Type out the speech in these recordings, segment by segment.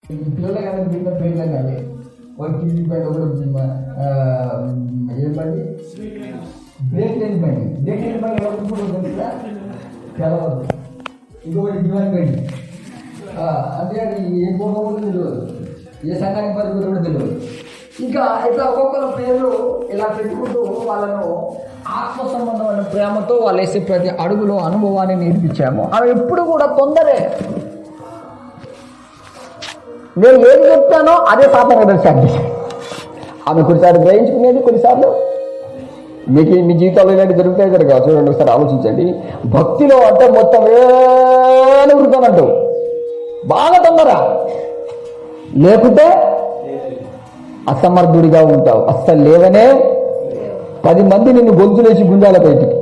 పిల్లలు కానీ దీంట్లో పేర్లు కానీ ఒక కిడ్నీ పైన ఒకటి ఏం బండి బ్రేక్ లేని బండి ఎవరికి కూడా తెలుసా తెలవదు. ఇంకొకటి దివాన్ బండి అంటే అది ఏ భూమో కూడా తెలియదు, ఏ సంఘానికి పరిస్థితి కూడా తెలియదు. ఇంకా ఇట్లా ఒక్కొక్కరు పేర్లు ఇలా పెట్టుకుంటూ వాళ్ళను ఆత్మ సంబంధమైన ప్రేమతో వాళ్ళు వేసే ప్రతి అడుగులో అనుభవాన్ని నేర్పించాము. అవి ఎప్పుడు కూడా తొందరే. నేను ఏది చెప్తానో అదే పాపం స్టార్ట్ చేశాను. ఆమె కొన్నిసార్లు గ్రహించుకునేది, కొన్నిసార్లు మీకు మీ జీవితంలో ఇలాంటి జరుగుతాయి జరగా. చూడండి ఒకసారి ఆలోచించండి. భక్తిలో అంటే మొత్తం ఏమైనా ఉరుతానంటావు, బాగా తొందర, లేకుంటే అసమర్థుడిగా ఉంటావు. అస్సలు లేవనే 10 మంది నిన్ను గొంతులేసి గుంజాల బయటికి.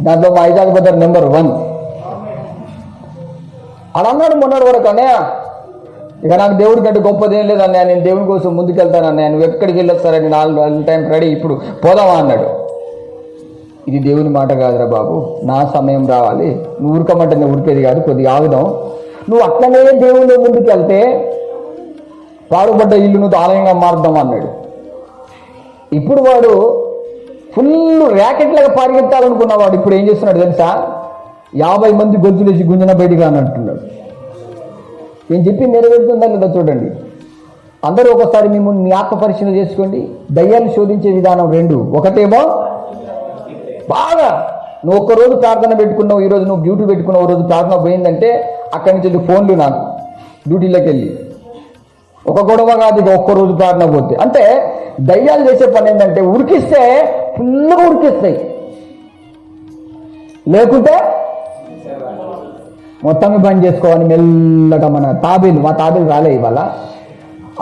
దాంట్లో మా ఐజాగ్ బ్రదర్ నెంబర్ 1 అలా అన్నాడు మొన్నటి వరకు. అన్నయ్య ఇక నాకు దేవుడి కంటే గొప్పదేం లేదన్నయ్య, నేను దేవుని కోసం ముందుకెళ్తానన్నయ్య, నువ్వు ఎక్కడికి వెళ్ళొస్తారని 4 టైం రెడీ, ఇప్పుడు పోదామా అన్నాడు. ఇది దేవుని మాట కాదురా బాబు, నా సమయం రావాలి, నువ్వు ఉరకమంటే నేను ఉరికేది కాదు, కొద్దిగా ఆగుదాం. నువ్వు అట్లనే దేవుని ముందుకెళ్తే పాడుపడ్డ ఇల్లు నువ్వు ఆలయంగా మారుదాం అన్నాడు. ఇప్పుడు వాడు ఫుల్ ర్యాకెట్లాగా పరిగెత్తాలనుకున్నవాడు ఇప్పుడు ఏం చేస్తున్నాడు తెలుసా? 50 మంది గొంతులేసి గుంజన బయటిగా అని అంటున్నాడు. నేను చెప్పి నెరవేరుతుందా లేదా చూడండి. అందరూ ఒకసారి మిమ్మల్ని మీ ఆత్మ పరిశీలన చేసుకోండి. దయ్యాన్ని శోధించే విధానం 2. ఒకటేమో బాగా నువ్వు ఒక్కరోజు ప్రార్థన పెట్టుకున్నావు, ఈరోజు నువ్వు డ్యూటీ పెట్టుకున్నావు, రోజు ప్రార్థన పోయిందంటే అక్కడి నుంచి ఫోన్లు నాకు డ్యూటీలోకి వెళ్ళి ఒక గొడవ కాదు, ఇక ఒక్కరోజు ప్రార్థన పోతే. అంటే దయ్యాలు చేసే పని ఏంటంటే ఉరికిస్తే ఫుల్గా ఉరికిస్తాయి, లేకుంటే మొత్తం బంద్ చేసుకోవాలి మెల్లగా. మన తాబేలు, మా తాబేలు రాలే ఇవాళ.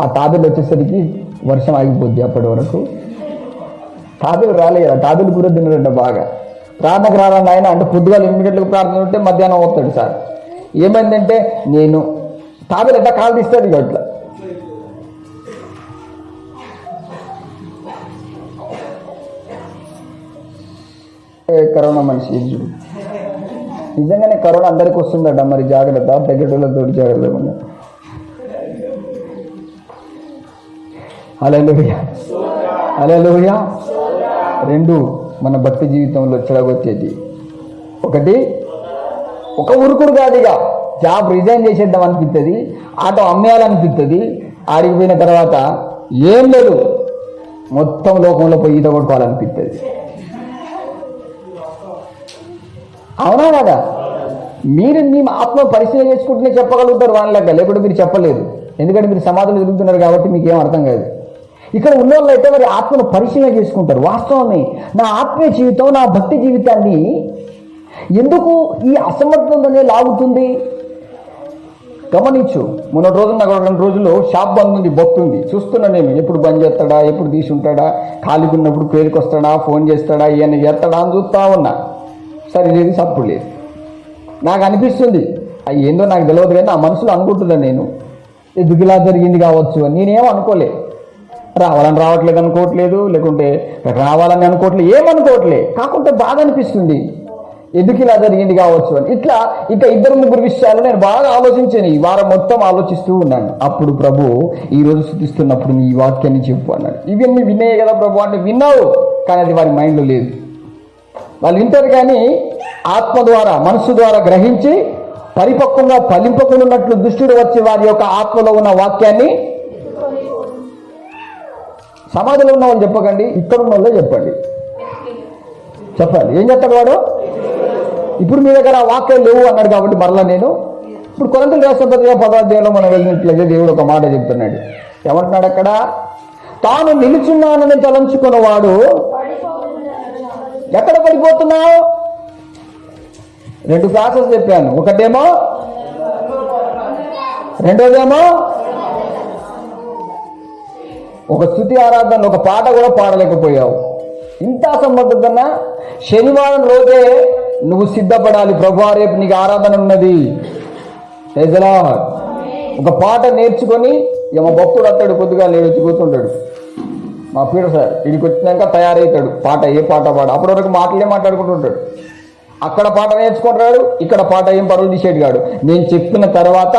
ఆ తాబేలు వచ్చేసరికి వర్షం ఆగిపోద్ది. అప్పటి వరకు తాబేలు రాలే కదా, తాబేలు కూడా తిన్నాడంట బాగా. ప్రార్థనకు రాలని ఆయన అంటే పొద్దుగాలు 8 గంటలకు ప్రార్థన ఉంటే మధ్యాహ్నం వస్తాడు సార్. ఏమైందంటే నేను తాబేలు ఎట్లా కాలు తీస్తాడు ఇక అట్లా. కరోనా మనిషి చూడు, నిజంగానే కరోనా అందరికి వస్తుందట. మరి జాగ్రత్త, తగ్గేటోళ్ళతో జాగ్రత్తగా ఉన్నా. హల్లెలూయా, హల్లెలూయా. 2 మన భక్తి జీవితంలో చెడగొచ్చేది. ఒకటి, ఒక ఉరుకుడు కాదు, ఇక జాబ్ రిజైన్ చేసేద్దాం అనిపిస్తుంది, ఆటో అమ్మేయాలనిపిస్తుంది. ఆడికి పోయిన తర్వాత ఏం లేదు, మొత్తం లోకంలో పోయి ఈత కొట్టుకోవాలనిపిస్తుంది. అవునా కదా? మీరు మీ ఆత్మ పరిశీలన చేసుకుంటూనే చెప్పగలుగుతారు వాళ్ళకి, లేకుంటే మీరు చెప్పలేదు. ఎందుకంటే మీరు సమాధులు తిరుగుతున్నారు కాబట్టి మీకేం అర్థం కాదు. ఇక్కడ ఉన్న వాళ్ళు అయితే మరి ఆత్మను పరిశీలన చేసుకుంటారు. వాస్తవమే, నా ఆత్మీయ జీవితం, నా భక్తి జీవితాన్ని ఎందుకు ఈ అసమర్థతనే లాగుతుంది? గమనించు. మొన్నటి రోజు నాకు 2 రోజులు షాప్ బంద్ ఉంది, భక్తుంది. చూస్తున్నా నేను, ఎప్పుడు బంద్ చేస్తాడా, ఎప్పుడు తీసి ఉంటాడా, ఖాళీగా ఉన్నప్పుడు పేరుకి వస్తాడా, ఫోన్ చేస్తాడా, ఈయన చేస్తాడా అని చూస్తా ఉన్నా. సరే లేదు, సప్పుడు లేదు. నాకు అనిపిస్తుంది అవి ఏందో నాకు తెలియదు, కానీ నా మనసులో అనుకుంటున్నాను నేను, ఎందుకు ఇలా జరిగింది కావచ్చు అని. నేనేం అనుకోలే, రావాలని రావట్లేదు అనుకోవట్లేదు, లేకుంటే రావాలని అనుకోవట్లేదు, ఏమనుకోవట్లే. కాకుంటే బాగా అనిపిస్తుంది ఎందుకు ఇలా జరిగింది కావచ్చు అని. ఇట్లా ఇంకా 2-3 విషయాలు నేను బాగా ఆలోచించాను. ఈ వారం మొత్తం ఆలోచిస్తూ ఉన్నాను. అప్పుడు ప్రభు ఈరోజు స్తుతిస్తున్నప్పుడు నీ వాక్యాన్ని చెప్పు అన్నాడు. ఇవన్నీ వినే కదా ప్రభు అంటే, విన్నావు కానీ అది వారి మైండ్లో లేదు. వాళ్ళు వింటారు కానీ ఆత్మ ద్వారా, మనస్సు ద్వారా గ్రహించి పరిపక్వంగా ఫలింపకున్నట్లు దుష్టుడు వచ్చి వారి యొక్క ఆత్మలో ఉన్న వాక్యాన్ని, సమాధిలో ఉన్న వాళ్ళు చెప్పకండి, ఇక్కడ ఉన్న వాళ్ళే చెప్పండి. చెప్పాలి. ఏం చెప్తాడు వాడు? ఇప్పుడు మీ దగ్గర వాక్యాలు లేవు అన్నాడు కాబట్టి మరలా నేను ఇప్పుడు కొరింథీయులకు రాసిన పత్రిక 10వ అధ్యాయంలో మనం వెళ్ళినట్లయితే దేవుడు ఒక మాట చెప్తున్నాడు. ఏమంటున్నాడు అక్కడ? తాను నిలుచున్నానని తలంచుకున్నవాడు ఎక్కడ పడిపోతున్నావు? 2 క్లాసెస్ చెప్పాను. ఒకటేమో, రెండోదేమో ఒక స్తుతి ఆరాధన, ఒక పాట కూడా పాడలేకపోయావు. ఇంత అసమర్థతన్నా? శనివారం రోజే నువ్వు సిద్ధపడాలి. ప్రభువా రేపు నీకు ఆరాధన ఉన్నది. ఒక పాట నేర్చుకొని, మా భక్తుడు అత్తాడు కొద్దిగా లేచి కూర్చుంటాడు. మా పీడ సార్ ఇడికి వచ్చినాక తయారవుతాడు. పాట ఏ పాట పాడు, అప్పటి వరకు మాటలే మాట్లాడుకుంటుంటాడు. అక్కడ పాట నేర్చుకుంటాడు, ఇక్కడ పాట ఏం పరువులు తీసేది కాడు. నేను చెప్పిన తర్వాత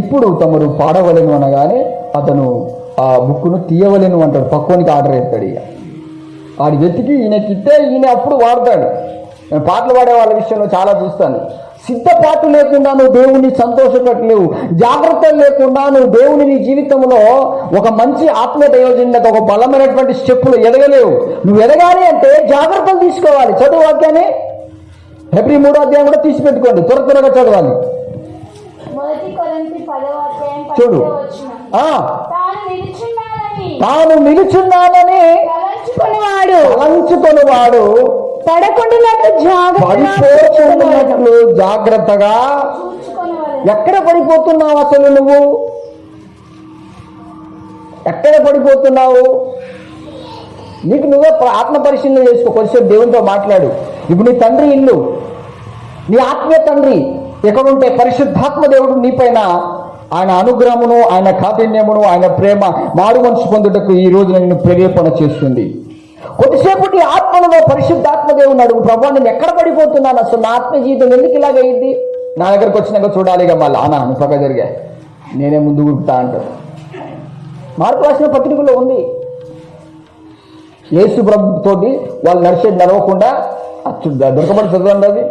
ఇప్పుడు తమరు పాడవలెను అనగానే అతను ఆ బుక్కును తీయవలెను అంటాడు. పక్వానికి ఆర్డర్ ఎత్తాడు. ఇక ఆడి వెతికి ఈయనకిస్తే ఈయన అప్పుడు వాడతాడు. నేను పాటలు పాడే వాళ్ళ విషయంలో చాలా చూస్తాను. సిద్ధపాటు లేకుండా నువ్వు దేవుని సంతోషపెట్టలేవు. జాగ్రత్తలు లేకుండా నువ్వు దేవుని నీ జీవితంలో ఒక మంచి ఆత్మీయ దైవజనులకు ఒక బలమైనటువంటి స్టెప్పులు ఎదగలేవు. నువ్వు ఎదగాలి అంటే జాగ్రత్తలు తీసుకోవాలి. చదువు వాక్యాన్ని హెబ్రీ 3వ అధ్యాయం కూడా తీసి పెట్టుకోండి, త్వరగా చదవాలి. చూడు, తాను నిలుచున్నానని తలంచుకొనివాడు పడిపోతున్నట్లు జాగ్రత్తగా. ఎక్కడ పడిపోతున్నావు అసలు? నువ్వు ఎక్కడ పడిపోతున్నావు? నీకు నువ్వే ఆత్మ పరిశీలన చేసుకో. కొంచెం దేవునితో మాట్లాడు. ఇప్పుడు నీ తండ్రి ఇల్లు, నీ ఆత్మీయ తండ్రి ఎక్కడుంటే పరిశుద్ధాత్మ దేవుడు నీపైన ఆయన అనుగ్రహమును, ఆయన కాఠిన్యమును, ఆయన ప్రేమ మారు మనసు పొందుటకు ఈ రోజున నిన్ను ప్రేరేపణ చేస్తుంది. కొద్దిసేపు నీ ఆత్మలో పరిశుద్ధాత్మ దేవుని అడుగు, ప్రభా నేను ఎక్కడ పడిపోతున్నాను అసలు? నా ఆత్మ జీవితం ఎందుకు ఇలాగైంది? నా దగ్గరకు వచ్చినాక చూడాలిగా మళ్ళీ అనుపగా జరిగా నేనే ముందు గుర్తా అంటారు. మార్పు రాసిన పత్రికలో ఉంది. యేసు ప్రభుతోటి వాళ్ళు నడవకుండా దొరకబడి చదవండి, అది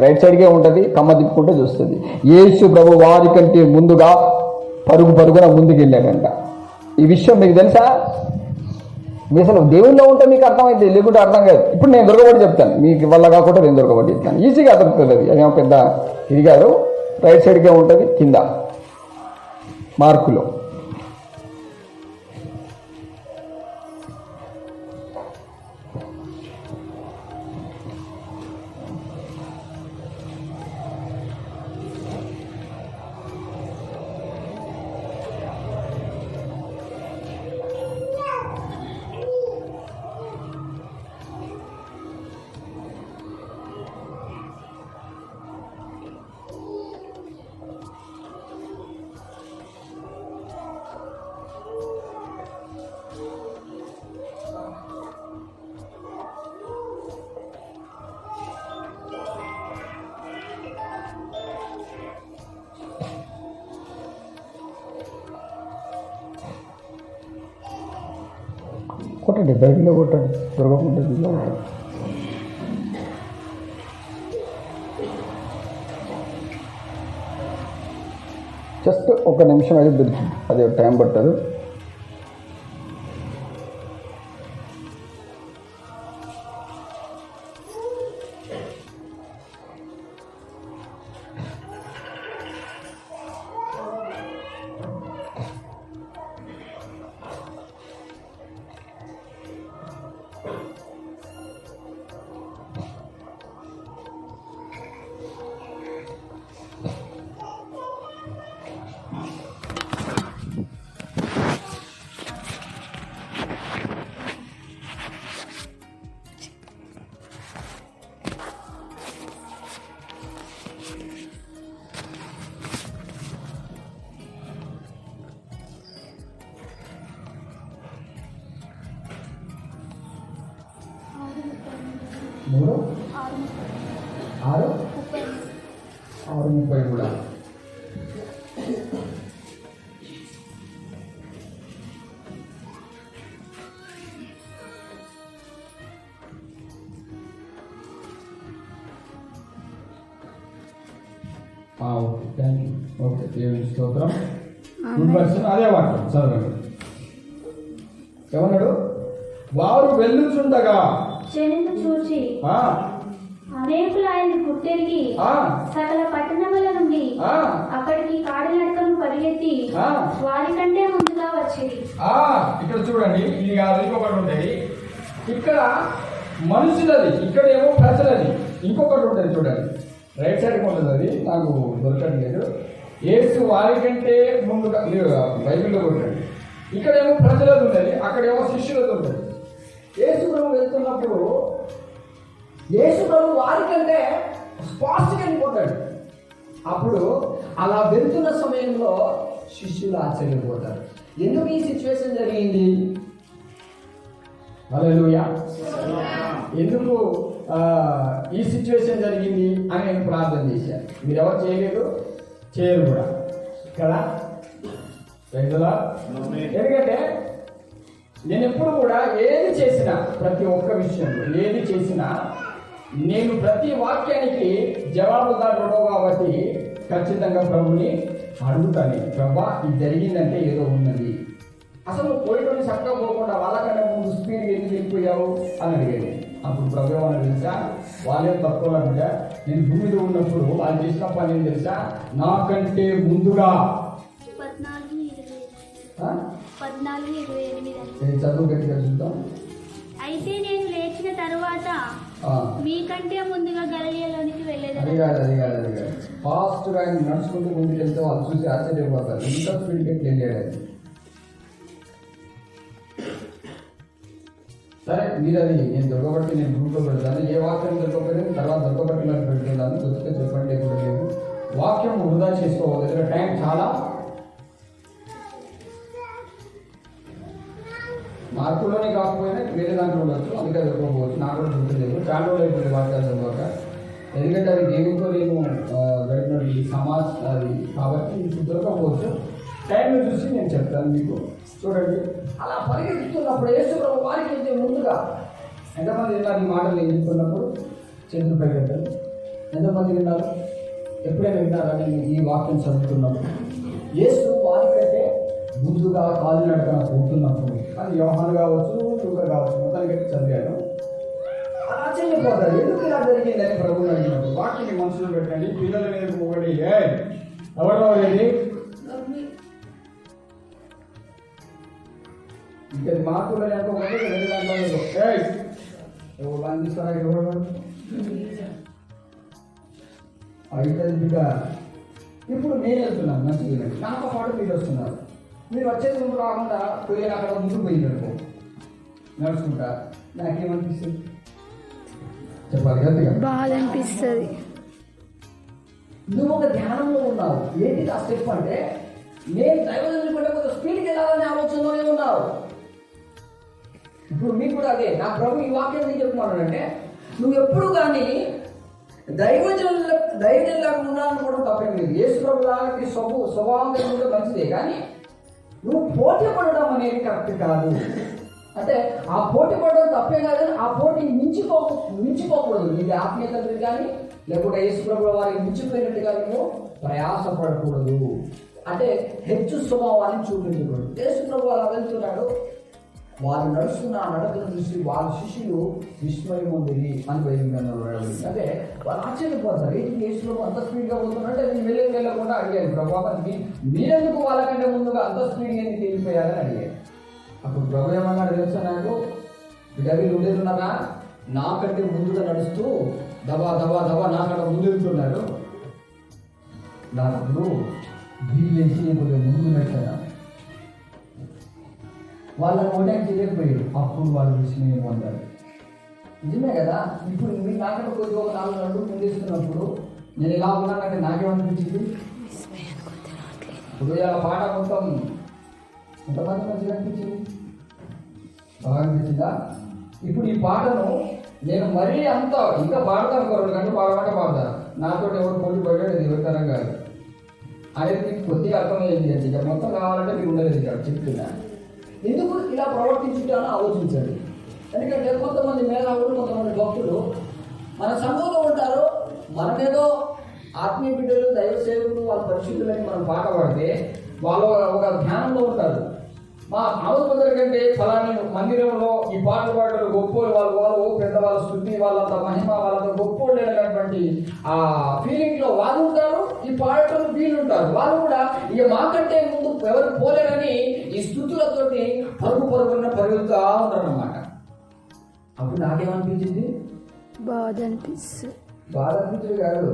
రైట్ సైడ్కే ఉంటుంది, కమ్మ తిప్పుకుంటే చూస్తుంది. యేసు ప్రభు వారి కంటే ముందుగా పరుగున ముందుకు వెళ్ళాడంట. ఈ విషయం మీకు తెలుసా? మీ అసలు దేవుల్లో ఉంటే మీకు అర్థమైంది, లేకుంటే అర్థం కాదు. ఇప్పుడు నేను దొరకబడి చెప్తాను, మీకు వల్ల కాకుండా నేను దొరకబడి చెప్తాను. ఈజీగా అర్థమవుతుంది. అది ఏమో పెద్ద ఇది కాదు. రైట్ సైడ్కే ఉంటుంది, కింద మార్కులో. కొట్టండి, బైబిల్లో కొట్టండి, దొరకకుండా దీనిలో కొట్టండి. జస్ట్ ఒక నిమిషం అయితే దొరికింది, అది టైం పట్టదు. మూడు 6:30 కూడా. ఓకే, దేవుని స్తోత్రం. అదే వాక్యం చదవండి. ఏమన్నాడు? వారు వెళ్ళుచుండగా చూచి అనేకులు ఆయన గుర్తెరిగి సకల పట్టణముల నుండి అక్కడికి కాడినడకను పరిగెత్తి వారి కంటే ముందుగా వచ్చేది. ఇక్కడ చూడండి, ఇది కాదు, ఇంకొకటి ఉంటుంది. ఇక్కడ మనుషులది, ఇక్కడ ఏమో ప్రజలది, ఇంకొకటి ఉంటుంది. చూడండి, రైట్ సైడ్ ఉంటుంది, అది నాకు దొరకట్లేదు. యేసు వారి కంటే ముందుగా బైబిల్లో కొట్టండి. ఇక్కడేమో ప్రజలది ఉంటుంది, అక్కడేమో శిష్యులది ఉంటుంది. యేసు ప్రభు వెళ్తున్నప్పుడు యేసు ప్రభు వారికంటే ఫాస్ట్గా వెళ్ళిపోతాడు. అప్పుడు అలా వెళ్తున్న సమయంలో శిష్యులు ఆశ్చర్యపోతారు. ఎందుకు ఈ సిచ్యువేషన్ జరిగింది? హల్లెలూయా. ఎందుకు ఈ సిచ్యువేషన్ జరిగింది అని నేను ప్రార్థన చేశాను. మీరు ఎవరు చేయలేదు, చేయరు కూడా. కదా. ఎందుకంటే నేను ఎప్పుడు కూడా ఏది చేసినా, ప్రతి ఒక్క విషయంలో ఏది చేసినా నేను ప్రతి వాక్యానికి జవాబుదారుడు కాబట్టి ఖచ్చితంగా ప్రభుని అడుగుతాను. ప్రభా ఇది జరిగిందంటే ఏదో ఉన్నది. అసలు పోయిటోని చక్కగా పోకుండా వాళ్ళకన్నా ముందు స్పీడ్గా ఎందుకు వెళ్ళిపోయావు అని అడిగేది. అప్పుడు ప్రభు ఏమన్నా తెలుసా, వాళ్ళేం తక్కువ అంటే నేను భూమిలో ఉన్నప్పుడు వాళ్ళు చేసిన పని ఏం తెలుసా, నాకంటే ముందుగా 14:28 చదువు గట్టిగా చూద్దాం. అయితే నేను లేచిన తరువాత మీకంటే ముందుగా గలిలయలోనికి వెళ్ళేది. అది కాదు ఫాస్ట్ గా ఆయన నడుచుకుంటూ ముందుకు వెళ్తే వాళ్ళు చూసి ఆశ్చర్యపోతారు, ఇంత స్పీడ్ గా వెళ్ళాడు. సరే మీరు అది నేను దొరకబట్టి నేను గ్రూప్లో పెడతాను. ఏ వాక్యం దొరకకపోయినా తర్వాత దొరకబట్టి పెడుతున్నాను. దొరికితే చెప్పండి, ఎప్పుడు లేదు. వాక్యం వృధా చేసుకోవాలి. దగ్గర టైం చాలా మార్పులోనే కాకపోయినా వేరే దాంట్లో ఉండొచ్చు, అందుకే దొరకకపోవచ్చు. నాకు కూడా గుర్తులేదు, చాలా రోజులు అయిపోయింది వాక్యాలు చదవక. ఎందుకంటే అది దేవుడితో నేను గడిపినటువంటి సమాజ్ అది కాబట్టి ఇప్పుడు దొరకకపోవచ్చు. టైంలో చూసి నేను చెప్తాను మీకు. చూడండి, అలా పరిగెత్తుతున్నప్పుడు యేసు ప్రభు వారికి వెళ్తే ముందుగా ఎంతమంది విన్నారు ఈ మాటలు నేను చెప్తున్నప్పుడు? చేతులు పరిగెత్తారు. ఎంతమంది విన్నారు? ఎప్పుడైనా విన్నారా నేను ఈ వాక్యం చదువుతున్నప్పుడు? యేసు వారికంటే ముందుగా కాలినడకన పోతున్నప్పుడు, అది యోహాను కావచ్చు, లూకా కావచ్చు, మొత్తానికి చదివాను. ఆశ్చర్యపోతారు, ఎందుకు ఇలా జరిగిందని ప్రభువుని అడిగినప్పుడు వాక్యాన్ని మనసులో పెట్టండి. పిల్లల మీద ఒకటి ఎవరో అనేది ఇంకా మార్పులు లేకపోతే రెండు గంటలలో ఎవరు అందిస్తారా? ఎవరు అవుతుంది బిడ్డ. ఇప్పుడు నేను వెళ్తున్నాను మంచిగా, నాతో పాటు మీరు వస్తున్నారు. మీరు వచ్చేది ముందు రాకుండా పోయి అక్కడ ముందు పోయిందనుకో నడుచుకుంటా, నాకేమనిపిస్తుంది చెప్పాలి గట్టిగా? బాధ అనిపిస్తుంది. నువ్వు ఒక ధ్యానంలో ఉన్నావు. ఏంటి ఆ స్టెప్ అంటే, నేను దైవజనుడి కంటే కొంత స్పీడ్కి వెళ్ళాలనే ఆలోచనలోనే ఉన్నావు. ఇప్పుడు మీకు కూడా అదే. నా ప్రభు ఈ వాక్యం ఏం చెప్తున్నానంటే, నువ్వు ఎప్పుడు కానీ దైవజనులాగా ఉండాలనుకోవడం తప్పేం లేదు. యేసు ప్రభు లాంటి స్వభావం ఉంటే మంచిదే, కానీ నువ్వు పోటీ పడడం అనేది కరెక్ట్ కాదు. అంటే ఆ పోటీ పడడం తప్పే కాదు, ఆ పోటీ మించిపోకూడదు. ఇది ఆత్మీయతలు కానీ లేకుంటే యేసు ప్రభు వారికి మించిపోయినట్టుగా నువ్వు ప్రయాసపడకూడదు. అంటే హెచ్చు స్వభావాన్ని చూపించకూడదు. యేసు ప్రభు అలా వెళ్తున్నాడు, వాళ్ళు నడుస్తున్న నడకను చూసి వాళ్ళ శిష్యులు విస్మయం ఉంది అని బయలుదేరారు. అంటే వాళ్ళు ఆశ్చర్యపోతారు, ఏంటి యేసు అంత స్పీడ్గా పోతున్నట్టే. నేను వెళ్ళకుండా అడిగాను, ప్రభావానికి మీరెందుకు వాళ్ళకంటే ముందుగా అంత స్పీడ్గా ఎందుకు వెళ్ళిపోయారని అడిగాను. అప్పుడు ప్రభు ఏమన్నాడు తెలుసా, నాకు డబ్బులు ఉండేస్తున్నారా, నాకంటే ముందుగా నడుస్తూ దబా దబా దబా నాకంటే ముందు వెళ్తున్నారు. నాకు వీళ్ళేసి నేను ముందు నడిచాను. వాళ్ళని ఓటాక్ చేయలేకపోయారు. అప్పుడు వాళ్ళు విషయం పొందారు. నిజమే కదా. ఇప్పుడు మీరు నాకంటే కొద్దిగా ఒక 4 అడుగులు ముందేస్తున్నప్పుడు నేను ఎలా ఉన్నానంటే నాకేమనిపించింది? ఇప్పుడు ఇలా పాట మొత్తం ఎంతమంది మంచిగా అనిపించింది? బాగా అనిపించిందా? ఇప్పుడు ఈ పాటను నేను మరీ అంత ఇంకా పాడతాను, 2 గంటలు పాడమంటే పాడతాను. నాతో ఎవరు పోటీ పడ్డాడు, ఇది ఎవరితరం కాదు అనేది మీకు కొద్దిగా అర్థమయ్యేది. అంటే ఇక మొత్తం కావాలంటే మీకు ఉండలేదు. ఇక్కడ చెప్తున్నా, ఎందుకు ఇలా ప్రవర్తించుటానో ఆలోచించండి. ఎందుకంటే కొంతమంది మేధావులు, కొంతమంది భక్తులు మన సమూహంలో ఉంటారు. మనమేదో ఆత్మీయ బిడ్డలు, దైవ సేవకులు, వాళ్ళ పరిశుద్ధులని మనం పాట పాడితే వాళ్ళు ఒక ధ్యానంలో ఉంటారు. మా ఆలోచన కంటే ఫలాని మందిరంలో ఈ పాటలు పాటలు గొప్పోళ్ళు, వాళ్ళు పెద్దవాళ్ళ స్థుతి, వాళ్ళంత మహిమ, వాళ్ళంత గొప్పోళ్ళు అనేటువంటి ఆ ఫీలింగ్ లో వాళ్ళు ఉంటారు. ఈ పాటలు వీళ్ళు ఉంటారు. వాళ్ళు కూడా ఇక మాకంటే ముందు ఎవరు పోలేరని ఈ స్థుతులతోటి పరుగున పరుగుతూ ఉంటారన్నమాట. అప్పుడు నాకేమనిపించింది? బాధ అనిపిస్తుంది. బాధ అనిపించదు కాదు,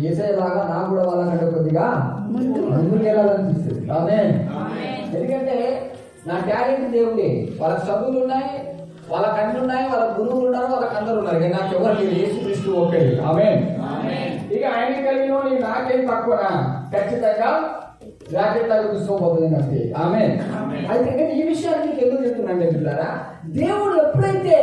ఏసైలాగా నాకు కూడా వాళ్ళకంటే కొద్దిగా ముందుకు వెళ్ళాలనిపిస్తుంది. ఎందుకంటే నా టాలెంట్ దేవుడే. వాళ్ళకి చదువులు ఉన్నాయి, వాళ్ళ కన్నులు ఉన్నాయి, వాళ్ళ గురువులు ఉన్నారు, వాళ్ళకి అందరూ ఉన్నారు. కానీ నాకు ఎవరు లేదు, యేసుక్రీస్తు ఒకే. ఆమేన్. ఇక ఆయన కలిగిన నాకేం తక్కువనా? ఖచ్చితంగా రాకెట్ లాగా తీసుకోబోతుంది అంతే. ఆమేన్. అయితే ఈ విషయాన్ని మీకు ఎందుకు చెప్తున్నాను చెప్తున్నారా? దేవుడు ఎప్పుడైతే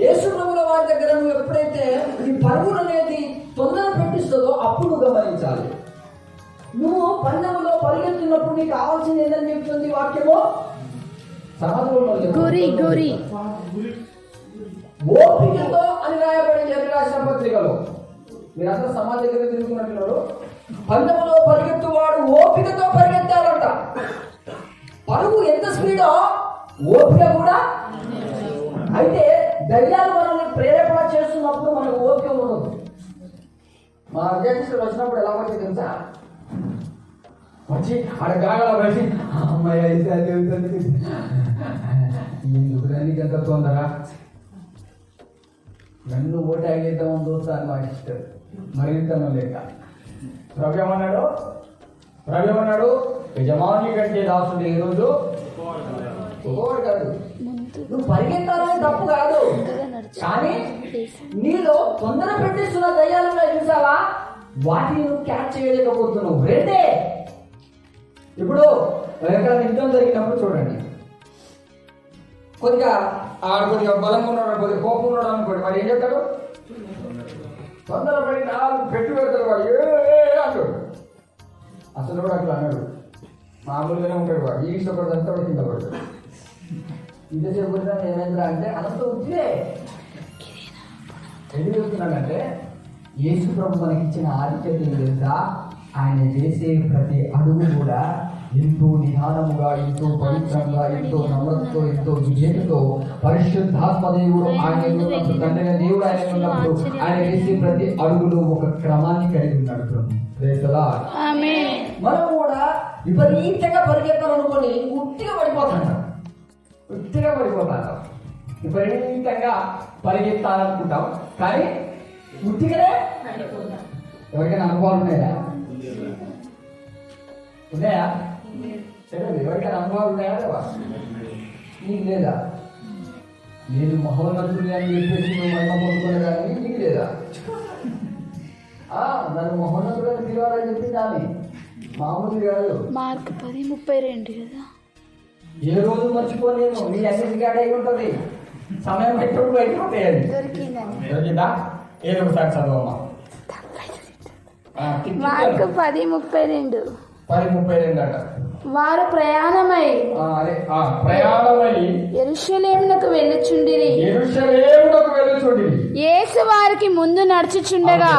యేసు ప్రభువుల వారి దగ్గర నువ్వు ఎప్పుడైతే ఈ పరుగులు అనేది తొందర పెట్టిస్తుందో అప్పుడు గమనించాలి. నువ్వు పందెములో పరిగెత్తున్నప్పుడు నీకు కావాల్సింది ఏదని చెప్తుంది వాక్యము? సమాజంలో ఓపికతో అని రాయబడింది ఎదురు రాసిన పత్రికలో. మీరందరూ సమాజ దగ్గర తిరుగుతున్నట్లు పందెములో పరిగెత్తువాడు ఓపికతో పరిగెత్తాలంట. పరుగు ఎంత స్పీడో ఓపిక కూడా. అయితే దయ్యాలు మనల్ని ప్రేరేపణ చేస్తున్నప్పుడు మనకు ఓపిక ఉండదు. మా అధ్యక్షుడు వచ్చినప్పుడు ఎలా వచ్చి తెలుసా? వచ్చి ఆడ గాగల వచ్చి అమ్మాయి అయితే అది ఎందుకు నీకు ఎంత తొందర, నన్ను ఓటు ఆగేద్దామని చూస్తాను మా ఇష్టం మరింతను లేక. ప్రభేమన్నాడు యజమాని కంటే దాసుడు ఏ రోజు కాదు. నువ్వు పరిగెత్తాలని తప్పు కాదు, కానీ నీలో తొందర పెట్టిస్తున్న దయ్యాలుగా చూసావా, వాటిని నువ్వు క్యాచ్ చేయలేకపోతున్నావు. రెండే. ఇప్పుడు ఎక్కడ యుద్ధం జరిగినప్పుడు చూడండి, కొద్దిగా బలంగా ఉన్నాడు, కొద్దిగా కోపం ఉన్నాడు అనుకోండి, వాడు ఏం చెప్తాడు? తొందరపడి నాలుగు పెట్టు పెడతాడు వాడు, అంటాడు. అసలు కూడా అట్లా అన్నాడు, మామూలుగానే ఉంటాడు వాడు. ఈ ఒకటి అంతా కూడా కింద పడతాడు. ఇంతసేపు ఏమైందా అంటే అంత వచ్చిదే. ఎందుకు చెప్తున్నాడంటే యేసు ప్రభు మనకి ఇచ్చిన ఆధిక్యత ఏం తెలుసా? ఆయన చేసే ప్రతి అడుగు కూడా ఎంతో నిదానముగా, ఎంతో పవిత్రంగా, ఎంతో నమ్రతతో, ఎంతో విజేతతో, పరిశుద్ధాత్మ దేవుడు ఆయన ఉన్నప్పుడు, తండ్రి దేవుడు ఆయన ఉన్నప్పుడు ఆయన వేసే ప్రతి అడుగులో ఒక క్రమాన్ని కలిగి ఉన్నాడు ప్రభు. మనం కూడా విపరీతంగా పరిగెత్తాలనుకొని ఉట్టిగా పడిపోతాం. విపరీతంగా పరిగెత్తాలనుకుంటాం, కానీ ఉట్టిగానే. ఎవరికైనా అనుభవాలు ఉన్నాయా? ఎవరికైనా అనుభవాలు ఉన్నాయా? నీకు లేదా? నేను మహోన్నతుడి అని చెప్పేసి నువ్వు మహిమ పొందుకునే కానీ నీకు లేదా? నన్ను మహోన్నతుడు అని పిలవాలని చెప్పింది ఆమె, మామూలు కాదు. మార్క్ 10:32 కదా. ఏ రోజు మర్చిపోలేము, నీ అన్నిటి గాడే ఉంటుంది. సమయం ఎప్పుడు అయిపోతాయి. అది దొరికిందా? ఏదో ఒకసారి చదవమ్మా. మార్క్ 10:32 అట. వారు ప్రయాణమై యెరూషలేమునకు వెళ్ళుచుండిరి. యేసు వారికి ముందు నడుచుచుండగా,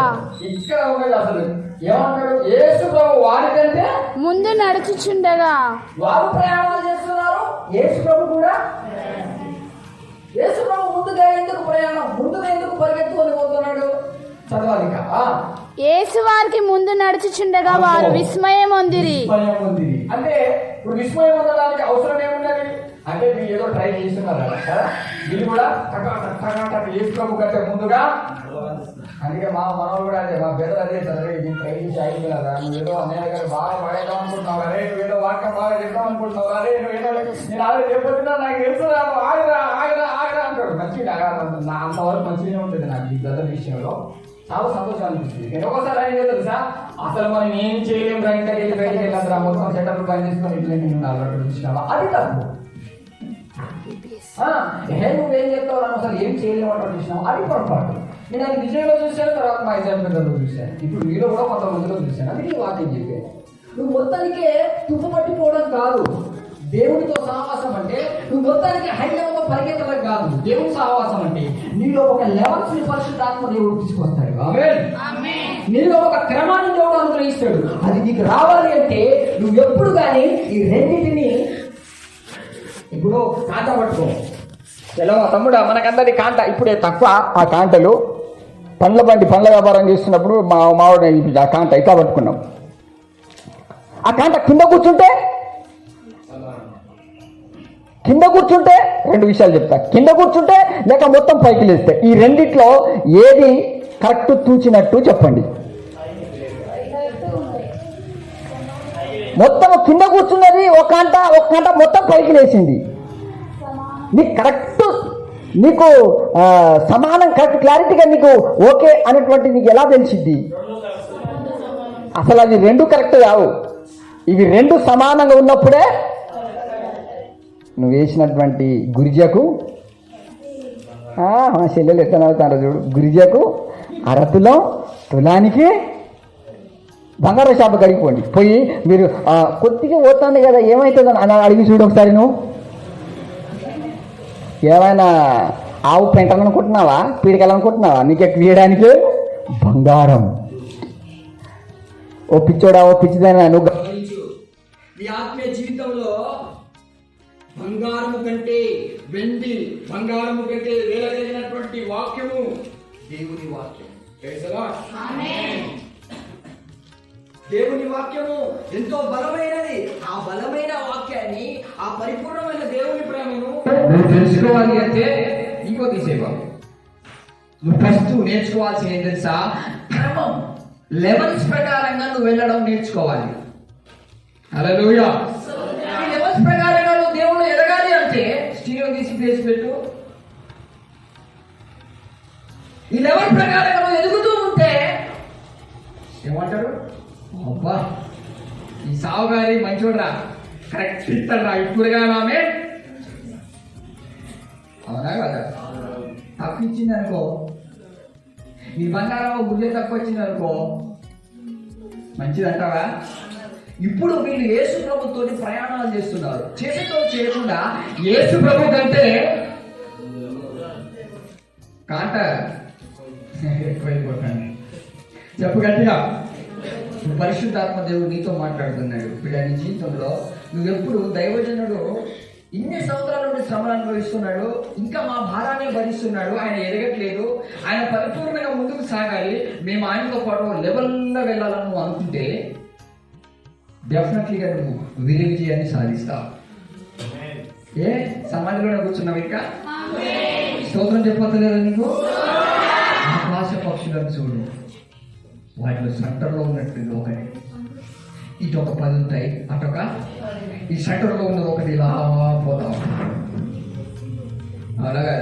ఇక్కడ ఉన్నది అసలు ఏమంటాడు? యేసు ప్రభు వారికంటే ముందు నడుచుచుండగా. వారు ప్రయాణం చేస్తున్నారు, యేసు ప్రభు కూడా. యేసు ప్రభు ముందుగా ఎందుకు ప్రయాణం, ముందుగా ఎందుకు పరిగెత్తుకొని పోతున్నాడు? చదవాలి. యేసు వారికి ముందు నడుచుచుండగా వారు విస్మయం పొందిరి. అంటే ఇప్పుడు విస్మయం పొందడానికి అవసరం ఏమున్నది అంటే, మీరు ఏదో ట్రై చేస్తున్నారు కదా, వీళ్ళు కూడా యేసు ప్రభు కంటే ముందుగా. అందుకే మా మనవాళ్ళు కూడా అదే, మా పెద్దలు అదే సరే ఇది ట్రై చేసి అయిపోయినారా, నువ్వేదో అన్నయ్య గారు బాగా పడేద్దాం అనుకుంటున్నావు, అరే నువ్వేదో వాక్యం బాగా చెప్తాం అనుకుంటున్నావు, అరే నువ్వేదో నేను అదే చెప్పొచ్చున్నా నాకు తెలుసు, ఆగరా ఆగరా ఆగరా అంటాడు. మంచిగా నా అంతవరకు మంచిగానే ఉంటుంది నాకు ఈ బ్రదర్ విషయంలో. చాలా సంతోషం అనిపిస్తుంది. నేను ఒకసారి ఆయన తెలుసా, అసలు మనం ఏం చేయలేము రా, ఇంటికి వెళ్ళి బయటికి వెళ్ళారా, మొత్తం సెటర్లు పని చేసుకొని ఇట్లా చూసినావా, అది తప్పు. నువ్వేం చెప్తావు, అసలు ఏం చేయలేము అంటారు చూసినావు, అది పొరపాటు. నేను అది విజయంలో చూశాను, తర్వాత మా ఇద్దరు పెద్దలో చూశాను, ఇప్పుడు మీలో కూడా కొంతమందిలో చూశాను. అది నీ వాక్యం చెప్పాను. నువ్వు మొత్తానికే తుప్పపట్టిపోవడం కాదు దేవుడితో సహవాసం అంటే, నువ్వు మొత్తానికి హై లెవెల్లో పరిగెత్తడం కాదు. దేవుడి సహవాసం అంటే నీలో ఒక లెవెల్స్ పరిశుద్ధాత్మ దేవుడు తీసుకొస్తాడు. ఆమేన్. నీలో ఒక క్రమాన్ని దేవుడు అనుగ్రహిస్తాడు. అది నీకు రావాలి అంటే నువ్వు ఎప్పుడు కానీ ఈ రెండింటిని ఇప్పుడు కాంట పట్టుకో. ఎలా తమ్ముడా, మనకందరి కాంట ఇప్పుడే తక్కువ. ఆ కాంటలు పండ్ల వ్యాపారం చేస్తున్నప్పుడు మావాడు ఆ కాంట ఇట్లా పట్టుకున్నాం. ఆ కాంట కింద కూర్చుంటే రెండు విషయాలు చెప్తా. కింద కూర్చుంటే లేక మొత్తం పైకి లేస్తే, ఈ రెండిట్లో ఏది కరెక్ట్ తూచినట్టు చెప్పండి. మొత్తం కింద కూర్చున్నది ఒక గంట మొత్తం పైకి లేచింది. నీకు కరెక్ట్, నీకు సమానం, కరెక్ట్ క్లారిటీగా నీకు ఓకే అనేటువంటి నీకు ఎలా తెలిసింది? అసలు అది రెండు కరెక్ట్ కావు. ఇవి రెండు సమానంగా ఉన్నప్పుడే నువ్వు వేసినటువంటి గురిజకు, మా చెల్లెలు ఎట్లా నవ్వుతారో చూడు, గురిజకు అరతులం తులానికి బంగారం షాప్ కడిగి పోండి, పోయి మీరు కొద్దిగా పోతుంది కదా ఏమవుతుంది అని అడిగి చూడు ఒకసారి. నువ్వు ఏమైనా ఆవు పెంటాలనుకుంటున్నావా, పీడికెళ్ళనుకుంటున్నావా? నీకు వీయడానికి బంగారం. ఓ పిచ్చోడా, ఓ పిచ్చిదైనా నువ్వు గమనించు, నీ ఆత్మీయ జీవితంలో బంగారము కంటే వెండి, బంగారము కంటే వేలగలిగినటువంటి వాక్యము దేవుని వాక్యం. Praise the Lord. దేవుని వాక్యము ఎంతో బలమైనది. ఆ బలమైన వాక్యాన్ని, ఆ పరిపూర్ణమైన దేవుని ప్రేమను నువ్వు తెలుసుకోవాలి అంటే ఇంకో తీసేవా, నువ్వు ఫస్ట్ నేర్చుకోవాల్సింది ఏం తెలుసా? క్రమం, లెవెల్స్ ప్రకారంగా నువ్వు వెళ్ళడం నేర్చుకోవాలి. హల్లెలూయా. ఈ లెవెల్స్ ప్రకారంగా నువ్వు దేవుడు ఎదగాలి అంటే స్టీరియో తీసి ప్లేస్ పెట్టు. ఈ లెవెల్ ప్రకారంగా నువ్వు ఎదుగుతూ ఉంటే ఏమంటారు? అబ్బా, ఈ సావుగారి మంచోడ్రా, కరెక్ట్ ఇస్తాడ్రా, ఇప్పుడుగా ఆమె అవునా కదా? తప్పించింది అనుకో, నీ బంగారం గుడ్లే తక్కువ వచ్చింది అనుకో, మంచిది అంటావా? ఇప్పుడు వీళ్ళు యేసు ప్రభుతో ప్రయాణాలు చేస్తున్నారు. చేతితో చేయకుండా యేసు ప్రభు కంటే కాంట ఎక్కువైపోతాను. చెప్పు గట్టిగా. పరిశుద్ధాత్మ దేవుడు నీతో మాట్లాడుతున్నాడు. ఇప్పుడు నీ జీవితంలో నువ్వెప్పుడు దైవజనుడు ఇన్ని సంవత్సరాల నుండి శ్రమలు అనుభవిస్తున్నాడు, ఇంకా మా భారాన్ని భరిస్తున్నాడు, ఆయన ఎదగట్లేదు, ఆయన పరిపూర్ణంగా ముందుకు సాగాలి, మేము ఆయనతో పాటు లెవెల్లో వెళ్ళాలని నువ్వు అనుకుంటే డెఫినెట్లీగా నువ్వు విజయాన్ని సాధిస్తావు. ఏ సమాధిలోనే కూర్చున్నావు? ఇంకా స్తోత్రం చెప్పలేదా నీకు? ఆకాశ పక్షులను చూడు, వాటిలో సెంటర్లో ఉన్నట్టు ఒకటి, ఇటు ఒక 10 ఉంటాయి, అటొక ఈ సెంటర్లో ఉన్నది ఒకటి ఇలా పోతా ఉంటుంది. అలాగా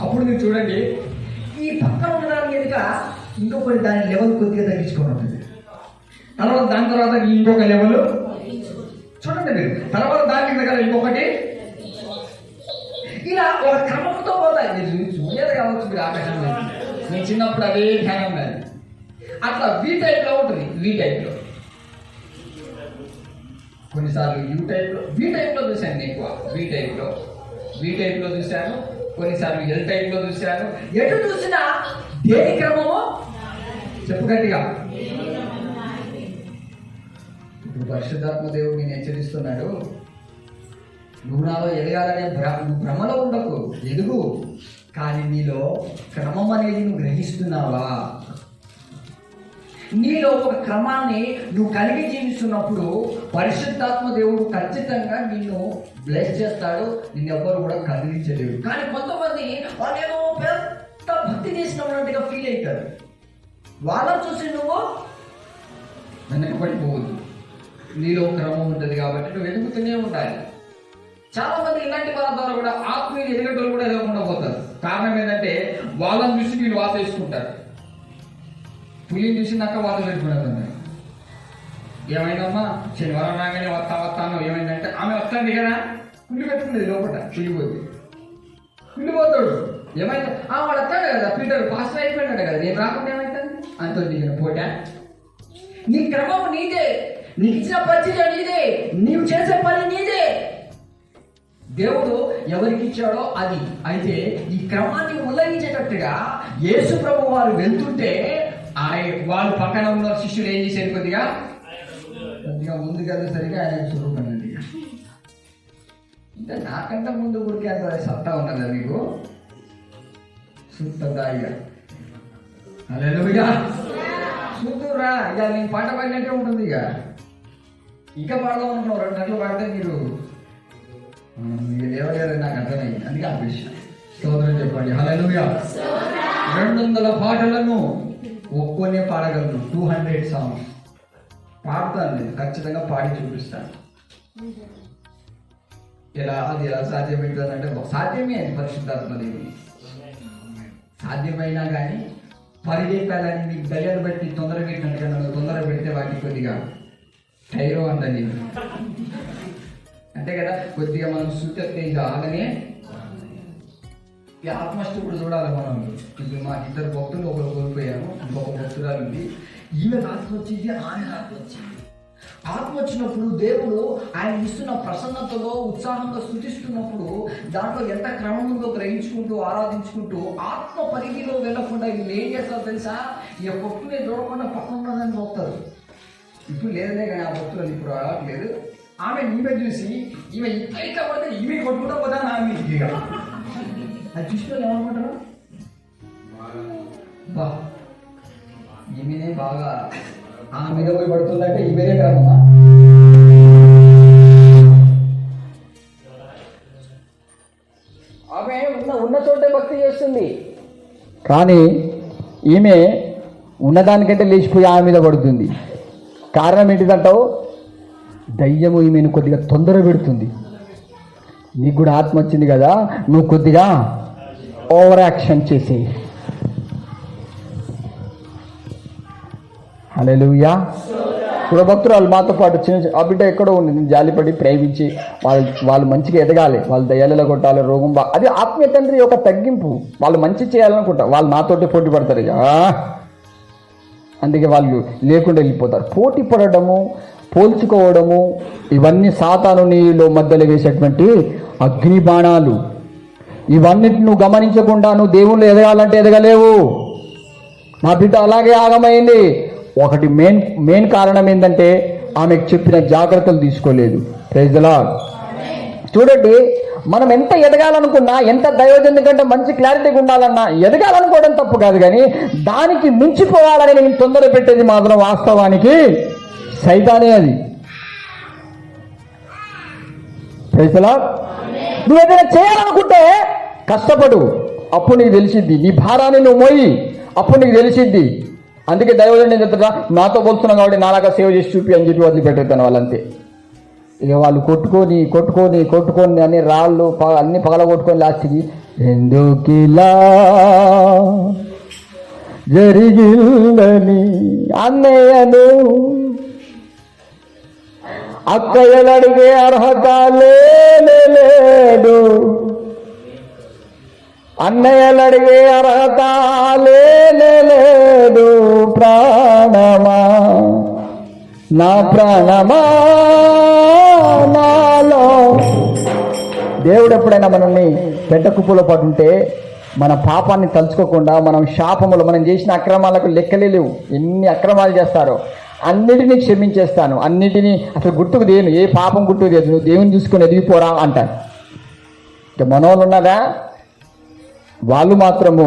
అప్పుడు మీరు చూడండి, ఈ పక్కన ఉన్నదాని మీదుక ఇంకొకటి దాని లెవెల్ కొద్దిగా తగ్గించుకొని ఉంటుంది. దాని తర్వాత ఇంకొక లెవెల్ చూడండి మీరు, తర్వాత దాని దగ్గర ఇంకొకటి, ఇలా ఒక క్రమంతో పోతాయి. మీరు చూడలేదు కావచ్చు మీరు ఆకాశంలో, నేను చిన్నప్పుడు అదే ధ్యానం ఉన్నది. అట్లా వి టైప్లో ఉంటుంది. వి టైప్లో కొన్నిసార్లు యూ టైప్లో, వి టైప్లో చూశాను నేను ఎక్కువ. వి టైప్లో చూశాను, కొన్నిసార్లు ఎల్ టైప్లో చూశాను. ఎటు చూసినా దేని క్రమము చెప్పు గట్టిగా. ఇప్పుడు పరిశుద్ధాత్మ దేవుడు నేను హెచ్చరిస్తున్నాడు, నువ్వు నాలో ఎదగాలనే నువ్వు భ్రమలో ఉండకు, ఎదుగు. కానీ నీలో క్రమం అనేది నువ్వు గ్రహిస్తున్నావా? నీలో ఒక క్రమాన్ని నువ్వు కలిగి జీవిస్తున్నప్పుడు పరిశుద్ధాత్మ దేవుడు ఖచ్చితంగా నిన్ను బ్లెస్ చేస్తాడు, నిన్నెవ్వరు కూడా కదిలించలేడు. కానీ కొంతమంది వాళ్ళు ఏదో పెద్ద భక్తి చేసినట్టుగా ఫీల్ అవుతారు. వాళ్ళని చూసి నువ్వు వెనకబడిపోవద్దు. నీలో క్రమం ఉంటుంది కాబట్టి నువ్వు ఎదుగుతూనే ఉండాలి. చాలా మంది ఇలాంటి వాళ్ళ ద్వారా కూడా ఆత్మీయులు ఎదగటోళ్ళు కూడా ఎదగకుండా పోతారు. కారణం ఏంటంటే వాళ్ళని చూసి వీళ్ళు వాత వేసుకుంటారు. పులిని చూసినాక వాత పెట్టుకున్నారు. ఏమైందమ్మా శనివారం రాగానే వస్తాను, ఏమైందంటే ఆమె వస్తుంది కదా, పుల్లి పెట్టుకునేది లోపల, పుల్లిపోతాడు. ఏమైంది? వాడు వస్తాడు కదా, పీటర్ పాస్టర్ అయిపోయినాడు కదా, నేను రాకుండా ఏమైతుంది అంత దిగిన పోటా. నీ క్రమం నీదే, నీకు ఇచ్చిన పరిచయం నీదే, నీవు చేసే పని నీదే. దేవుడు ఎవరికి ఇచ్చాడో అది. అయితే ఈ క్రమాన్ని ఉల్లంఘించేటట్టుగా యేసు ప్రభు వారు వెళ్తుంటే వాళ్ళు పక్కన ఉన్న శిష్యులు ఏం చేశారు? కొద్దిగా ముందుకెళ్ళేసరిగా ఆయన స్వరూపండి. అంటే నాకంటే ముందు ఊరికి అంత సత్తా ఉన్నదా మీకు? సుత్తదాయిగా హల్లెలూయా. చూద్దురా, ఇక నేను పాట పాడినట్టే ఉంటుంది. ఇంకా పాడదాం అనుకున్నాం, 2 గంటలు పాడితే మీరు లేవలేరు, నాకు అర్థమైంది, అందుకే ఆపేసిన. స్తోత్రం చెప్పండి. హల్లెలూయా. 200 పాటలను ఒక్కొనే పాడగలను. 200 సాంగ్స్ పాడతాను నేను, ఖచ్చితంగా పాడి చూపిస్తాను. అది ఎలా సాధ్యమవుతుందంటే సాధ్యమే, అది పరిశుద్ధాత్మ దేవుని సాధ్యమైనా కానీ పరిగెత్తాలని మీకు గయ్యాలు బట్టి తొందర పెట్టినట్టుగా నన్ను తొందర పెడితే వాటికి కొద్దిగా టైరో అందని అంతే కదా, కొద్దిగా మనం సూచతే ఆగనే ఆత్మష్టి ఇప్పుడు చూడాలి మనం. ఇప్పుడు మా 2 భక్తులు ఒకరు కోల్పోయాము, ఇంకొక భక్తురాలు ఉంది. ఈమె ఆత్మ వచ్చింది, ఆయన ఆత్మ వచ్చింది. ఆత్మ వచ్చినప్పుడు దేవుడు ఆయన ఇస్తున్న ప్రసన్నతలో ఉత్సాహంగా స్తుతిస్తున్నప్పుడు దాంట్లో ఎంత క్రమం ఉందో గ్రహించుకుంటూ ఆరాధించుకుంటూ ఆత్మ పరిధిలో వెళ్ళకుండా వీళ్ళు ఏం చేస్తారో తెలుసా? ఈ భక్తులే చూడకుండా పక్కన ఉన్నదని చూస్తారు. ఇప్పుడు లేదనే కానీ ఆ భక్తులు ఇప్పుడు రావట్లేదు. ఆమె ఈమె చూసి ఈమె ఇట్లా పడితే ఈమె కొట్టుకుంటా పోతా నా మీద అది చూసిన ఏమనుకుంటారు? బా ఈమెనే బాగా ఆ మీద పోయి పడుతుందంటే ఈమెనే క్రమమా? ఆమె ఉన్న చోటే భక్తి చేస్తుంది, కానీ ఈమె ఉన్నదానికంటే లేచిపోయి ఆమె మీద పడుతుంది. కారణం ఏంటిదంటావు? దయ్యము ఈమెను కొద్దిగా తొందర పెడుతుంది. నీకు కూడా ఆత్మ వచ్చింది కదా, నువ్వు కొద్దిగా ఓవర్ యాక్షన్ చేసి. హల్లెలూయా. ఇప్పుడు భక్తురాలు మాతో పాటు చిన్న ఆ బిడ్డ ఎక్కడో ఉంది, నేను జాలిపడి ప్రేమించి వాళ్ళు మంచిగా ఎదగాలి, వాళ్ళు దయ్యాలలో కొట్టాలి, రోగం అది ఆత్మీయ తండ్రి యొక్క తగ్గింపు. వాళ్ళు మంచి చేయాలనుకుంటా, వాళ్ళు నాతోటి పోటీ పడతారు ఇక. అందుకే వాళ్ళు లేకుండా వెళ్ళిపోతారు. పోటీ పడడము, పోల్చుకోవడము, ఇవన్నీ సాతాను నీలో మధ్యలో వేసేటువంటి అగ్ని బాణాలు. ఇవన్నిటి నువ్వు గమనించకుండా నువ్వు దేవుళ్ళు ఎదగాలంటే ఎదగలేవు. నా బిడ్డ అలాగే ఆగమైంది. ఒకటి మెయిన్ కారణం ఏంటంటే ఆమెకు చెప్పిన జాగ్రత్తలు తీసుకోలేదు. Praise the Lord. చూడండి, మనం ఎంత ఎదగాలనుకున్నా, ఎంత దైవజనుడి కంటే మంచి క్లారిటీగా ఉండాలన్నా ఎదగాలనుకోవడం తప్పు కాదు, కానీ దానికి మించిపోవాలని నేను తొందర పెట్టేది మాత్రం వాస్తవానికి సైతానే. అది ప్రైజ్ ది లార్డ్. నువ్వు ఏదైనా చేయాలనుకుంటే కష్టపడు, అప్పుడు నీకు తెలిసిద్ది. నీ భారాన్ని నువ్వు మోయి, అప్పుడు నీకు తెలిసిద్ది. అందుకే దైవజనుడు నేను చెప్తా, నాతో పోతున్నాం కాబట్టి నాలాగా సేవ చేసి చూపి అని చెప్పి వదిలిపెట్టేస్తాను వాళ్ళంతే. ఇక వాళ్ళు కొట్టుకొని అని రాళ్ళు అన్ని పగల కొట్టుకొని లాస్ట్కి ఎందుకిలా జరిగిందని అన్నయ్యను అక్కయ్యలడిగే అర్హత లేదు, అన్నయ్యలడిగే అర్హత లేదు. ప్రాణమా నా ప్రాణమా నాలో. దేవుడు ఎప్పుడైనా మనల్ని పెద్ద కుప్పలో పడుంటే మన పాపాన్ని తలుచుకోకుండా, మనం శాపములు, మనం చేసిన అక్రమాలకు లెక్కలే లేవు. ఎన్ని అక్రమాలు చేస్తారో అన్నిటినీ క్షమించేస్తాను, అన్నిటినీ అసలు గుర్తుకు దేను, ఏ పాపం గుర్తుకు లేదు, నువ్వు దేవుని చూసుకొని ఎదిగిపోరా అంటాను. ఇక మనోళ్ళు ఉన్నదా, వాళ్ళు మాత్రము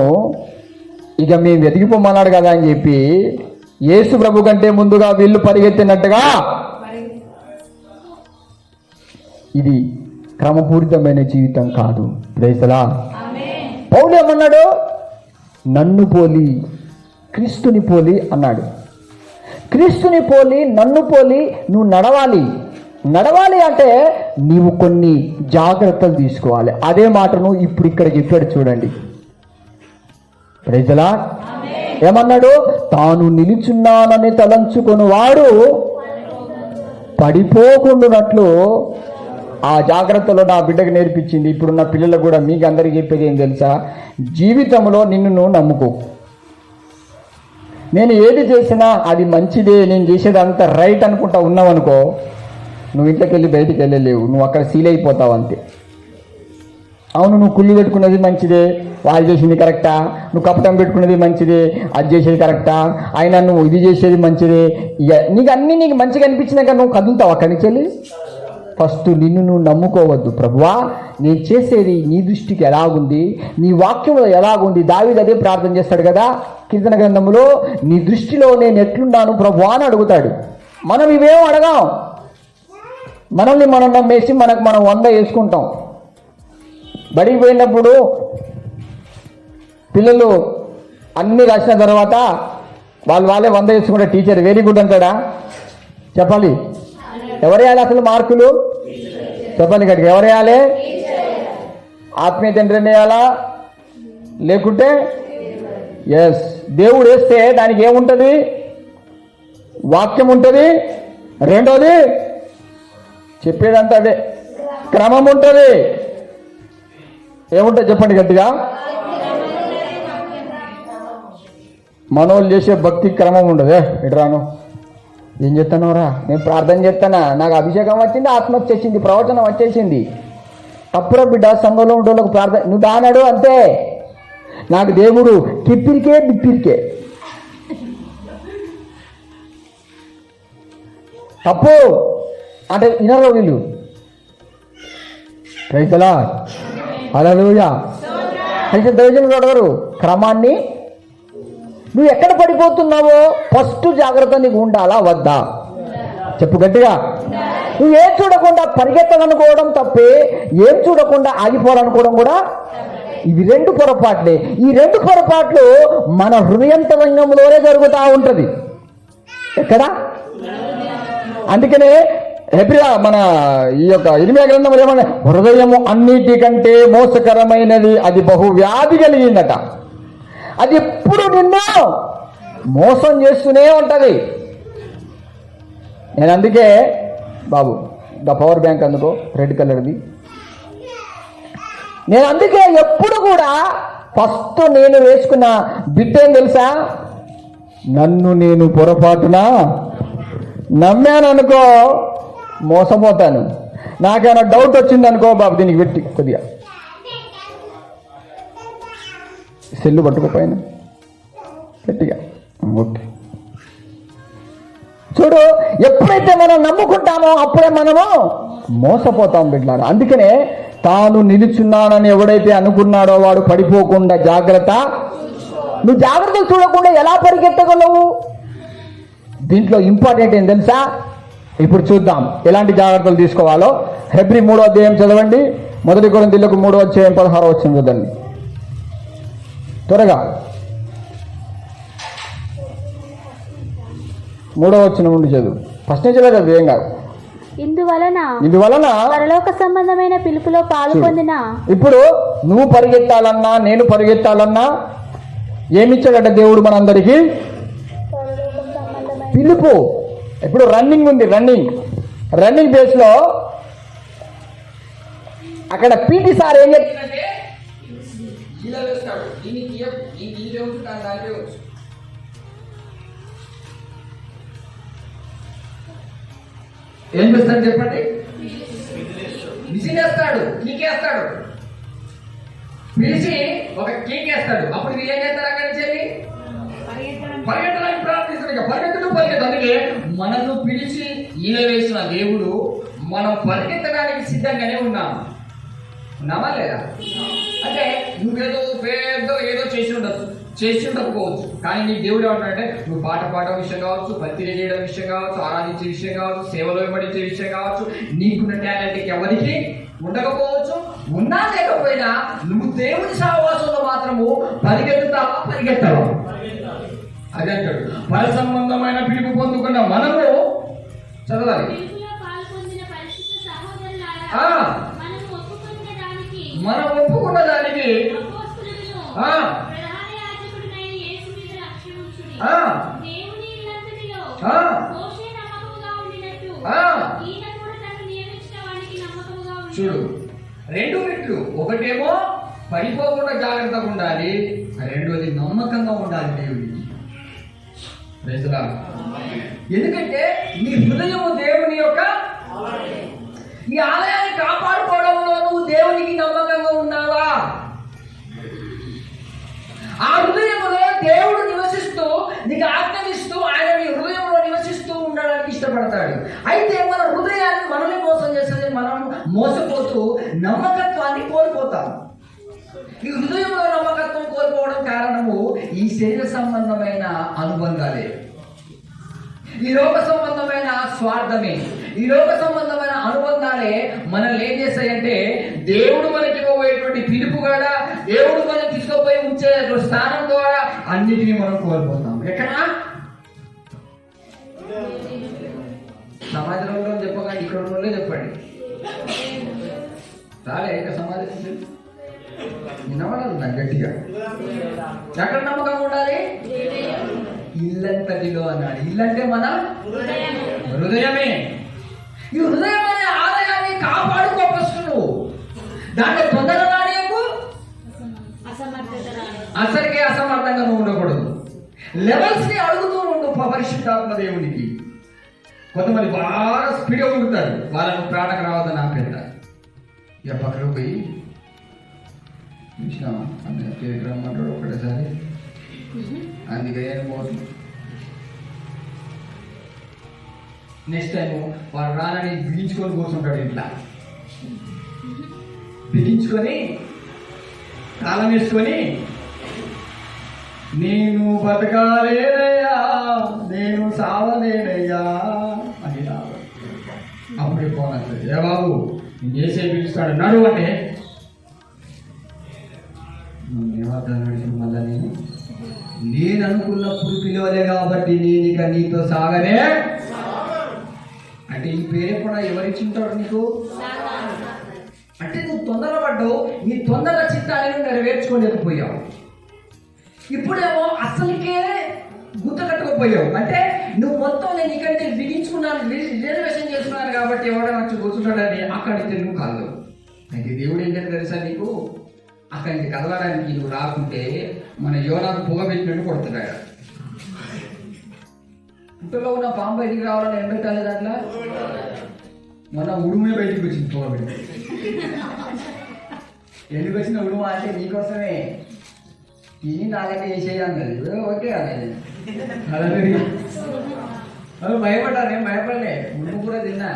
ఇక మేము ఎదిగిపోమన్నాడు కదా అని చెప్పి యేసు ప్రభు కంటే ముందుగా వీళ్ళు పరిగెత్తినట్టుగా. ఇది క్రమపూరితమైన జీవితం కాదు. Praise the lord. పౌలు ఏమన్నాడు? నన్ను పోలి క్రీస్తుని పోలి అన్నాడు. క్రీస్తుని పోలి, నన్ను పోలి నువ్వు నడవాలి అంటే నీవు కొన్ని జాగ్రత్తలు తీసుకోవాలి. అదే మాటను ఇప్పుడు ఇక్కడ చెప్పాడు చూడండి. Praise the Lord. ఏమన్నాడు? తాను నిలుచున్నానని తలంచుకొని వాడు పడిపోకుండానట్లు ఆ జాగ్రత్తలో నా బిడ్డకు నేర్పించింది. ఇప్పుడున్న పిల్లలకు కూడా మీకు అందరికీ చెప్పేది ఏం తెలుసా? జీవితంలో నిన్ను నువ్వు నమ్ముకో. నేను ఏది చేసినా అది మంచిదే, నేను చేసేది అంత రైట్ అనుకుంటా ఉన్నావనుకో, నువ్వు ఇంట్లోకి వెళ్ళి బయటికి వెళ్ళలేవు, నువ్వు అక్కడ సీల్ అయిపోతావు అంతే. అవును, నువ్వు కుళ్ళు పెట్టుకునేది మంచిదే, వాళ్ళు చేసింది కరెక్టా, నువ్వు కపటం పెట్టుకునేది మంచిదే, అది చేసేది కరెక్టా, అయినా నువ్వు ఇది చేసేది మంచిదే, ఇక నీకు మంచిగా అనిపించినాక నువ్వు కదులుతావు అక్కడి నుంచి వెళ్ళి. ఫస్ట్ నిన్ను నువ్వు నమ్ముకోవద్దు. ప్రభువా, నేను చేసేది నీ దృష్టికి ఎలాగుంది, నీ వాక్యంలో ఎలాగుంది. దావీదు అదే ప్రార్థన చేస్తాడు కదా కీర్తన గ్రంథంలో, నీ దృష్టిలో నేను ఎట్లున్నాను ప్రభువా అని అడుగుతాడు. మనం ఇవేం అడగాం, మనల్ని మనం నమ్మేసి మనం 100 వేసుకుంటాం. బడికి పోయినప్పుడు పిల్లలు అన్నీ రాసిన తర్వాత వాళ్ళే 100 వేసుకుంటే టీచర్ వెరీ గుడ్ అంటాడా? చెప్పాలి. ఎవరేయాలి అసలు మార్కులు? చెప్పాలి గట్టిగా, ఎవరేయాలి? ఆత్మీయ తండ్రిని వేయాలా? లేకుంటే ఎస్, దేవుడు వేస్తే దానికి ఏముంటుంది? వాక్యం ఉంటుంది. రెండోది చెప్పేదంతా అదే, క్రమం ఉంటుంది. ఏముంటుంది చెప్పండి గట్టిగా. మనోళ్ళు చేసే భక్తి క్రమం ఉండదే. ఇటు రాను, ఏం చేస్తున్నావురా? నేను ప్రార్థన చేస్తానా, నాకు అభిషేకం వచ్చింది, ఆత్మ వచ్చేసింది, ప్రవచనం వచ్చేసింది. తప్పురా బిడ్డ, సంఘంలో ఉండేళ్ళకు ప్రార్థన నువ్వు దానాడు అంతే. నాకు దేవుడు కిప్పిరికే బిప్పిరికే. తప్పు అంటే వినరు వీళ్ళు. రైతులా హల్లెలూయా. అయితే దైవజనులు అడగరు క్రమాన్ని. నువ్వు ఎక్కడ పడిపోతున్నావో ఫస్ట్ జాగ్రత్త నీకు ఉండాలా వద్దా? చెప్పు గట్టిగా. నువ్వు ఏం చూడకుండా పరిగెత్తాలనుకోవడం తప్పే, ఏం చూడకుండా ఆగిపోవాలనుకోవడం కూడా. ఇవి రెండు పొరపాట్లే. ఈ రెండు పొరపాట్లు మన హృదయంతరంగంలోనే జరుగుతూ ఉంటుంది. ఎక్కడ? అందుకనే మన ఈ యొక్క ఇర్మియా గ్రంథంలో ఏమన్నా, హృదయము అన్నిటికంటే మోసకరమైనది, అది బహువ్యాధి కలిగిందట. అది ఎప్పుడు నిన్ను మోసం చేస్తూనే ఉంటుంది. నేను అందుకే బాబు ద పవర్ బ్యాంక్ అందుకో రెడ్ కలర్ది. నేను అందుకే ఎప్పుడు కూడా ఫస్ట్ నేను వేసుకున్న బిట్ ఏం తెలుసా? నన్ను నేను పొరపాటున నమ్మాను అనుకో మోసపోతాను. నాకేమైనా డౌట్ వచ్చింది అనుకో బాబు దీనికి పెట్టి కొద్దిగా సెల్లు పట్టుకోపోయినా గట్టిగా. ఓకే, చూడు, ఎప్పుడైతే మనం నమ్ముకుంటామో అప్పుడే మనము మోసపోతాం బిడ్డలారా. అందుకనే తాను నిలుచున్నానని ఎవడైతే అనుకున్నాడో వాడు పడిపోకుండా జాగ్రత్త. నువ్వు జాగ్రత్తలు చూడకుండా ఎలా పరిగెత్తగలవు? దీంట్లో ఇంపార్టెంట్ ఏం తెలుసా? ఇప్పుడు చూద్దాం ఎలాంటి జాగ్రత్తలు తీసుకోవాలో. హెబ్రీ 3వ అధ్యాయం చదవండి. 1 కొరింథీయులకు 3వ అధ్యాయం 16వ వచనం చూడండి త్వరగా. 3వ వచనం నుండి చదువు. ఫస్ట్ నుంచి చదువు, ఏం కాదు. ఇందువలన పరలోక సంబంధమైన పిలుపులో పాలు పొందిన. ఇప్పుడు నువ్వు పరిగెత్తాలన్నా నేను పరిగెత్తాలన్నా ఏమిచ్చాడట దేవుడు మనందరికీ? పిలుపు. ఇప్పుడు రన్నింగ్ ఉంది, రన్నింగ్ బేస్ లో అక్కడ పీటీ సార్ ఏం చెప్తాడంటే ఏం చేస్తాడు చెప్పండి? విసిరేస్తాడు, కీకేస్తాడు. పిలిచి ఒక కీకేస్తాడు. అప్పుడు ఏం చేస్తారు? అక్కడి నుంచి వెళ్ళి పరిగెత్తడానికి ప్రారంభిస్తాడు. పరిగెత్తడం. అందుకే మనల్ని పిలిచి ఈల వేసిన దేవుడు మనం పరిగెత్తడానికి సిద్ధంగానే ఉన్నామా లేదా? అంటే నువ్వేదో ఏదో చేసి ఉండకపోవచ్చు, కానీ నీ దేవుడు ఏమంటాడంటే నువ్వు పాట పాడడం విషయం కావచ్చు, పరిచర్య చేయడం విషయం కావచ్చు, ఆరాధించే విషయం కావచ్చు, సేవలో వెంబడించే విషయం కావచ్చు, నీకున్న టాలెంట్ ఎవరికి ఉండకపోవచ్చు. ఉన్నా లేకపోయినా నువ్వు దేవుని సహవాసంలో మాత్రము పరిగెత్తావా? అదే అంటాడు. పర సంబంధమైన పిలుపు పొందుకున్న మనము చదవాలి. మనం ఒప్పుకున్న దానికి చూడు, 2 మెట్లు. ఒకటేమో పడిపోకుండా జాగ్రత్తగా ఉండాలి, రెండోది నమ్మకంగా ఉండాలి దేవుడికి. ఎందుకంటే నీ హృదయము దేవుని యొక్క ఈ ఆలయాన్ని కాపాడుకోవడంలో నువ్వు దేవునికి నమ్మకంగా ఉన్నావా? ఆ హృదయంలో దేవుడు నివసిస్తూ నీకు ఆజ్ఞనిస్తూ ఆయన నీ హృదయంలో నివసిస్తూ ఉండడానికి ఇష్టపడతాడు. అయితే మన హృదయాన్ని మనల్ని మోసం చేస్తుంది. మనం మోసపోతూ నమ్మకత్వాన్ని కోల్పోతాం. ఈ హృదయంలో నమ్మకత్వం కోల్పోవడం కారణము ఈ శరీర సంబంధమైన అనుబంధాలే, ఈ లోక సంబంధమైన స్వార్థమే, ఈ లోక సంబంధమైన అనుబంధాలే మనల్ని ఏం చేస్తాయంటే దేవుడు మనకి ఇవ్వబోయేటువంటి పిలుపు కూడా, దేవుడు మనకి తీసుకుపోయి ఉంచే స్థానం ద్వారా అన్నిటినీ మనం కోల్పోతాం. ఎక్కడ? సమాజంలో చెప్పకండి, ఇక్కడ ఉన్నోళ్ళే చెప్పండి. రాలే ఇక సమాజం వినవడాలి నాకు గట్టిగా. ఎక్కడ నమ్మకం ఉండాలి? ఇల్లంతటిలో అన్నాడు. ఇల్లంటే మన హృదయమే. ఈ హృదయం అనే ఆలయాన్ని కాపాడుకో ఫస్ట్ నువ్వు. దాంట్లో తొందర రానియకు, అసలుకే అసమర్థంగా నువ్వు ఉండకూడదు. లెవెల్స్ ని అడుగుతూ ఉండు పరిశుద్ధాత్మ దేవునికి. కొంతమంది బాగా స్పీడ్గా ఉడుతారు, వాళ్ళను ప్రాణకు రావద్దని ఆపేస్తారు. ఇక పక్కకు పోయి చూసినామా అన్న పేరుకి రమ్మంటాడు ఒకటేసారి, అందుకే పోతుంది. నెక్స్ట్ టైం వాడు రానని బిగించుకొని కూర్చుంటాడు, ఇట్లా బిగించుకొని కాలం వేసుకొని నేను బతకాలేనయ్యా, నేను సావలేనయ్యా అని రావాలి. అప్పుడే ఫోన్ వస్తుంది, ఏ బాబు నేను చేసే పిలుస్తాడు నడు అంటే ఏమర్థం నడిచింది. మళ్ళా నేను అనుకున్నప్పుడు పిలవలే కాబట్టి నేను ఇక నీతో సాగనే అంటే ఈ పేరే కూడా ఎవరిచ్చింటాడు నీకు అంటే నువ్వు తొందరపడ్డావు, నీ తొందర చిత్తాన్ని నెరవేర్చుకోలేకపోయావు. ఇప్పుడేమో అసలుకే గుర్తు కట్టుకోపోయావు. అంటే నువ్వు మొత్తం నేను ఇక్కడికి బిగించుకున్నాను, రిజర్వేషన్ చేసుకున్నాను కాబట్టి ఎవడో వచ్చి కూర్చుంటాడని అక్కడికి నువ్వు కలవు. అయితే దేవుడు ఏంటంటే తెలుసా నీకు, అక్కడికి కదలడానికి నువ్వు రాకుంటే మన యోనాకు పొగ పెట్టినట్టు కొడుతున్నాడు. పుట్టలో ఉన్న పాము బయటికి రావాలని ఏం పెట్టాలి దాంట్లో, మన ఉడుమే బయటికి వచ్చింది పొగ పెట్టి. ఎందుకు వచ్చిన ఉడుమ అంటే నీకోసమే, తిని నాకంటే వేసేయన్నది. ఓకే అనేది అవి భయపడ్డారు, నేను భయపడలే. ఉడుము కూడా తిన్నా,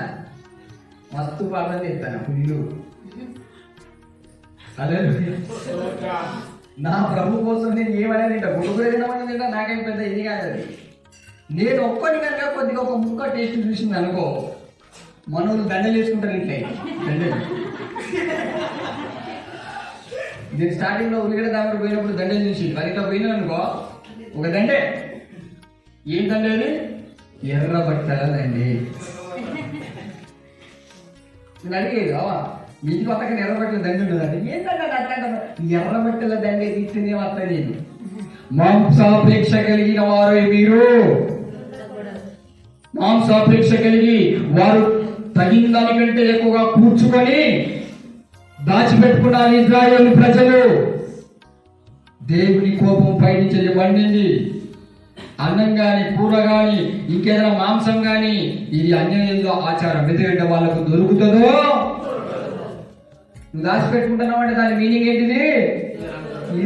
మస్తు పాలన తింటాను పుల్లు. అదే నా ప్రభు కోసం నేను ఏమనేది తింటా, గుడ్డు కూడా తినమని తింటా, నాకేం పెద్ద ఇది కాదు అది. నేను ఒక్కటి కనుక కొద్దిగా ఒక ముక్క టేస్ట్ చూసింది అనుకో, మనోళ్ళు దండలు వేసుకుంటారు ఇట్లా దండలు. నేను స్టార్టింగ్ లో ఉల్లిగడ్డ దాకా పోయినప్పుడు దండలు చూసి మరి ఇట్లా పోయినా అనుకో ఒక దండే. ఏం దండే అది? ఎర్ర బట్టల దండే. నేను అడిగేది మీకు పక్కన ఎర్ర బట్టల దండి ఉండదండి. ఏంటంటే అట్లా ఎర్ర బట్టల దండే తీస్తేనే వస్తా. నేను మాంసాపేక్ష కలిగిన వారు మీరు, మాంసాపేక్ష కలిగి వారు తగిన దానికంటే ఎక్కువగా కూర్చుకొని దాచిపెట్టుకున్న ఇశ్రాయేలు ప్రజలు దేవుని కోపం పైనుంచి మండింది. అన్నం గాని కూర గాని ఇంకేదైనా మాంసం గాని ఇది అన్యాయంలో ఆచారం. ఎందుకంటే వాళ్ళకు దొరుకుతుందో నువ్వు దాచిపెట్టుకుంటున్నావు అంటే దాని మీనింగ్ ఏంటిది?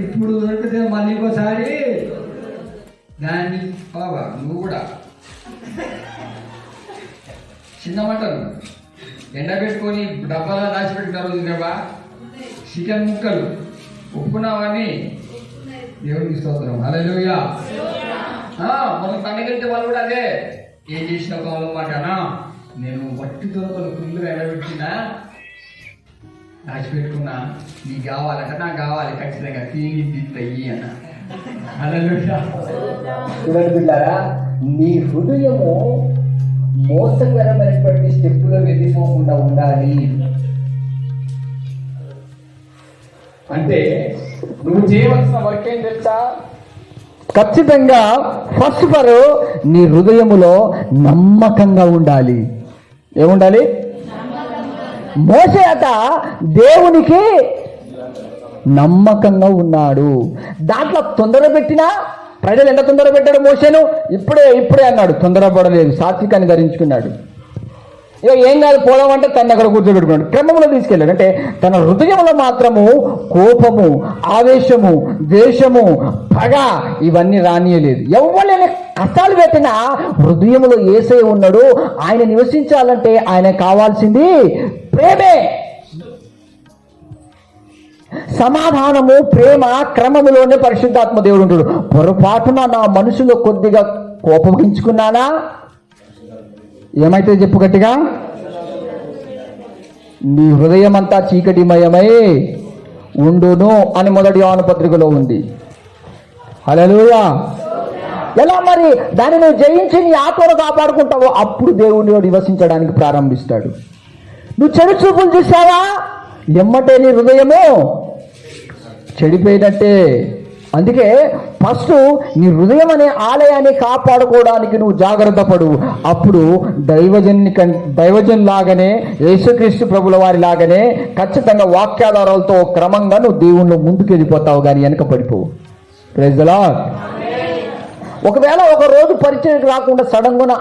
ఇప్పుడు దొరికితే మళ్ళీ ఇంకోసారి దాన్ని నువ్వు కూడా చిన్న మంటలు ఎండబెట్టుకొని డబ్బాలో దాచిపెట్టుకున్నారు చూసావా, చికెన్ ముక్కలు ఒప్పుకున్నావని దేవుడికి స్తోత్రం. హల్లెలూయా. మనం పండగలితే వాళ్ళు కూడా అదే ఏం చేసిన కాలం మాటనా, నేను వట్టి దొరకలు ఫుల్గా ఎండబెట్టినా దాచిపెట్టుకున్నా, నీకు కావాలంటే నాకు కావాలి ఖచ్చితంగా తీయి అన్న. హల్లెలూయా. చూడండి బిడ్డారా, నీ హృదయము మోసకరమైనటువంటి స్టెప్పులో వెళ్ళిపోకుండా ఉండాలి. అంటే నువ్వు చేయవలసిన వర్క్ ఏం తెలుసా? ఖచ్చితంగా ఫస్ట్ నీ హృదయములో నమ్మకంగా ఉండాలి. ఏముండాలి? మోసే అట దేవునికి నమ్మకంగా ఉన్నాడు. దాంట్లో తొందర పెట్టినా ప్రజలు ఎంత తొందర పెట్టాడు మోసేను, ఇప్పుడే అన్నాడు. తొందరపడలేదు, సాత్వికాన్ని ధరించుకున్నాడు. ఇక ఏం కాదు పోదాం అంటే తను అక్కడ కూర్చోబెట్టుకున్నాడు, క్రమంలో తీసుకెళ్ళాడు. అంటే తన హృదయంలో మాత్రము కోపము, ఆవేశము, ద్వేషము, పగ ఇవన్నీ రానియలేదు. ఎవరైనా కష్టాలు పెట్టినా హృదయంలో యేసయ్య ఉన్నాడు. ఆయన నివసించాలంటే ఆయన కావాల్సింది ప్రేమే, సమాధానము, ప్రేమ క్రమములోనే పరిశుద్ధాత్మ దేవుడు ఉంటాడు. పొరపాటున నా మనసులో కొద్దిగా కోపగించుకున్నానా ఏమైతే చెప్పు గట్టిగా, నీ హృదయం అంతా చీకటిమయమై ఉండును అని మొదటి యోహాను పత్రికలో ఉంది. హల్లెలూయా. ఎలా మరి దాన్ని నువ్వు జయించి నీ ఆత్మను కాపాడుకుంటావో అప్పుడు దేవుడు నివసించడానికి ప్రారంభిస్తాడు. నువ్వు చెడు చూపులు చూసావా, ఎమ్మటే నీ హృదయము చెడిపోయినట్టే. అందుకే ఫస్ట్ నీ హృదయం అనే ఆలయాన్ని కాపాడుకోవడానికి నువ్వు జాగ్రత్త పడు. అప్పుడు దైవజన్ లాగానే, యేసుక్రీస్తు ప్రభుల వారి లాగానే ఖచ్చితంగా వాక్యాధారాలతో క్రమంగా నువ్వు దేవుళ్ళు ముందుకు వెళ్ళిపోతావు, కానీ వెనక పడిపోవు. Praise the lord. ఒకవేళ ఒక రోజు పరిచయం రాకుండా సడన్గా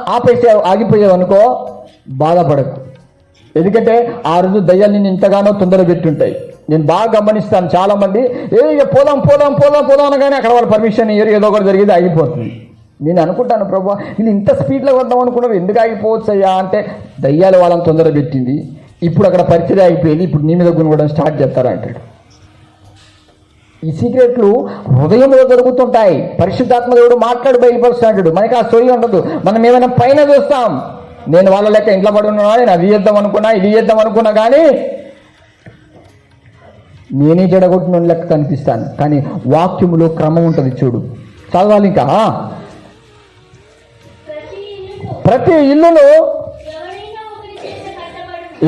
ఆగిపోయావు అనుకో, బాధపడకు. ఎందుకంటే ఆ రోజు దయ్యాలు నిన్ను ఇంతగానో తొందర పెట్టుంటాయి. నేను బాగా గమనిస్తాను, చాలా మంది పోదాం పోదాం పోదాం పోదాం అనగానే అక్కడ వాళ్ళు పర్మిషన్ ఇయ్యరు, ఏదో ఒకటి జరిగేది ఆగిపోతుంది. నేను అనుకుంటాను, ప్రభా వీళ్ళు ఇంత స్పీడ్లో వద్దాం అనుకున్నారు, ఎందుకు ఆగిపోవచ్చు అయ్యా అంటే, దయ్యాలు వాళ్ళని తొందర పెట్టింది, ఇప్పుడు అక్కడ పరిచయం అయిపోయింది, ఇప్పుడు నీ మీద గుణగొనడం స్టార్ట్ చేస్తారంటాడు. ఈ సీక్రెట్లు హృదయంలో జరుగుతుంటాయి. పరిశుద్ధాత్మ దేవుడు మాట్లాడి బయలుపరుస్తాడు. మనకి ఆ స్టోరీ ఉండదు. మనం ఏమైనా పైన చూస్తాం, నేను వాళ్ళ లెక్క ఇంట్లో పడి ఉన్నా, నేను అది చేద్దాం అనుకున్నా, ఇది చేద్దాం అనుకున్నా, కానీ నేనే జడగొట్టిన లెక్క కనిపిస్తాను. కానీ వాక్యములో క్రమం ఉంటుంది, చూడు, చదవాలి. ఇంకా ప్రతి ఇల్లును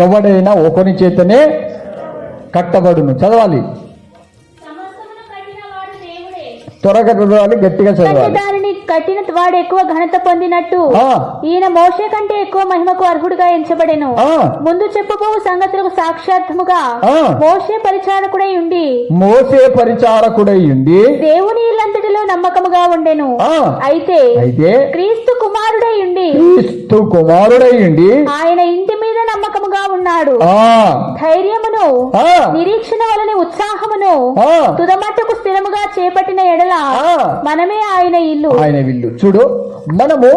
ఎవడైనా ఒకరి చేతనే కట్టబడును. చదవాలి, త్వరగా చదవాలి, గట్టిగా చదవాలి. దానిని కట్టిన వాడు ఎక్కువ ఘనత పొందినట్టు ఈయన మోషే కంటే ఎక్కువ మహిమకు అర్హుడుగా ఎంచబడెను. ముందు చెప్పబో సంగతులకు సాక్షాత్ముగా మోషే పరిచారకుడై ఉండి దేవుని ఇల్లంతటిలో నమ్మకముగా ఉండెను. అయితే క్రీస్తు కుమారుడై ఉండి ఆయన ఇంటి మీద నమ్మకముగా ఉన్నాడు. ధైర్యమును నిరీక్షణ వలన ఉత్సాహమును తుదమట్టుకు స్థిరముగా చేపట్టిన ఎడల మనమే ఆయన ఇల్లు. చూడు, మనము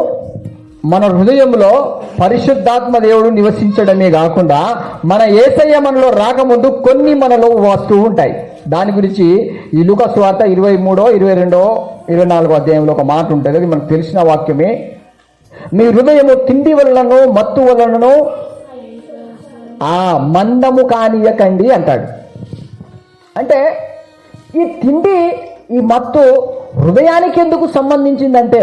మన హృదయంలో పరిశుద్ధాత్మ దేవుడు నివసించడమే కాకుండా మన యేసయ్య మనలో రాకముందు కొన్ని మనలో వస్తువు ఉంటాయి. దాని గురించి ఈ లూకా సువార్త 23, 22, 24 అధ్యాయంలో ఒక మాట ఉంటుంది. అది మనకు తెలిసిన వాక్యమే. మీ హృదయము తిండి వలనను మత్తు వలనను మందము కానియకండి అంటాడు. అంటే ఈ తిండి, ఈ మత్తు హృదయానికి ఎందుకు సంబంధించిందంటే,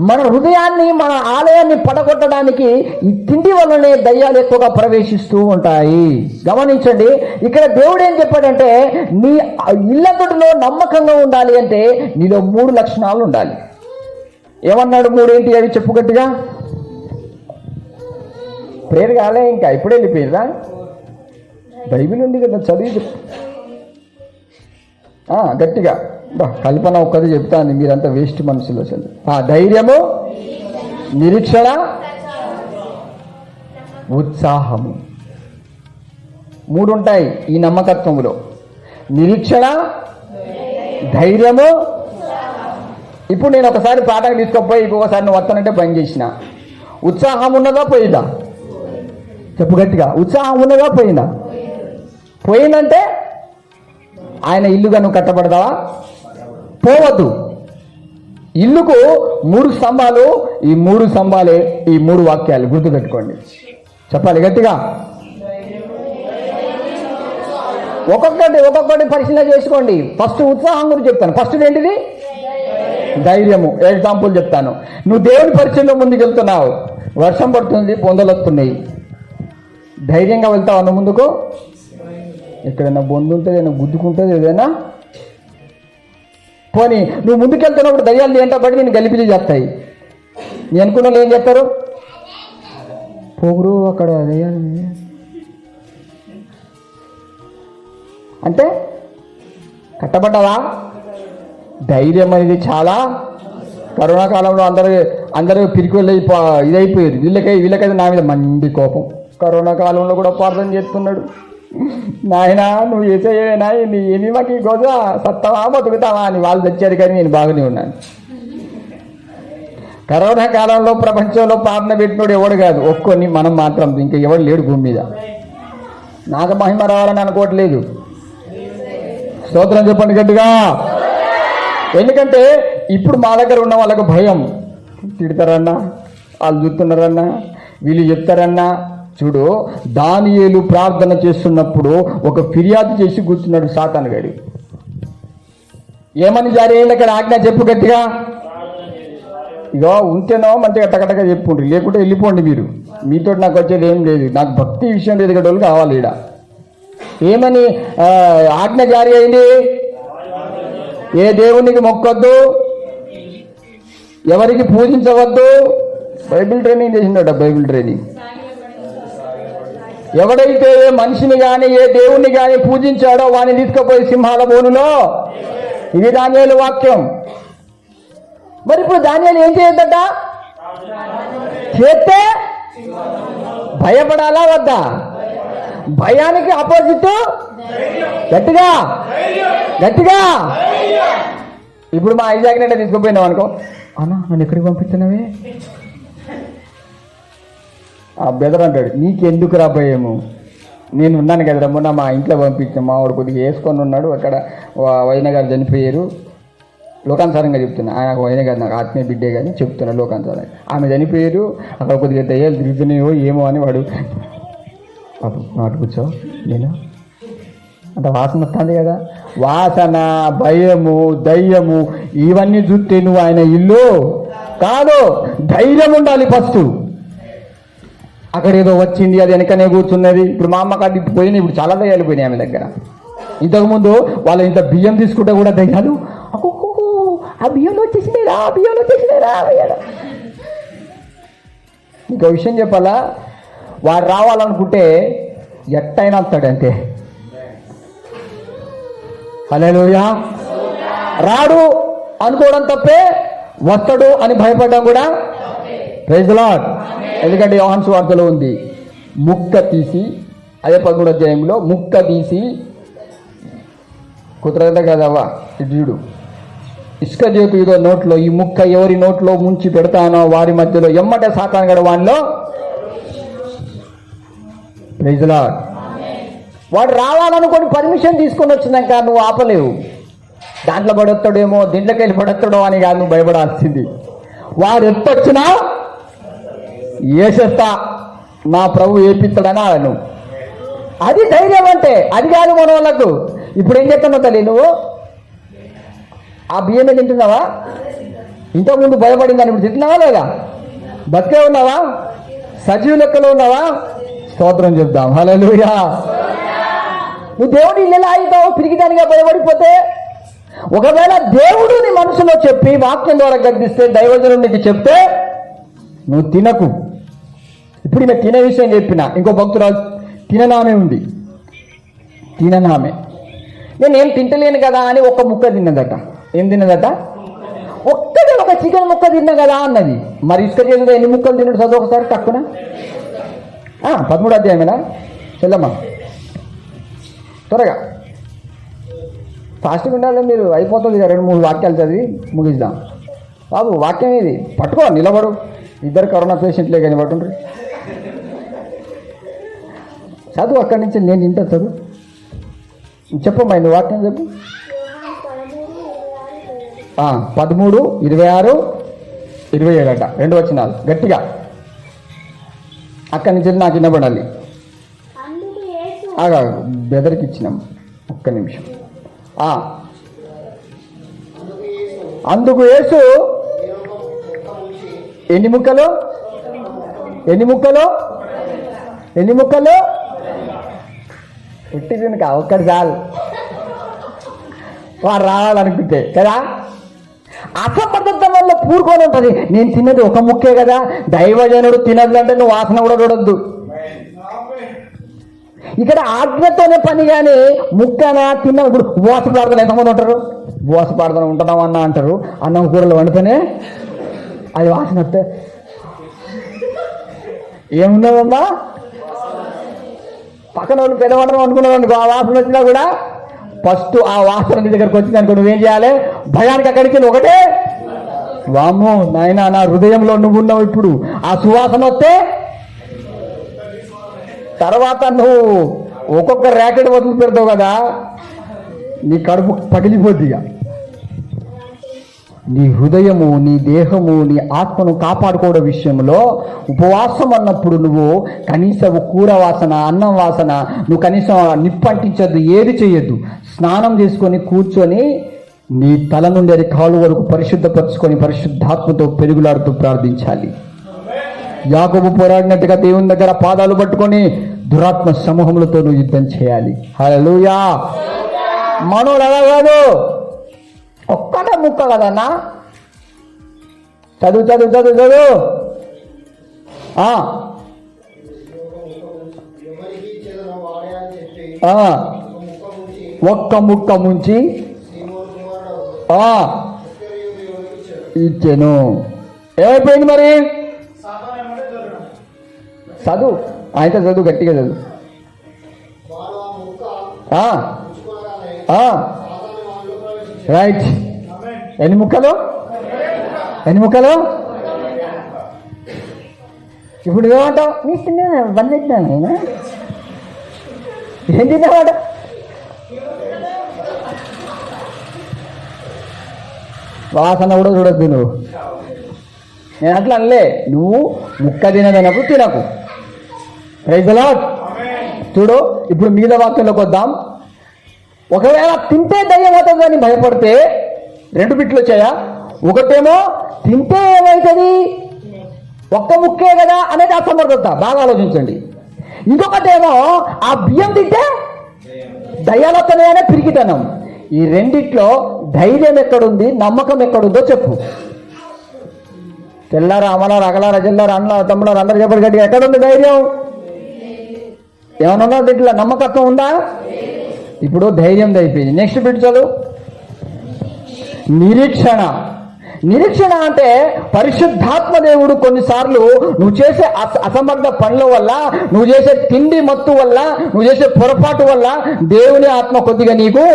మన హృదయాన్ని, మన ఆలయాన్ని పడగొట్టడానికి ఈ తిండి వల్లనే దయ్యాలు ఎక్కువగా ప్రవేశిస్తూ ఉంటాయి. గమనించండి, ఇక్కడ దేవుడు ఏం చెప్పాడంటే, నీ ఇళ్ళతోటిలో నమ్మకంగా ఉండాలి అంటే నీలో 3 లక్షణాలు ఉండాలి. ఏమన్నాడు? 3 ఏంటి అవి? చెప్పు గట్టిగా. ప్రేరు కాలే, ఇంకా ఇప్పుడే వెళ్ళిపోయిందా? బైబిల్ ఉంది కదా, చదివి చెప్పు గట్టిగా. కల్పన ఒక్కది చెప్తాను, మీరంతా వేస్ట్ మనుషులు అసలు. ధైర్యము, నిరీక్షణ, ఉత్సాహము, 3 ఉంటాయి ఈ నమ్మకత్వములో. నిరీక్షణ, ధైర్యము. ఇప్పుడు నేను ఒకసారి పాఠం తీసుకపోయి ఇంకొకసారి నువ్వు వస్తానంటే బంద్ చేసిన. ఉత్సాహం ఉన్నదా పోయిందా? చెప్పు గట్టిగా. ఉత్సాహం ఉన్నదా పోయిందా? పోయిందంటే ఆయన ఇల్లుగా నువ్వు కట్టబడతావా? పోవద్దు. ఇల్లుకు 3 స్తంభాలు. ఈ 3 స్తంభాలే ఈ 3 వాక్యాలు. గుర్తుపెట్టుకోండి, చెప్పాలి గట్టిగా. ఒక్కొక్కటి పరిశీలన చేసుకోండి. ఫస్ట్ ఉత్సాహం గురించి చెప్తాను. ఫస్ట్ ఏంటిది? ధైర్యము. ఎగ్జాంపుల్ చెప్తాను. నువ్వు దేవుని పరిచయంలో ముందుకెళ్తున్నావు, వర్షం పడుతుంది, పొందలు వస్తున్నాయి, ధైర్యంగా వెళ్తావు అన్న ముందుకు. ఎక్కడైనా బొందు ఉంటుంది, ఏదైనా గుద్దుకుంటుంది, ఏదైనా పోనీ నువ్వు ముందుకెళ్తున్నప్పుడు దయ్యాలు ఏంటో బట్టి నేను గలిపిలి చేస్తాయి. నీ అనుకున్న వాళ్ళు ఏం చెప్తారు? పోగురు అక్కడ దయ్యాలు అంటే కట్టబడ్డావా? ధైర్యం అనేది చాలా. కరోనా కాలంలో అందరూ పిరికి వెళ్ళి ఇదైపోయారు. వీళ్ళకైతే నా మీద మండి కోపం. కరోనా కాలంలో కూడా ప్రార్థన చేస్తున్నాడు, నాయనా నువ్వు చేసేనా ఏమి మాకు గోజా సత్తవా బతుకుతావా అని. వాళ్ళు తెచ్చారు కానీ నేను బాగానే ఉన్నాను. కరోనా కాలంలో ప్రపంచంలో ప్రార్థన పెట్టినోడు ఎవడు కాదు, ఒక్కొని మనం మాత్రం. ఇంకా ఎవడు లేడు భూమి మీద. నాకు మహిమ రావాలని అనుకోవట్లేదు. స్తోత్రం చెప్పండి గట్టిగా. ఎందుకంటే ఇప్పుడు మా దగ్గర ఉన్న వాళ్ళకు భయం. తిడతారన్నా, వాళ్ళు చూస్తున్నారన్నా, వీళ్ళు చెప్తారన్నా. చూడు, దానియేలు ప్రార్థన చేస్తున్నప్పుడు ఒక ఫిర్యాదు చేసి కూర్చున్నాడు సాతాను గారు. ఏమని జారీ అయింది అక్కడ ఆజ్ఞ? చెప్పు గట్టిగా. ఇగో ఉంటేనో మంచిగా టకటగా చెప్పుకుంటారు, లేకుంటే వెళ్ళిపోండి మీరు. మీతో నాకు వచ్చేది ఏం లేదు, నాకు భక్తి విషయం లేదు కదా కావాలి. ఈడ ఏమని ఆజ్ఞ జారీ అయింది? ఏ దేవునికి మొక్కొద్దు, ఎవరికి పూజించవద్దు. బైబిల్ ట్రైనింగ్ చేసిందట, బైబిల్ ట్రైనింగ్. ఎవడైతే ఏ మనిషిని కానీ ఏ దేవుణ్ణి కానీ పూజించాడో వాడిని తీసుకుపోయి సింహాల బోనులో. ఇది దానియేలు వాక్యం. మరి ఇప్పుడు దానియాలు ఏం చేయొద్దట? చేస్తే భయపడాలా వద్దా? భయానికి ఆపోజిట్ గట్టిగా గట్టిగా. ఇప్పుడు మా ఐజాగ్నేట తీసుకుపోయినావు అనుకో, అన్నా నన్ను ఎక్కడికి పంపిస్తున్నావే? ఆ బెదర్ అంటాడు, నీకెందుకు రా భయము, నేను ఉన్నాను కదరా, మొన్న మా ఇంట్లో పంపించాను, మా వాడు కొద్దిగా వేసుకొని ఉన్నాడు, అక్కడ వైన గారు చనిపోయారు, లోకానుసారంగా చెప్తున్నా, ఆయన వైన గారు నాకు ఆత్మీయ బిడ్డే కానీ చెప్తున్నా లోకానుసారంగా, ఆమె చనిపోయారు, అక్కడ కొద్దిగా దయ్యాలు తిరుగుతున్నాయో ఏమో అని వాడు నాటు కూర్చో, నేను అంత వాసన వస్తుంది కదా, వాసన, భయము, దయ్యము ఇవన్నీ చూస్తే నువ్వు ఆయన ఇల్లు కాదు. ధైర్యం ఉండాలి ఫస్ట్. అక్కడ ఏదో వచ్చింది, అది వెనకనే కూర్చున్నది. ఇప్పుడు మా అమ్మ కాదు పోయినాయి, ఇప్పుడు చాలా దయ్యాలు పోయినాయి ఆమె దగ్గర. ఇంతకుముందు వాళ్ళు ఇంత బియ్యం తీసుకుంటే కూడా దయ్యాలు, ఆ బియ్యంలో వచ్చేసినాయిరా, ఆ బియ్యంలో వచ్చేసినాయిరా. ఇంకో విషయం చెప్పాలా, వాడు రావాలనుకుంటే ఎట్టయినా వస్తాడు అంతే. హల్లెలూయా. రాడు అనుకోవడం తప్పే, వస్తాడు అని భయపడడం కూడా ప్రైజ్ ది లార్డ్. ఎందుకంటే యోహాను సువార్తలో ఉంది, ముక్క తీసి, అదే 13వ అధ్యాయంలో ముక్క తీసి, కుదరదు కదవ్వా ఇడు ఇస్కరియోతు యూదా నోట్లో ఈ ముక్క ఎవరి నోట్లో ముంచి పెడతానో వారి మధ్యలో ఎమ్మటే సాతాను గడ వాడిలో. Praise the Lord. వాడు రావాలనుకొని పర్మిషన్ తీసుకొని వచ్చినాక నువ్వు ఆపలేవు. దాంట్లో పడొస్తాడేమో, దీంట్లోకి వెళ్ళి పడొస్తాడో అని కాదు నువ్వు భయపడాల్సింది. వాడు ఎత్తొచ్చినా వేసేస్తా, నా ప్రభు ఏపిస్తాడని ఆడను. అది ధైర్యం అంటే. అది కాదు మన వాళ్ళకు. ఇప్పుడు ఏం చెప్తున్నావు తల్లి, నువ్వు ఆ బియ్యమే తింటున్నావా? ఇంతకుముందు భయపడిందని ఇప్పుడు తింటున్నావా లేదా? బతికే ఉన్నావా? సజీవ లెక్కలో ఉన్నావా? స్తోత్రం చెప్దాం. హల్లెలూయా. నువ్వు దేవుడు ఇల్లు ఆగుతావు పిరిగిదానిగా భయపడిపోతే. ఒకవేళ దేవుడు నీ మనసులో చెప్పి వాక్యం ద్వారా గర్దిస్తే, దైవజనుడు నీకు చెప్తే నువ్వు తినకు. ఇప్పుడు ఈమె తినే విషయం చెప్పిన, ఇంకో భక్తురాలు తిననామే ఉంది, తిననామే. నేనేం తింటలేను కదా అని ఒక్క ముక్క తిన్నదట. ఏం తిన్నదట? ఒక్కడే ఒక చికెన్ ముక్క తిన్నా కదా అన్నది. మరి ఇస్కరియోతు ఎన్ని ముక్కలు తిన్నాడు చదువు ఒకసారి తక్కువ. 13వ అధ్యాయమేనా చెల్లమ్మ? త్వరగా ఫాస్ట్గా ఉండాలి మీరు, అయిపోతుంది. 2-3 వాక్యాలు చదివి ముగిద్దాం. బాబు వాక్యం ఇది పట్టుకో, నిలబడు. ఇద్దరు కరోనా పేషెంట్లే కానీ పట్టుండ్రి. చదువు అక్కడి నుంచి, నేను ఇంత చదువు. చెప్పమ్మా నువ్వు వాక్యం చెప్పు. 13, 26, 27 అట, 2 వచనాలు గట్టిగా అక్కడి నుంచి నాకు వినబడాలి. బెదరికి ఇచ్చినాం, ఒక్క నిమిషం. అందుకు యేసు ఎన్ని ముక్కలు పుట్టి తినక ఒక్కటి చాలు. వాడు రావాలనుకుంటే కదా, అసమర్థత వల్ల పూరుకొని ఉంటుంది. నేను తిన్నది ఒక ముక్కే కదా, దైవజనుడు తినదు అంటే నువ్వు వాసన కూడా చూడొద్దు. ఇక్కడ ఆజ్ఞతోనే పని. కానీ ముక్కనా తిన్న, ఇప్పుడు ఉపవాస ప్రార్థన ఎంతమంది ఉంటారు? ఉపవాస ప్రార్థన ఉంటున్నామన్నా అంటారు. అన్నం కూరలు వండుతూనే అది వాసన వస్తే ఏమున్నదమ్మా? పక్కన వాళ్ళు పెద్దవాళ్ళని వండుకున్నావు అనుకో, ఆ వాసన వచ్చినా కూడా ఫస్ట్ ఆ వాసన నీ దగ్గరకు వచ్చింది అనుకో, నువ్వేం చేయాలి? భయానికి అక్కడికి ఒకటే, వామ్మో నాయనా నా హృదయంలో నువ్వు ఉన్నావు. ఇప్పుడు ఆ సువాసన వస్తే తర్వాత నువ్వు ఒక్కొక్క ర్యాకెట్ వదిలి పెడతావు కదా, నీ కడుపు పగిలిపోద్దిగా. నీ హృదయము, నీ దేహము, నీ ఆత్మను కాపాడుకోవడం విషయంలో ఉపవాసం అన్నప్పుడు నువ్వు కనీసం కూర వాసన, అన్నం వాసన, నువ్వు కనీసం నిప్పంటించద్దు, ఏది చేయొద్దు. స్నానం చేసుకొని కూర్చొని నీ తల నుండి అది కాలు వరకు పరిశుద్ధపరచుకొని పరిశుద్ధాత్మతో పెరుగులాడుతూ ప్రార్థించాలి. యాకోబు పోరాడినట్టుగా దేవుని దగ్గర పాదాలు పట్టుకొని దురాత్మ సమూహములతో నువ్వు యుద్ధం చేయాలి. హల్లెలూయా. మనోడు అలా కాదు, ఒక్కటే ముక్క కదన్నా. చదువు చదువు చదువు చదువు. ఒక్క ముక్క ముంచి ఇచ్చెను. ఏమైపోయింది మరి? చదువు, అయితే చదువు, గట్టిగా చదువు. రైట్. ఎన్ని ముక్కలు? ఇప్పుడు ఏమంటావు? నీ చిన్న బంద్ పెట్టినాను నేను. ఏం తిన్నావాడ? వాసన కూడా చూడద్దు నువ్వు. నేను అట్లా అనలే, నువ్వు ముక్క తినదన్నప్పుడు తినకు. Praise the Lord. చూడు, ఇప్పుడు మిగతా వాక్యంలోకి వద్దాం. ఒకవేళ తింటే దయ్యం అవుతుందని భయపడితే 2 బిట్లు వచ్చాయా? ఒకటేమో తింటే ఏమవుతుంది, ఒక్క ముక్కే కదా అనేది అసమర్థత, బాగా ఆలోచించండి. ఇంకొకటేమో ఆ బియ్యం తింటే దయ్యాలు వస్తున్నాయనే పిరికితనం. ఈ రెండిట్లో ధైర్యం ఎక్కడుంది, నమ్మకం ఎక్కడుందో చెప్పు. తెల్లారా, అమలారా, అగలారా, జిల్లారా, అన్న తమ్ముడారు అందరు చెప్పడు గట్టిగా, ఎక్కడుంది ధైర్యం? ఏమన్నా దీంట్లో నమ్మకత్వం ఉందా? ఇప్పుడు ధైర్యం అయిపోయింది. నెక్స్ట్ బిట్ చదువు. నిరీక్షణ అంటే పరిశుద్ధాత్మ దేవుడు కొన్నిసార్లు నువ్వు చేసే అసమర్థ పనుల వల్ల, నువ్వు చేసే తిండి మత్తు వల్ల, నువ్వు చేసే పొరపాటు వల్ల దేవుని ఆత్మ కొద్దిగా నీకు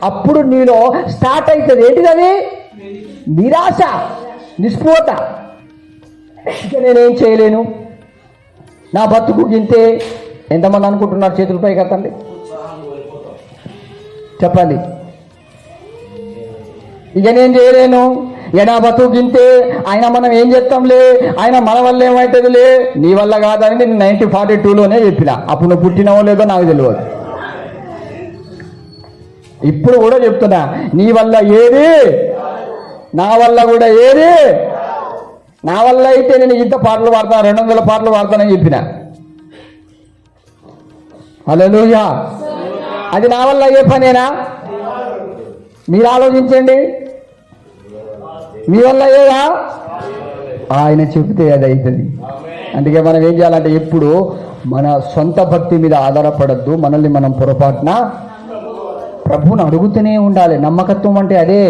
అప్పుడు నీలో స్టార్ట్ అవుతుంది. ఏంటిది అది? నిరాశ, నిస్పృహత. ఇక నేనేం చేయలేను, నా బతుకు గింతే. ఎంతమంది అనుకుంటున్నారు? చేతులపై కట్టండి, చెప్పండి. ఇక నేను చేయలేను, ఇక నా బతుకు గింతే, ఆయన మనం ఏం చేస్తాంలే, ఆయన మన వల్ల ఏమవుతుందిలే. నీ వల్ల కాదని నేను 1942లోనే చెప్పిన. అప్పుడు నువ్వు పుట్టినవో లేదో నాకు తెలియదు. ఇప్పుడు కూడా చెప్తున్నా, నీ వల్ల ఏది, నా వల్ల కూడా ఏది. నా వల్ల అయితే నేను ఇంత పాటలు పాడతాను, 200 పాటలు పాడతానని చెప్పిన. హల్లెలూయా. అది నా వల్ల అయ్యే పనేనా? మీరు ఆలోచించండి. మీ వల్ల అయ్యేదా? ఆయన చెబితే అది అవుతుంది. అందుకే మనం ఏం చేయాలంటే ఎప్పుడు మన సొంత భక్తి మీద ఆధారపడద్దు. మనల్ని మనం పొరపాటున ప్రభువుని అడుగుతూనే ఉండాలి. నమ్మకత్వం అంటే అదే.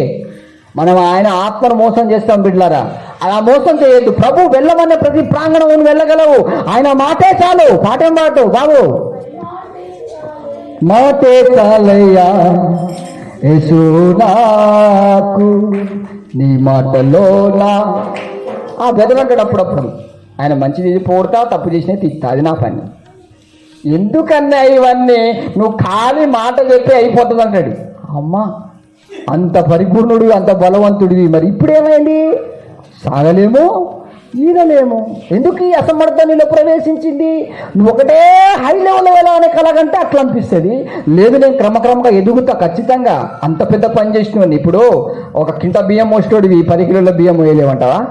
మనం ఆయన ఆత్మను మోసం చేస్తాం బిడ్డలారా, అలా మోసం చేయొద్దు. ప్రభు వెళ్ళమన్న ప్రతి ప్రాంగణం వెళ్ళగలవు. ఆయన మాటే చాలు. పాఠం పాటు బాబు, మాటే చాలయ్యా యేసు నాకు, నీ మాటలో నా. ఆ బెదలంటాడు అప్పుడప్పుడు. ఆయన మంచి చేసి పోడతా, తప్పు చేసినా తిట్టా, అది నా పని. ఎందుకన్నా ఇవన్నీ నువ్వు ఖాళీ మాట చెప్పి అయిపోతుంది అంటాడు. అమ్మా, అంత పరిపూర్ణుడు, అంత బలవంతుడివి, మరి ఇప్పుడేమైంది? సాగలేము, ఈగలేము. ఎందుకు ఈ అసమర్థ నీలో ప్రవేశించింది? నువ్వు ఒకటే హై లెవెల్ వెళ్ళాలనే కలగంటే అట్లా అనిపిస్తుంది. లేదు, నేను క్రమక్రమంగా ఎదుగుతా ఖచ్చితంగా. అంత పెద్ద పని చేసినవన్నీ. ఇప్పుడు 1 కింటా బియ్యం మోసేటోడివి 10 కిలోల బియ్యం మోయలేమంటావా?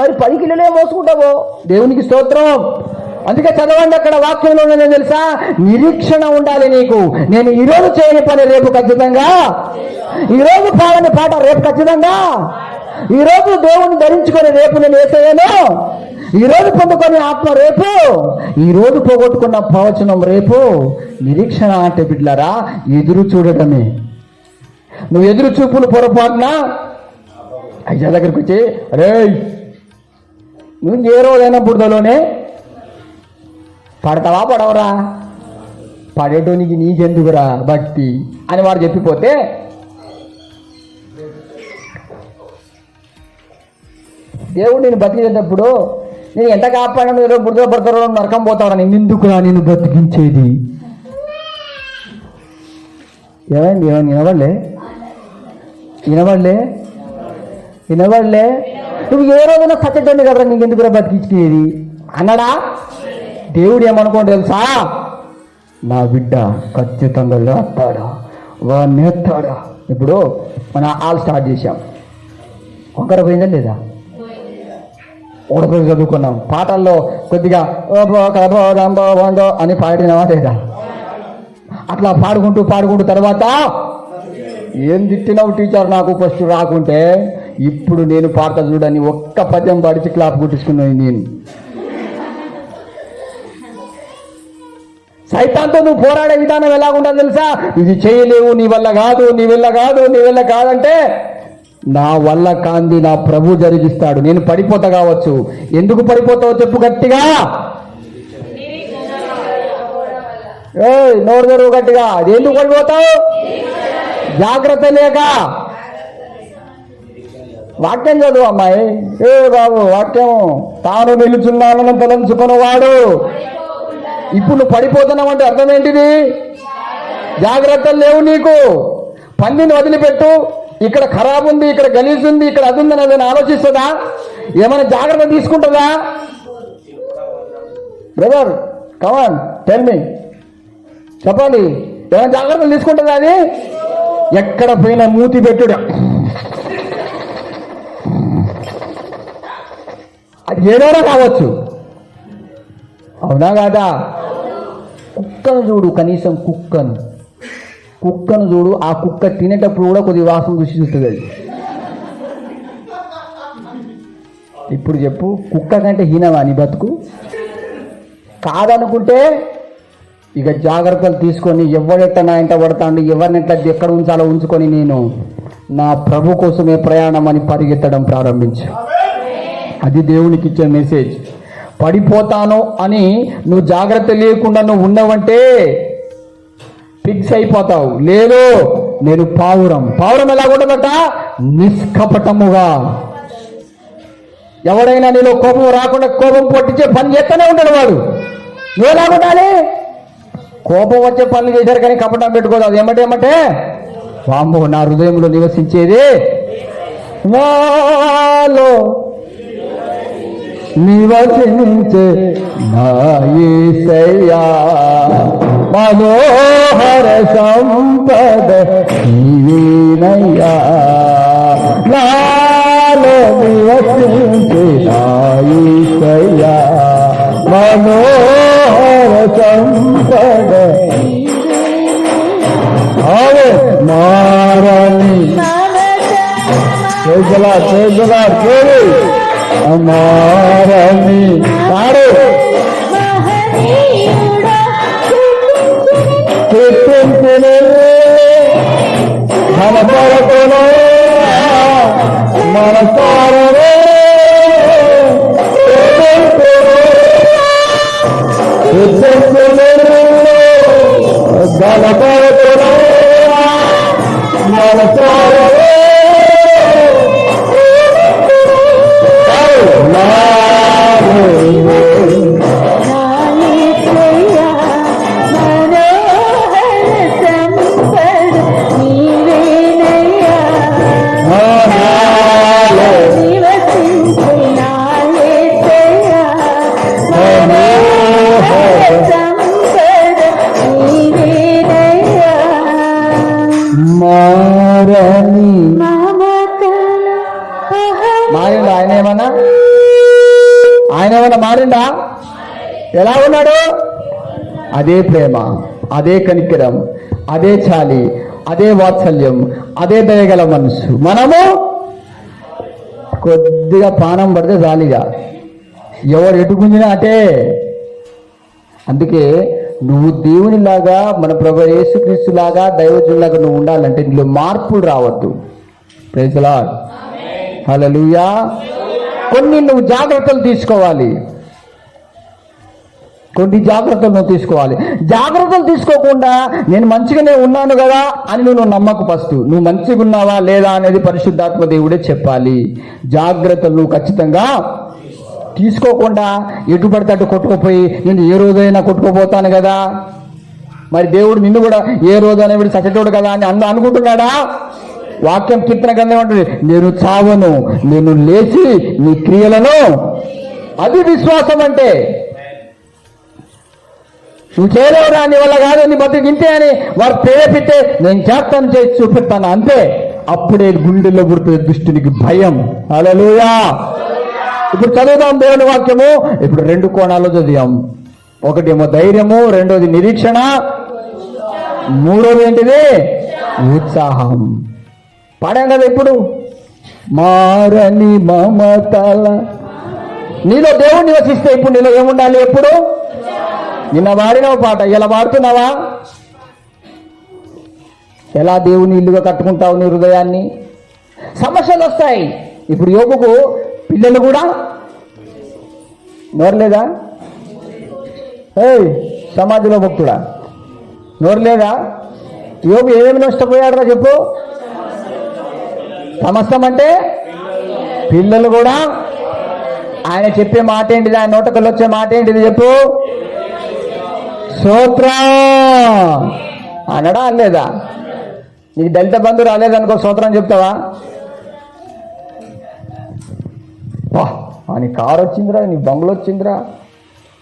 మరి 10 కిలోలే మోసుకుంటావు. దేవునికి స్తోత్రం. అందుకే చదవండి, అక్కడ వాక్యంలో నేను తెలుసా, నిరీక్షణ ఉండాలి నీకు. నేను ఈరోజు చేయని పని రేపు ఖచ్చితంగా, ఈరోజు పాడని పాట రేపు ఖచ్చితంగా, ఈరోజు దేవుని ధరించుకొని రేపు నేను వేసేయను, ఈరోజు పొందుకొని ఆత్మ రేపు, ఈరోజు పోగొట్టుకున్న ప్రవచనం రేపు. నిరీక్షణ అంటే బిడ్డలారా ఎదురు చూడటమే. నువ్వు ఎదురు చూపులు పొరపాటున అయ్యా దగ్గరికి వచ్చి, అరే నువ్వు ఏ రోజైనా బురదలోనే పడతావా పడవరా, పడేటోనికి నీకెందుకురా భక్తి అని వాడు చెప్పిపోతే, దేవుడు నేను బతికేటప్పుడు నేను ఎంత కాపాడను, ఏదో బురద పడతారో నరకం పోతావరా, నిన్నెందుకురా నేను బ్రతికించేది. ఏమైంది? వినబడలే. నువ్వు ఏ రోజైనా సత్యటండి కదరా, నీకెందుకురా బతికించేది అన్నాడా? దేవుడు ఏమనుకోండి తెలుసా, నా బిడ్డ ఖచ్చితంగా లేస్తాడా, వాడిని ఎత్తాడా. ఇప్పుడు మనం ఆల్ స్టార్ట్ చేశాం. ఒకరు పోయిందా లేదా? ఒకరు చదువుకున్నాం. పాటల్లో కొద్దిగా అని పాడినావా లేదా? అట్లా పాడుకుంటూ తర్వాత ఏం తిట్టినావు టీచర్ నాకు ఫస్ట్ రాకుంటే, ఇప్పుడు నేను పాడతా చూడని ఒక్క పద్యం పాడిచి క్లాప్ కొట్టించుకున్నాను నేను. సైతాన్తో నువ్వు పోరాడే విధానం ఎలాగుంటుందో తెలుసా? ఇది చేయలేవు, నీ వల్ల కాదు, నీ వల్ల కాదంటే నా వల్ల కాంది నా ప్రభు జరిగిస్తాడు. నేను పడిపోతా కావచ్చు. ఎందుకు పడిపోతావో చెప్పు గట్టిగా. నోరు తెరువు గట్టిగా. అది ఎందుకు పడిపోతావు? జాగ్రత్త లేక. వాక్యం చదువు అమ్మాయి. బాబు వాక్యం. తాను నిలుచున్నానని తలంచుకుని వాడు. ఇప్పుడు నువ్వు పడిపోతున్నావు అంటే అర్థం ఏంటిది? జాగ్రత్తలు లేవు నీకు. పందిని వదిలిపెట్టు. ఇక్కడ ఖరాబ్ ఉంది, ఇక్కడ గలీజ్ ఉంది, ఇక్కడ అది ఉందని అదని ఆలోచిస్తుందా? ఏమైనా జాగ్రత్త తీసుకుంటుందా? బ్రదర్ కమాన్ టెల్ మీ, చెప్పాలి. ఏమైనా జాగ్రత్తలు తీసుకుంటుందా? అది ఎక్కడ పోయినా మూతి పెట్టుడా. అది ఏదైనా కావచ్చు. అవునా కాదా? కుక్కను చూడు, కనీసం కుక్కను చూడు. ఆ కుక్క తినేటప్పుడు కూడా కొద్ది వాసన చూసి చూస్తుంది అది. ఇప్పుడు చెప్పు, కుక్క కంటే హీనమా నీ బతుకు? కాదనుకుంటే ఇక జాగ్రత్తలు తీసుకొని ఎవడెట్ట నా ఇంట పడతాడు, ఎవరిని ఎట్లా ఎక్కడ ఉంచాలో ఉంచుకొని నేను నా ప్రభు కోసమే ప్రయాణం అని పరిగెత్తడం ప్రారంభించు. అది దేవునికి ఇచ్చే మెసేజ్. పడిపోతాను అని నువ్వు జాగ్రత్త లేకుండా నువ్వు ఉన్నావంటే ఫిక్స్ అయిపోతావు. లేదు, నేను పావురం ఎలాగుంటుందట? నిష్కపటముగా. ఎవడైనా నీలో కోపం రాకుండా కోపం పొట్టించే పని చేస్తూనే ఉంటాడు వాడు. నువ్వు ఎలాగుండాలి? కోపం వచ్చే పనులు చేశారు కానీ కపటం పెట్టుకోదు. అది ఏమంటే వామ్మో, నా హృదయంలో నివసించేది నాలో నివసించే నా యేసయ్యా, మనోహర సంపద నీవేనయ్యా. నాలో నివసించే నా యేసయ్యా, మనోహర సంపద మారని అమారని పాడు మన కొరకులో మన సారవే మన కొరకులో మన సారవే మారిండా? ఆయన ఏమన్నా మారిండా? ఎలా ఉన్నాడు? అదే ప్రేమ, అదే కనికరం, అదే చాలి, అదే వాత్సల్యం, అదే దయగల మనసు. మనము కొద్దిగా పానం పడితే జాలిగా, ఎవరు ఎటుకుందినా అటే. అందుకే నువ్వు దేవునిలాగా, మన ప్రభు యేసుక్రీస్తులాగా, దైవజనులాగా నువ్వు ఉండాలంటే నీలో మార్పులు రావద్దు. ప్రైజ్ ది లార్డ్, హల్లెలూయా. కొన్ని నువ్వు జాగ్రత్తలు తీసుకోవాలి. జాగ్రత్తలు తీసుకోకుండా నేను మంచిగానే ఉన్నాను కదా అని నువ్వు నమ్మకు. ఫస్ట్ నువ్వు మంచిగా ఉన్నావా లేదా అనేది పరిశుద్ధాత్మ దేవుడే చెప్పాలి. జాగ్రత్తలు నువ్వు ఖచ్చితంగా తీసుకోకుండా ఎటు పడితే అటు కొట్టుకుపోయి నేను ఏ రోజైనా కొట్టుకుపోతాను కదా, మరి దేవుడు నిన్ను కూడా ఏ రోజైనా వీడు సచటోడు కదా అని అనుకుంటున్నాడా? వాక్యం కీర్తన గ్రంథం ఉంటుంది, నేను చావను, నేను లేచి నీ క్రియలను. అది విశ్వాసం అంటే. నువ్వు చేయలేవురా, నీ వల్ల కాదు, నీ బతుకు ఇంతే అని వారు ప్రేరేపితే నేను చేస్తాను, చేసి చూపిస్తాను అంతే. అప్పుడే గుండెల్లో పుడుతుంది దుష్టునికి భయం. హల్లెలూయా. ఇప్పుడు చదువుదాం దేవుని వాక్యము. ఇప్పుడు 2 కోణాల్లో చదివాం. ఒకటేమో ధైర్యము, రెండోది నిరీక్షణ, మూడోది ఏంటిది? ఉత్సాహం. పాడాం కదా ఇప్పుడు. మారని మమతల. నీలో దేవుడు నివసిస్తే ఇప్పుడు నీలో ఏముండాలి? ఎప్పుడు నిన్న వాడినవు పాట, ఇలా వాడుతున్నావా? ఎలా దేవుని ఇల్లుగా కట్టుకుంటావు నీ హృదయాన్ని? సమస్యలు వస్తాయి. ఇప్పుడు యోబుకు పిల్లలు కూడా నోరు లేదా? ఏయ్ సమాధిలో భక్తుడా, నోరు లేదా? యోబు ఏమేమి నష్టపోయాడరా చెప్పు. సమస్తం అంటే పిల్లలు కూడా. ఆయన చెప్పే మాట ఏంటిది? ఆయన నోటకల్లో వచ్చే మాట ఏంటిది చెప్పు. స్తోత్రం అనడా అనలేదా? నీకు దళిత బంధు రాలేదనుకో స్తోత్రం చెప్తావా? వా నీ కారు వచ్చిందిరా, నీ బంగ్లు వచ్చిందిరా,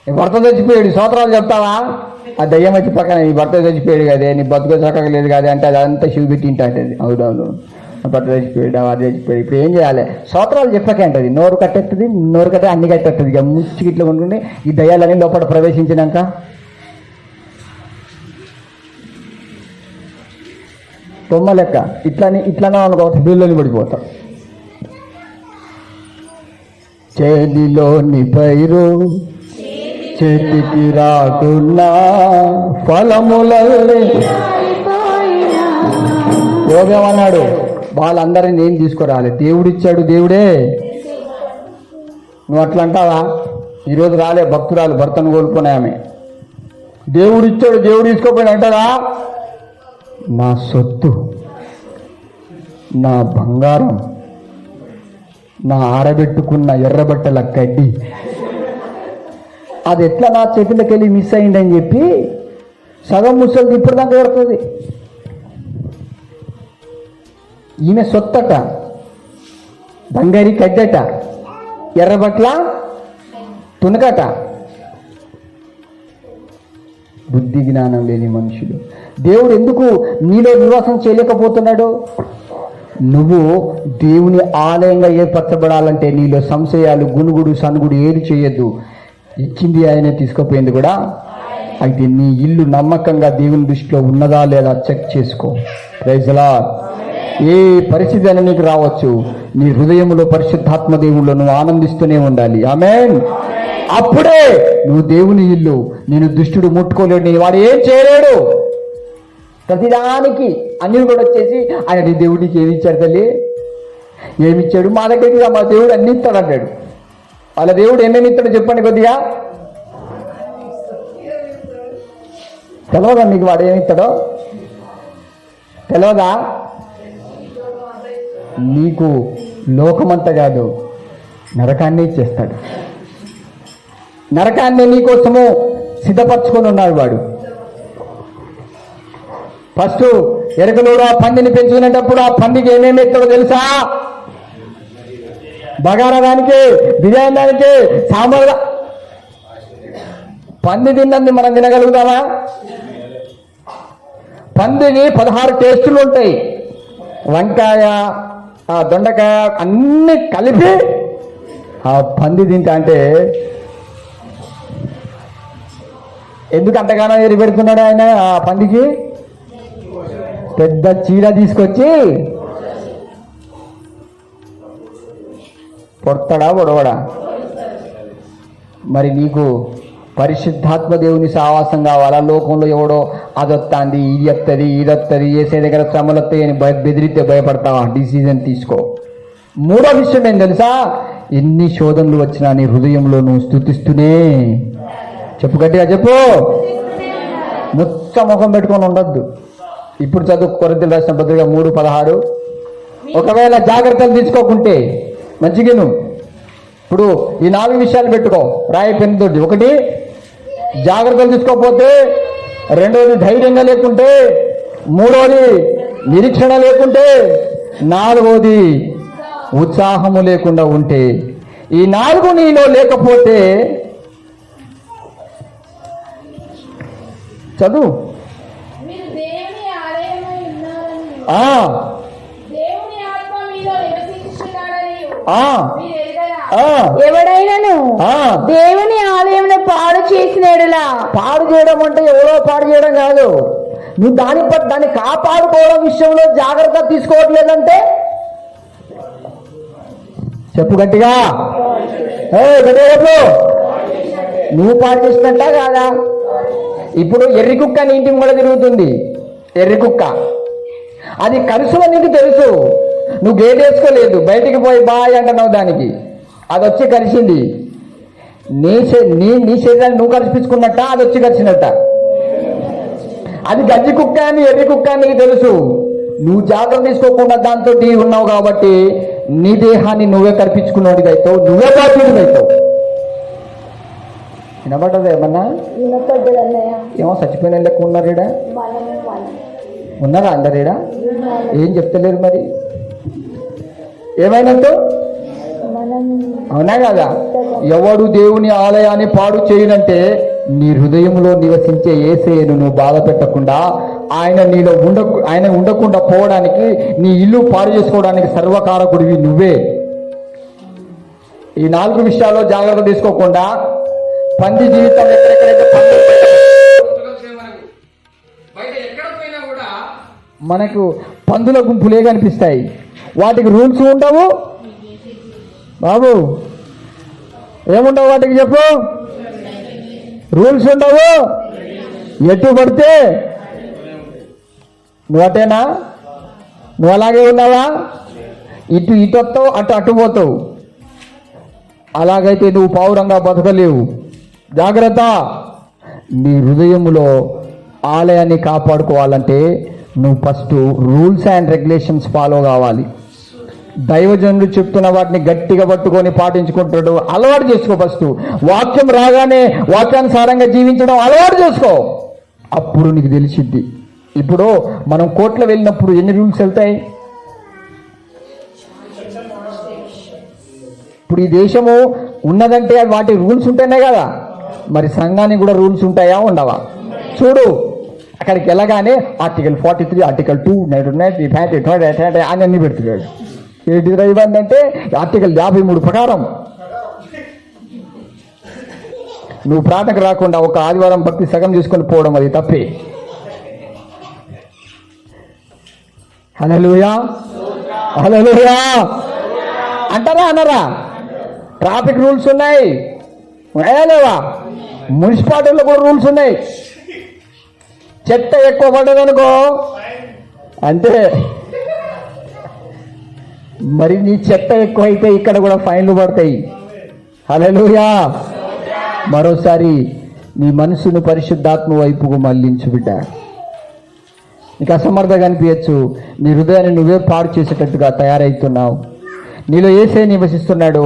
నీ భర్త చచ్చిపోయాడు స్తోత్రాలు చెప్తావా? ఆ దయ్యం వచ్చి పక్కన నీ భర్త చచ్చిపోయాడు కదే, నీ బతుకు చక్కగా లేదు కదా అంటే అదంతా శివు పెట్టి ఇంటది. అవునవును భర్త చచ్చిపోయాడు, అది చచ్చిపోయాడు, ఇప్పుడు ఏం చేయాలి? స్తోత్రాలు చెప్పకే అంటది. నోరు కట్టేస్తుంది, నోరు కట్టే అన్ని కట్టేస్తుంది. ఇక ముచ్చి ఇట్లా ఉంటుండే ఈ దయ్యాలన్నీ లోపల ప్రవేశించినాక తొమ్మ లెక్క ఇట్లానే అనుకో బిల్లుని పడిపోతాం. చేతిలోని పైరు చేతికి రాకున్నా ఫలములల్లే యోగేమన్నాడు? వాళ్ళందరినీ నేను తీసుకురాలి, దేవుడిచ్చాడు దేవుడే. నువ్వు అట్లా అంటావా? ఈరోజు రాలే భక్తురాలు భర్తను కోల్పోయినా ఆమె, దేవుడిచ్చాడు దేవుడు తీసుకోపోయిన అంటారా? నా సొత్తు, నా బంగారం, నా ఆరబెట్టుకున్న ఎర్రబట్టల కడ్డి అది ఎట్లా నా చేతులకు వెళ్ళి మిస్ అయిందని చెప్పి సగం ముసలిది ఇప్పుడు దాకా దొరుకుతుంది. ఈమె సొత్తట, బంగారి కడ్డట, ఎర్రబట్ల తునకట. బుద్ధి జ్ఞానం లేని మనుషులు. దేవుడు ఎందుకు నీలో నివాసం చేయలేకపోతున్నాడు? నువ్వు దేవుని ఆలయంగా ఏర్పరచబడాలంటే నీలో సంశయాలు, గునుగుడు, సనుగుడు ఏది చేయొద్దు. ఇచ్చింది ఆయనే, తీసుకుపోయింది కూడా. అయితే నీ ఇల్లు నమ్మకంగా దేవుని దృష్టిలో ఉన్నదా లేదా చెక్ చేసుకో. Praise the lord. ఏ పరిస్థితి అని నీకు రావచ్చు, నీ హృదయంలో పరిశుద్ధాత్మ దేవుళ్ళు నువ్వు ఆనందిస్తూనే ఉండాలి. ఆమేన్. అప్పుడే నువ్వు దేవుని ఇల్లు, నేను దుష్టుడు ముట్టుకోలేడు, నేను వాడు ఏం చేయలేడు. ప్రతిదానికి అన్ని కూడా వచ్చేసి ఆయన నీ దేవుడికి ఏమి ఇచ్చాడు తల్లి, ఏమిచ్చాడు? మా దగ్గరికి మా దేవుడు అన్ని ఇస్తాడు అంటాడు. వాళ్ళ దేవుడు ఏమేమి ఇస్తాడు చెప్పండి కొద్దిగా. తెలియదా మీకు వాడు ఏమిస్తాడో? తెలియదా? నీకు లోకమంతా కాదు, నరకాన్ని ఇచ్చేస్తాడు. నరకాన్ని నీకోసము సిద్ధపరచుకొని ఉన్నాడు వాడు. ఫస్ట్ ఎరకలోడు ఆ పందిని పెంచుకునేటప్పుడు ఆ పందికి ఏమేమి ఎత్తాడో తెలుసా? బగారా దానికి, బిర్యానీ దానికి, సాంబార్. పంది తిన్నది మనం తినగలుగుతామా? పందికి 16 టేస్టులు ఉంటాయి. వంకాయ, ఆ దొండకాయ అన్ని కలిపి ఆ పంది తింటా అంటే ఎందుకు అంతగానో ఎరి పెడుతున్నాడు ఆయన? ఆ పందికి పెద్ద చీర తీసుకొచ్చి పొడతాడా పొడవడా? మరి నీకు పరిశుద్ధాత్మ దేవుని సావాసం కావాలా? లోకంలో ఎవడో అదొత్తాంది, ఇది వస్తుంది, ఇది వస్తుంది, ఏసే దగ్గర శ్రమలు వస్తాయి అని బెదిరితే భయపడతావా? డిసిజన్ తీసుకో. మూడో విషయం ఏం తెలుసా? ఎన్ని శోధనలు వచ్చినా నీ హృదయంలో నువ్వు స్తుతిస్తూనే, చెప్పు గట్టిగా చెప్పు, ముచ్చ ముఖం పెట్టుకొని ఉండొద్దు. ఇప్పుడు చదువు కొరింథీయులకు రాసిన పత్రిక 3:16. ఒకవేళ జాగ్రత్తలు తీసుకోకుంటే మంచిగా ఇప్పుడు ఈ 4 విషయాలు పెట్టుకో రాయి పెన్నుతోటి. 1 జాగ్రత్తలు తీసుకోకపోతే, 2వది ధైర్యంగా లేకుంటే, 3వది నిరీక్షణ లేకుంటే, 4వది ఉత్సాహము లేకుండా ఉంటే. ఈ 4 నీలో లేకపోతే చదువు. ఎవడైనాను దేవుని ఆలయంలో పాడు చేసినాడులా. పాడు చేయడం అంటే ఎవరో పాడు చేయడం కాదు, నువ్వు దాన్ని కాపాడుకోవడం విషయంలో జాగ్రత్త తీసుకోవట్లేదంటే చెప్పు గట్టిగా. నువ్వు పాడు చేసినట్టా కాదా? ఇప్పుడు ఎర్రి కుక్క నీ ఇంటి కూడా తిరుగుతుంది. ఎర్రి కుక్క అది కరుసు నీకు తెలుసు, నువ్వు గేట్ వేసుకోలేదు, బయటికి పోయి బాయ్ అంటున్నావు దానికి, అది వచ్చి కలిసింది. నీ శరీరాన్ని నువ్వు కరిపించుకున్నట్ట, అది వచ్చి కలిసినట్ట. అది గజ్జి కుక్క అని ఎర్రి కుక్క అని నీకు తెలుసు. నువ్వు జాగ్రత్త తీసుకోకుండా దాంతో ఉన్నావు కాబట్టి నీ దేహాన్ని నువ్వే కల్పించుకున్నవాడికి అవుతావు, నువ్వే బాధ్యుడికి అవుతావు. వినబడ్డది ఏమన్నా? ఏమో చచ్చిపోయిన లెక్క ఉన్నారు ఈడ, ఉన్నారా అందరు ఈడ? ఏం చెప్తలేరు మరి, ఏమైనట్టు? అవునా కదా? ఎవడు దేవుని ఆలయాన్ని పాడు చేయనంటే నీ హృదయంలో నివసించే యేసయ్యను నువ్వు బాధ పెట్టకుండా, ఆయన ఉండకుండా పోవడానికి, నీ ఇల్లు పాడు చేసుకోవడానికి సర్వకారకుడివి నువ్వే. ఈ 4 విషయాల్లో జాగ్రత్త తీసుకోకుండా పంది జీవితం ఎక్కడెక్కడైతే మనకు పందుల గుంపులే కనిపిస్తాయి, వాటికి రూల్స్ ఉండవు బాబు. ఏముండవు వాటికి చెప్పు, రూల్స్ ఉండవు. ఎటు పడితే నువ్వు అటేనా? నువ్వు అలాగే ఉన్నావా? ఇటు వస్తావు, అటు పోతావు. అలాగైతే నువ్వు పావురంగా బతకలేవు. జాగ్రత్త. నీ హృదయంలో ఆలయాన్ని కాపాడుకోవాలంటే నువ్వు first rules and regulations follow కావాలి. దైవజనులు చెప్తున్న వాటిని గట్టిగా పట్టుకొని పాటించుకుంటాడు అలవాటు చేసుకో. ఫస్ట్ వాక్యం రాగానే వాక్యానుసారంగా జీవించడం అలవాటు చేసుకో, అప్పుడు నీకు తెలిసిద్ది. ఇప్పుడు మనం కోర్టులో వెళ్ళినప్పుడు ఎన్ని రూల్స్ వెళ్తాయి? ఇప్పుడు ఈ దేశము ఉన్నదంటే వాటి రూల్స్ ఉంటేనే కదా. మరి సంఘానికి కూడా రూల్స్ ఉంటాయా, ఉండవా? చూడు, అక్కడికి వెళ్ళగానే ఆర్టికల్ 43, ఆర్టికల్ 2 అని అన్ని పెడుతున్నాడు. ఏంటి ఇవన్నీ అంటే ఆర్టికల్ 53 ప్రకారం నువ్వు ప్రార్థనకు రాకుండా ఒక ఆదివారం భక్తి సగం చేసుకొని పోవడం అది తప్పే. హల్లెలూయా, హల్లెలూయా అంటారా అనరా? ట్రాఫిక్ రూల్స్ ఉన్నాయి లేవా? మున్సిపాలిటీలో కూడా రూల్స్ ఉన్నాయి. చెత్త ఎక్కువ పడ్డదనుకో అంతే. మరి నీ చెత్త ఎక్కువ అయితే ఇక్కడ కూడా ఫైన్లు పడతాయి. హల్లెలూయా. మరోసారి నీ మనసును పరిశుద్ధాత్మ వైపుకు మళ్లించు బిడ్డ. నీకు అసమర్థంగా అనిపించచ్చు, నీ హృదయాన్ని నువ్వే పాడు చేసేటట్టుగా తయారవుతున్నావు. నీలో యేసే నివసిస్తున్నాడు.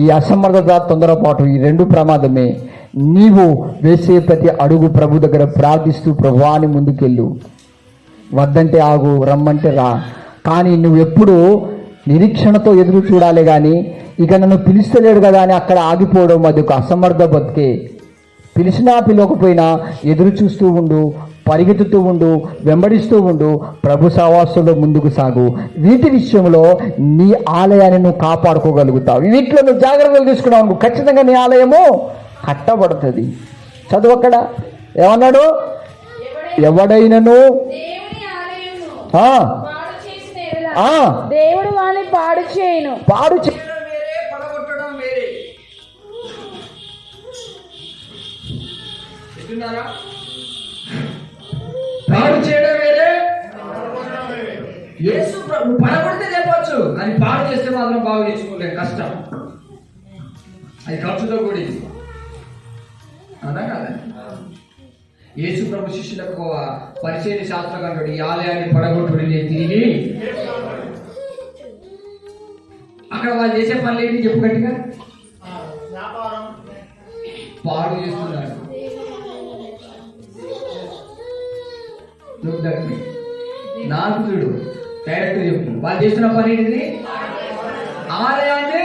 ఈ అసమర్థత, తొందరపాటు, ఈ 2 ప్రమాదమే. నీవు వేసే ప్రతి అడుగు ప్రభు దగ్గర ప్రార్థిస్తూ ప్రభువాని ముందుకెళ్ళు. వద్దంటే ఆగు, రమ్మంటే రా. కానీ నువ్వు ఎప్పుడు నిరీక్షణతో ఎదురు చూడాలి. కానీ ఇక నన్ను పిలుస్తలేడు కదా అని అక్కడ ఆగిపోవడం అది ఒక అసమర్థ బతికే. పిలిచినా పిలవకపోయినా ఎదురు చూస్తూ ఉండు, పరిగెత్తుతూ ఉండు, వెంబడిస్తూ ఉండు, ప్రభు సహవాసంలో ముందుకు సాగు. వీటి విషయంలో నీ ఆలయాన్ని నువ్వు కాపాడుకోగలుగుతావు. వీటిలో నువ్వు జాగ్రత్తలు తీసుకున్నావు అనుకో, ఖచ్చితంగా నీ ఆలయము కట్టబడుతుంది. చదువు అక్కడ ఏమన్నాడు? ఎవడైనను దేవుడు వాళ్ళని పాడు చేయను. పాడు పడగొట్టడం వేరే. పాడు చేయడం వేరే. యేసు ప్రభు పడగొడితే చెప్పొచ్చు, అని పాడు చేస్తే మాత్రం బాగు చేసుకోలేదు, కష్టం. అది ఖర్చుతో కూడింది. అదా కాదా? యేసు ప్రభు శిష్యులకు పరిచయ శాస్త్రజ్ఞుడు ఈ ఆలయాన్ని పడగొట్టుడు తిరిగి అక్కడ వాళ్ళు చేసే పనులు ఏంటి చెప్పు గట్టిగా? పాడు చేస్తున్నారు. నాకు చూడు, డైరెక్ట్ చెప్పు, వాళ్ళు చేస్తున్న పని ఏంటిది? ఆలయాన్ని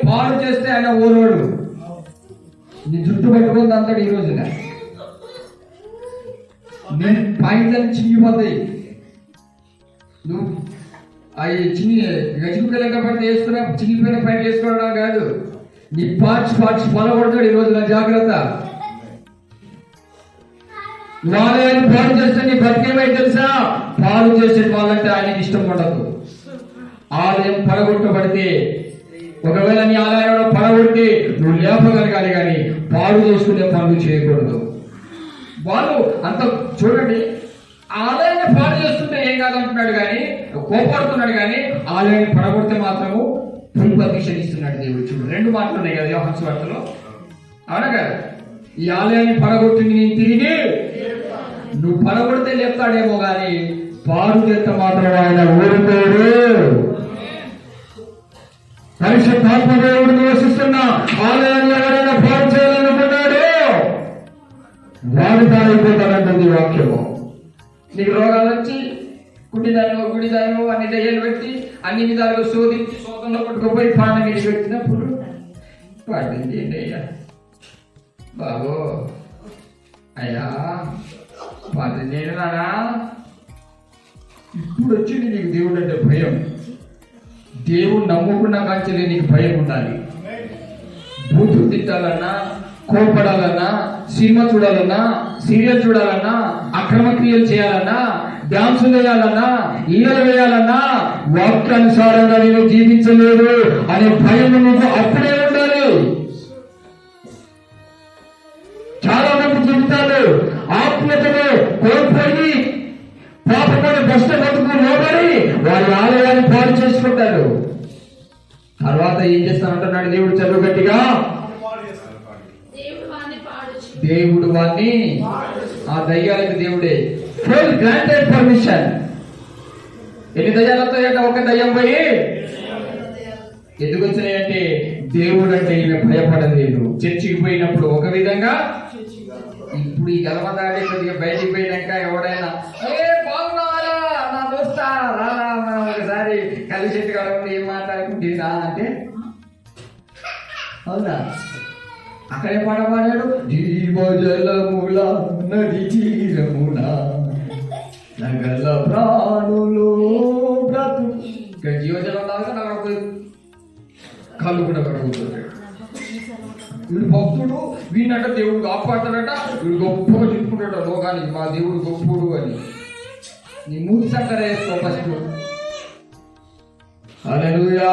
పాడు చేస్తే ఆయన ఓరోడు నీ జుట్టు పెట్టుకుంది అంటాడు. ఈ రోజున నేను పాయింట్లను చినిగిపోతాయి. నువ్వు అవి గజిపిల్ల పడితే వేసుకున్నా చినిగిపోయిన పాయింట్లు వేసుకోవడం కాదు, నీ పార్ట్స్ పొలగొడతాడు ఈ రోజున. జాగ్రత్త. ఆలయాన్ని పాడు చేస్తే నీ బతికేమై తెలుసా? పాడు చేసే వాళ్ళంటే ఆయనకి ఇష్టం ఉండదు. ఆలయం పడగొట్టబడితే, ఒకవేళ నీ ఆలయంలో పడగొట్టి నువ్వు లేపగలగాలి, కానీ పాడు చేసుకునే పనులు చేయకూడదు. వాళ్ళు అంత చూడండి, ఆలయాన్ని పాడు చేస్తుంటే ఏం కాదు. కాదంటున్నాడు కానీ, కోపడుతున్నాడు కానీ ఆలయాన్ని పడగొడితే మాత్రము ఫుల్ పర్మిషన్ ఇస్తున్నాడు దేవుడు. చూడు, 2 మాటలు ఉన్నాయి కదా యోహాను సువార్తలో, అవునా కదా? ఈ ఆలయాన్ని పడగొట్టి నేను తిరిగి నువ్వు పడగొడితే లేపుతాడేమో కానీ పాడు చేత మాత్రం ఆయన ఊరుకోడు. పరిశుద్ధాత్మ దేవుడు నివసిస్తున్న ఆలయాన్ని ఎవరైనా పాడు చేయాలనుకున్నాడు వాడు తాగిపోతాడంటుంది వాక్యము. నీకు రోగాలు వచ్చి గుడిదానో అన్ని దయ్యాలు పెట్టి అన్ని విధాలుగా శోధించి శోధనలో పట్టుకుపోయి ప్రాణం మీద పెట్టినప్పుడు వాటిని అయ్యా బాబు అయ్యా వాటిని నేను నానా ఇప్పుడు వచ్చింది నీకు దేవుడు అంటే భయం. దేవుడు నమ్ముకున్నా కాంచెలే నీకు భయం ఉండాలి. బూతులు తిట్టాలన్నా, కోపడాలన్నా, సినిమా చూడాలన్నా, సీరియల్ చూడాలన్నా, అక్రమ క్రియలు చేయాలన్నా, డాన్సులు వేయాలన్నా, ఈగలు వేయాలన్నా వాక్యానుసారంగా నేను జీవించలేదు అనే భయం నీకు అప్పుడే ఉండాలి. చాలా మంది జీవితాలు ఆత్మీయతను కోల్పోయి పాపమని బస్త బతుకు లోబడి వారి ఆలయాన్ని పాడు చేసుకుంటారు. తర్వాత ఏం చేస్తానంటున్నాడు దేవుడు, చదువు గట్టిగా, దేవుడు వాణ్ణి ఆ దయ్యాలకు దేవుడే ఫుల్ గ్రాంటెడ్ పర్మిషన్. ఎన్ని దయ్యాలతో ఒక దయ్యం పోయి ఎందుకు వచ్చినాయంటే దేవుడు అంటే ఈమె భయపడలేదు. చర్చికి పోయినప్పుడు ఒక విధంగా, ఇప్పుడు ఈ గలమదాడి కొద్దిగా బయటికి పోయినాక ఎవడైనా బాగున్నావారా నా దోస్తా రారా మనం ఒకసారి కలిసి చెట్టు కడగండి ఏం మాట్లాడుకుంటున్నా అంటే అవునా? అక్కడే పాడపాడాడు, జీవజలముల నది తీరమున నగల ప్రాణులు బ్రతు. ఇక్కడ జీవజలం దాకా నాకు కళ్ళు కూడా కడుగుతున్నాడు. వీడు భక్తుడు, వీడినట దేవుడు కాపాడతాడట, వీడు గొప్పగా చెప్పుకుంటాడు లోకానికి మా దేవుడు గొప్పడు అని. నీ మూతి సంకర వేసుకో ఫస్ట్. హల్లెలూయా.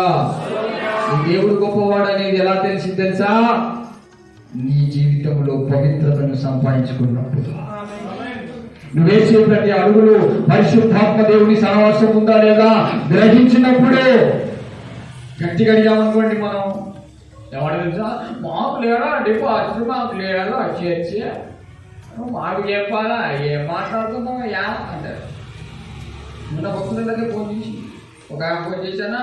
నీ దేవుడు గొప్పవాడు అనేది ఎలా తెలిసింది తెలుసా? నీ జీవితంలో పవిత్రతను సంపాదించుకున్నప్పుడు, నువ్వేసే ప్రతి అడుగులు పరిశుద్ధాత్మ దేవుని సహవాసం ఉందా లేదా గ్రహించినప్పుడు. గట్టిగా అడిగామనుకోండి మనం, ఎవడ తెలుసా మాకు లేడా డిపాజిట్, మాకు లేడా చర్చి, మాకు చెప్పాలా ఏం మాట్లాడుతున్నావు యా అంటారు. మొన్న భక్తులకే ఫోన్ చేసి ఒక ఫోన్ చేశానా,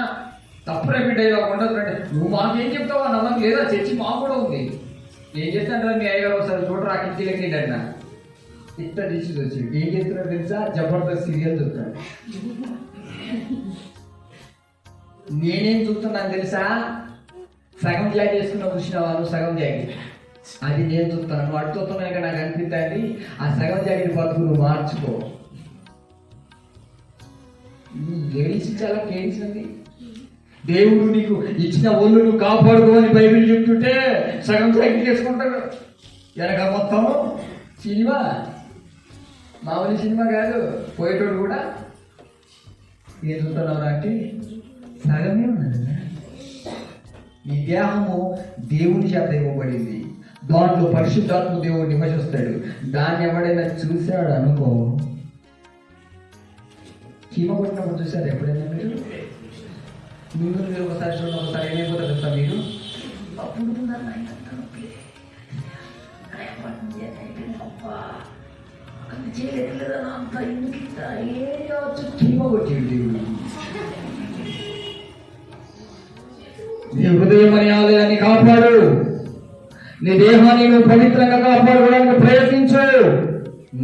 తప్పు రిపీట్ అయ్యేలా ఉండదు అంటే, నువ్వు మాకేం చెప్తావా నమ్మకం లేదా, చర్చి మాకు కూడా ఉంది. ఏం చేస్తాను మీ అయ్యగారు ఒకసారి చూడరు ఆ కించిలకి అన్న ఇట్లా తీసి వచ్చింది. ఏం చేస్తున్నాడు తెలుసా? జబర్దస్త్ సీరియల్ చూస్తాడు. నేనేం చూస్తున్నాను తెలుసా? సగం జాకెట్ వేసుకున్న చూసిన వాళ్ళు సగం జాకెట్, అది నేను చూస్తాను. నువ్వు అటు చూస్తున్నాక నాకు అనిపిస్తుంది ఆ సగం జాకెట్ బతుకు నువ్వు మార్చుకో. లేడీస్ చాలా కేడించింది. దేవుడు నీకు ఇచ్చిన ఒళ్ళు నువ్వు కాపాడుకోని బైబిల్ చెప్తుంటే సగం జాకెట్ వేసుకుంటాడు. వెనక మొత్తం సినిమా, మామూలు సినిమా కాదు, పోయేటోడు కూడా. ఏం చూస్తున్నావు అంటే సగమే ఉన్నది. నీ దేహము దేవుని చేత ఇవ్వబడింది, దాంట్లో పరిశుద్ధాత్మ దేవుడు నివసిస్తాడు. దాన్ని ఎవడైనా చూశాడు అనుకో, చీమ కొట్టినప్పుడు చూశారు ఎప్పుడైనా మీరు? మీరు ఒకసారి చూడండి, ఒకసారి ఏమైపోతారు తెలుసా మీరు? అప్పుడు చీమ కొట్టేడు దేవుడు. నీ హృదయం అనే ఆలయాన్ని కాపాడు. నీ దేహాన్ని నువ్వు పవిత్రంగా కాపాడుకోవడానికి ప్రయత్నించు.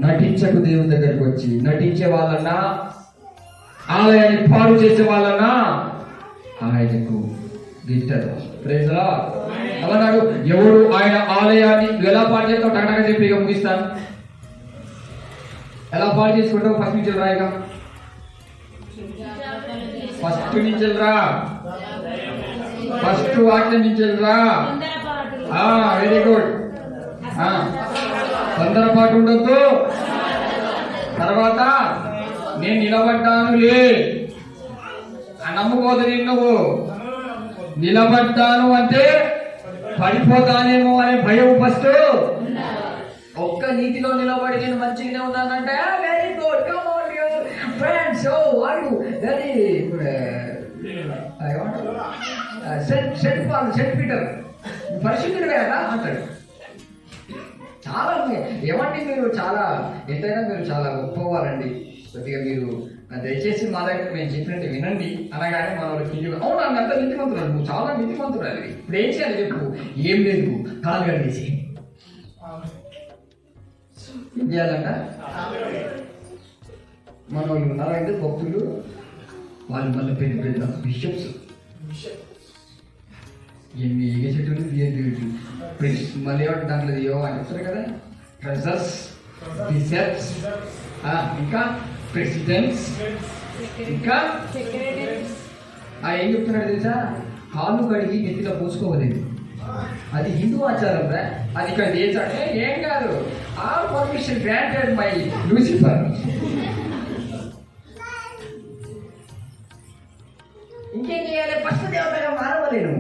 నటించకు. దేవుని దగ్గరికి వచ్చి నటించే వాళ్ళన్నా, ఆలయాన్ని పాడు చేసే వాళ్ళన్నా ఆయనకు గిట్టదు. Praise the lord. అన్నాడు, ఎవరు ఆయన ఆలయాన్ని ఎలా పాడు చేస్తావు? టకటక చెప్పి ఇక ముగిస్తాను. ఎలా పాడు చేసుకుంటావు? ఫస్ట్ నుంచి రాయిగా, ఫస్ట్ నుంచి రా, ఫస్ట్ వాక్యం నుంచి రా. Very good. తొందరపాటు ఉండొద్దు. తర్వాత నేను నిలబడ్డాను లే నమ్ముకోదు. నువ్వు నిలబడ్డాను అంటే పడిపోతానేమో అనే భయం ఫస్ట్. ఒక్క నీతిలో నిలబడి నేను మంచిగానే ఉన్నానంటే very good, come on your friends, ఫ్రాన్స్ వాడు దాన్ని సెంట్ పీటర్ పరిశుద్ధుడు కదా అంటాడు. చాలా ఏమంటే మీరు చాలా ఎంతైనా మీరు చాలా గొప్పవారండి. కొద్దిగా మీరు దయచేసి మా దగ్గర మేము చెప్పినట్టు వినండి అనగానే మన వాళ్ళకి అవును అంత నీతిమంతురాలు, నువ్వు చాలా నీతిమంతురాలి. ఇప్పుడు ఏం చేయాలి చెప్పు? ఏం లేదు, కాలు కడిగేసి ఏం చేయాలంట? మన వాళ్ళు ఉన్నారంటే భక్తులు, వాళ్ళు మళ్ళీ పెద్ద పెద్ద బిషప్స్ ఎన్ని ఏసేటోళ్ళు మళ్ళీ ఏమంటే దాంట్లో ఏవో అని చెప్తారు కదా, ట్రెజర్స్, బిషప్స్, ఇంకా ప్రెసిడెంట్స్, ఇంకా ఏం చెప్తున్నాడు తెలుసా? కాళ్ళు కడిగి నెత్తిలో పోసుకోవలేదు. అది హిందూ ఆచారం రా. అది ఇక్కడ చేశాడే ఏం కాదు. All permission granted by Lucifer. ఇంకేం చేయాలి? పసుపు దేవతగా మారవలేను.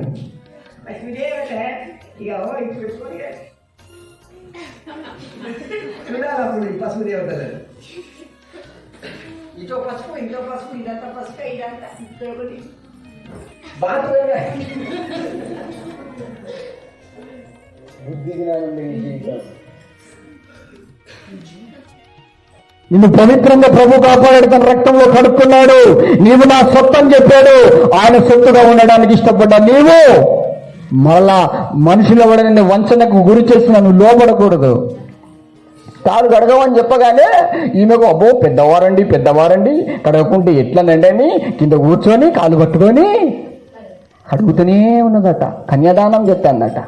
లక్ష్మీదేవత ఇక ఇప్పుడు పెట్టుకొని చూడాలి అప్పుడు ఈ పసుపు దేవతలు. ఇటో పసుపు, ఇంట్లో పసుపు, ఇదంతా పసుపు, ఇదంతా ఒకటి బాగా నిన్ను పవిత్రంగా ప్రభు కాపాడాడు, తన రక్తంలో కడుక్కున్నాడు. నీవు నా సొత్తు అని చెప్పాడు. ఆయన సొత్తుగా ఉండడానికి ఇష్టపడ్డా. నీవు మరలా మనుషులు ఎవడ నిన్ను వంచనకు గురి చేసిన నువ్వు లోపడకూడదు. కాలు కడగమని చెప్పగానే ఈమెకు అబ్బో పెద్దవారండి కడగకుంటే ఎట్లనండి అని కింద కూర్చొని కాలు పట్టుకొని అడుగుతూనే ఉన్నదట. కన్యాదానం చెప్తానట.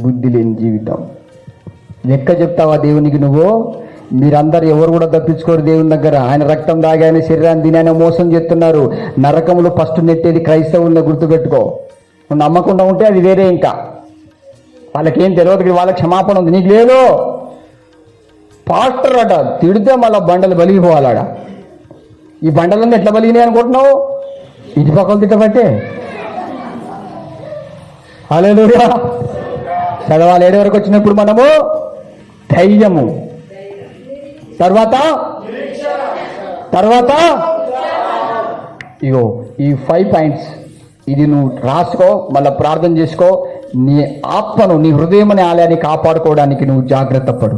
బుద్ధి లేని జీవితం. లెక్క చెప్తావా దేవునికి నువ్వు? మీరందరూ ఎవరు కూడా తప్పించుకోరు దేవుని దగ్గర. ఆయన రక్తం దాగి ఆయన శరీరాన్ని తిని ఆయన మోసం చేస్తున్నారు. నరకంలో ఫస్ట్ నెట్టేది క్రైస్తవుల్ని గుర్తుపెట్టుకో. నువ్వు నమ్మకుండా ఉంటే అది వేరే. ఇంకా వాళ్ళకేం తెలియదు, వాళ్ళకి క్షమాపణ ఉంది, నీకు లేదు. పాస్టర్ అట తిడితే మళ్ళీ బండలు బలిగిపోవాలాడ. ఈ బండలన్నీ ఎట్లా బలిగినాయి అనుకుంటున్నావు? ఇటు పక్కలు తిట్టబట్టే. హల్లెలూయా. చదవాలి 7 వరకు వచ్చినప్పుడు మనము ధైర్యము, తర్వాత ఇగో ఈ 5 పాయింట్స్ ఇది నువ్వు రాసుకో, మళ్ళీ ప్రార్థన చేసుకో. నీ ఆత్మను, నీ హృదయం అనే ఆలయాన్ని కాపాడుకోవడానికి నువ్వు జాగ్రత్త పడు.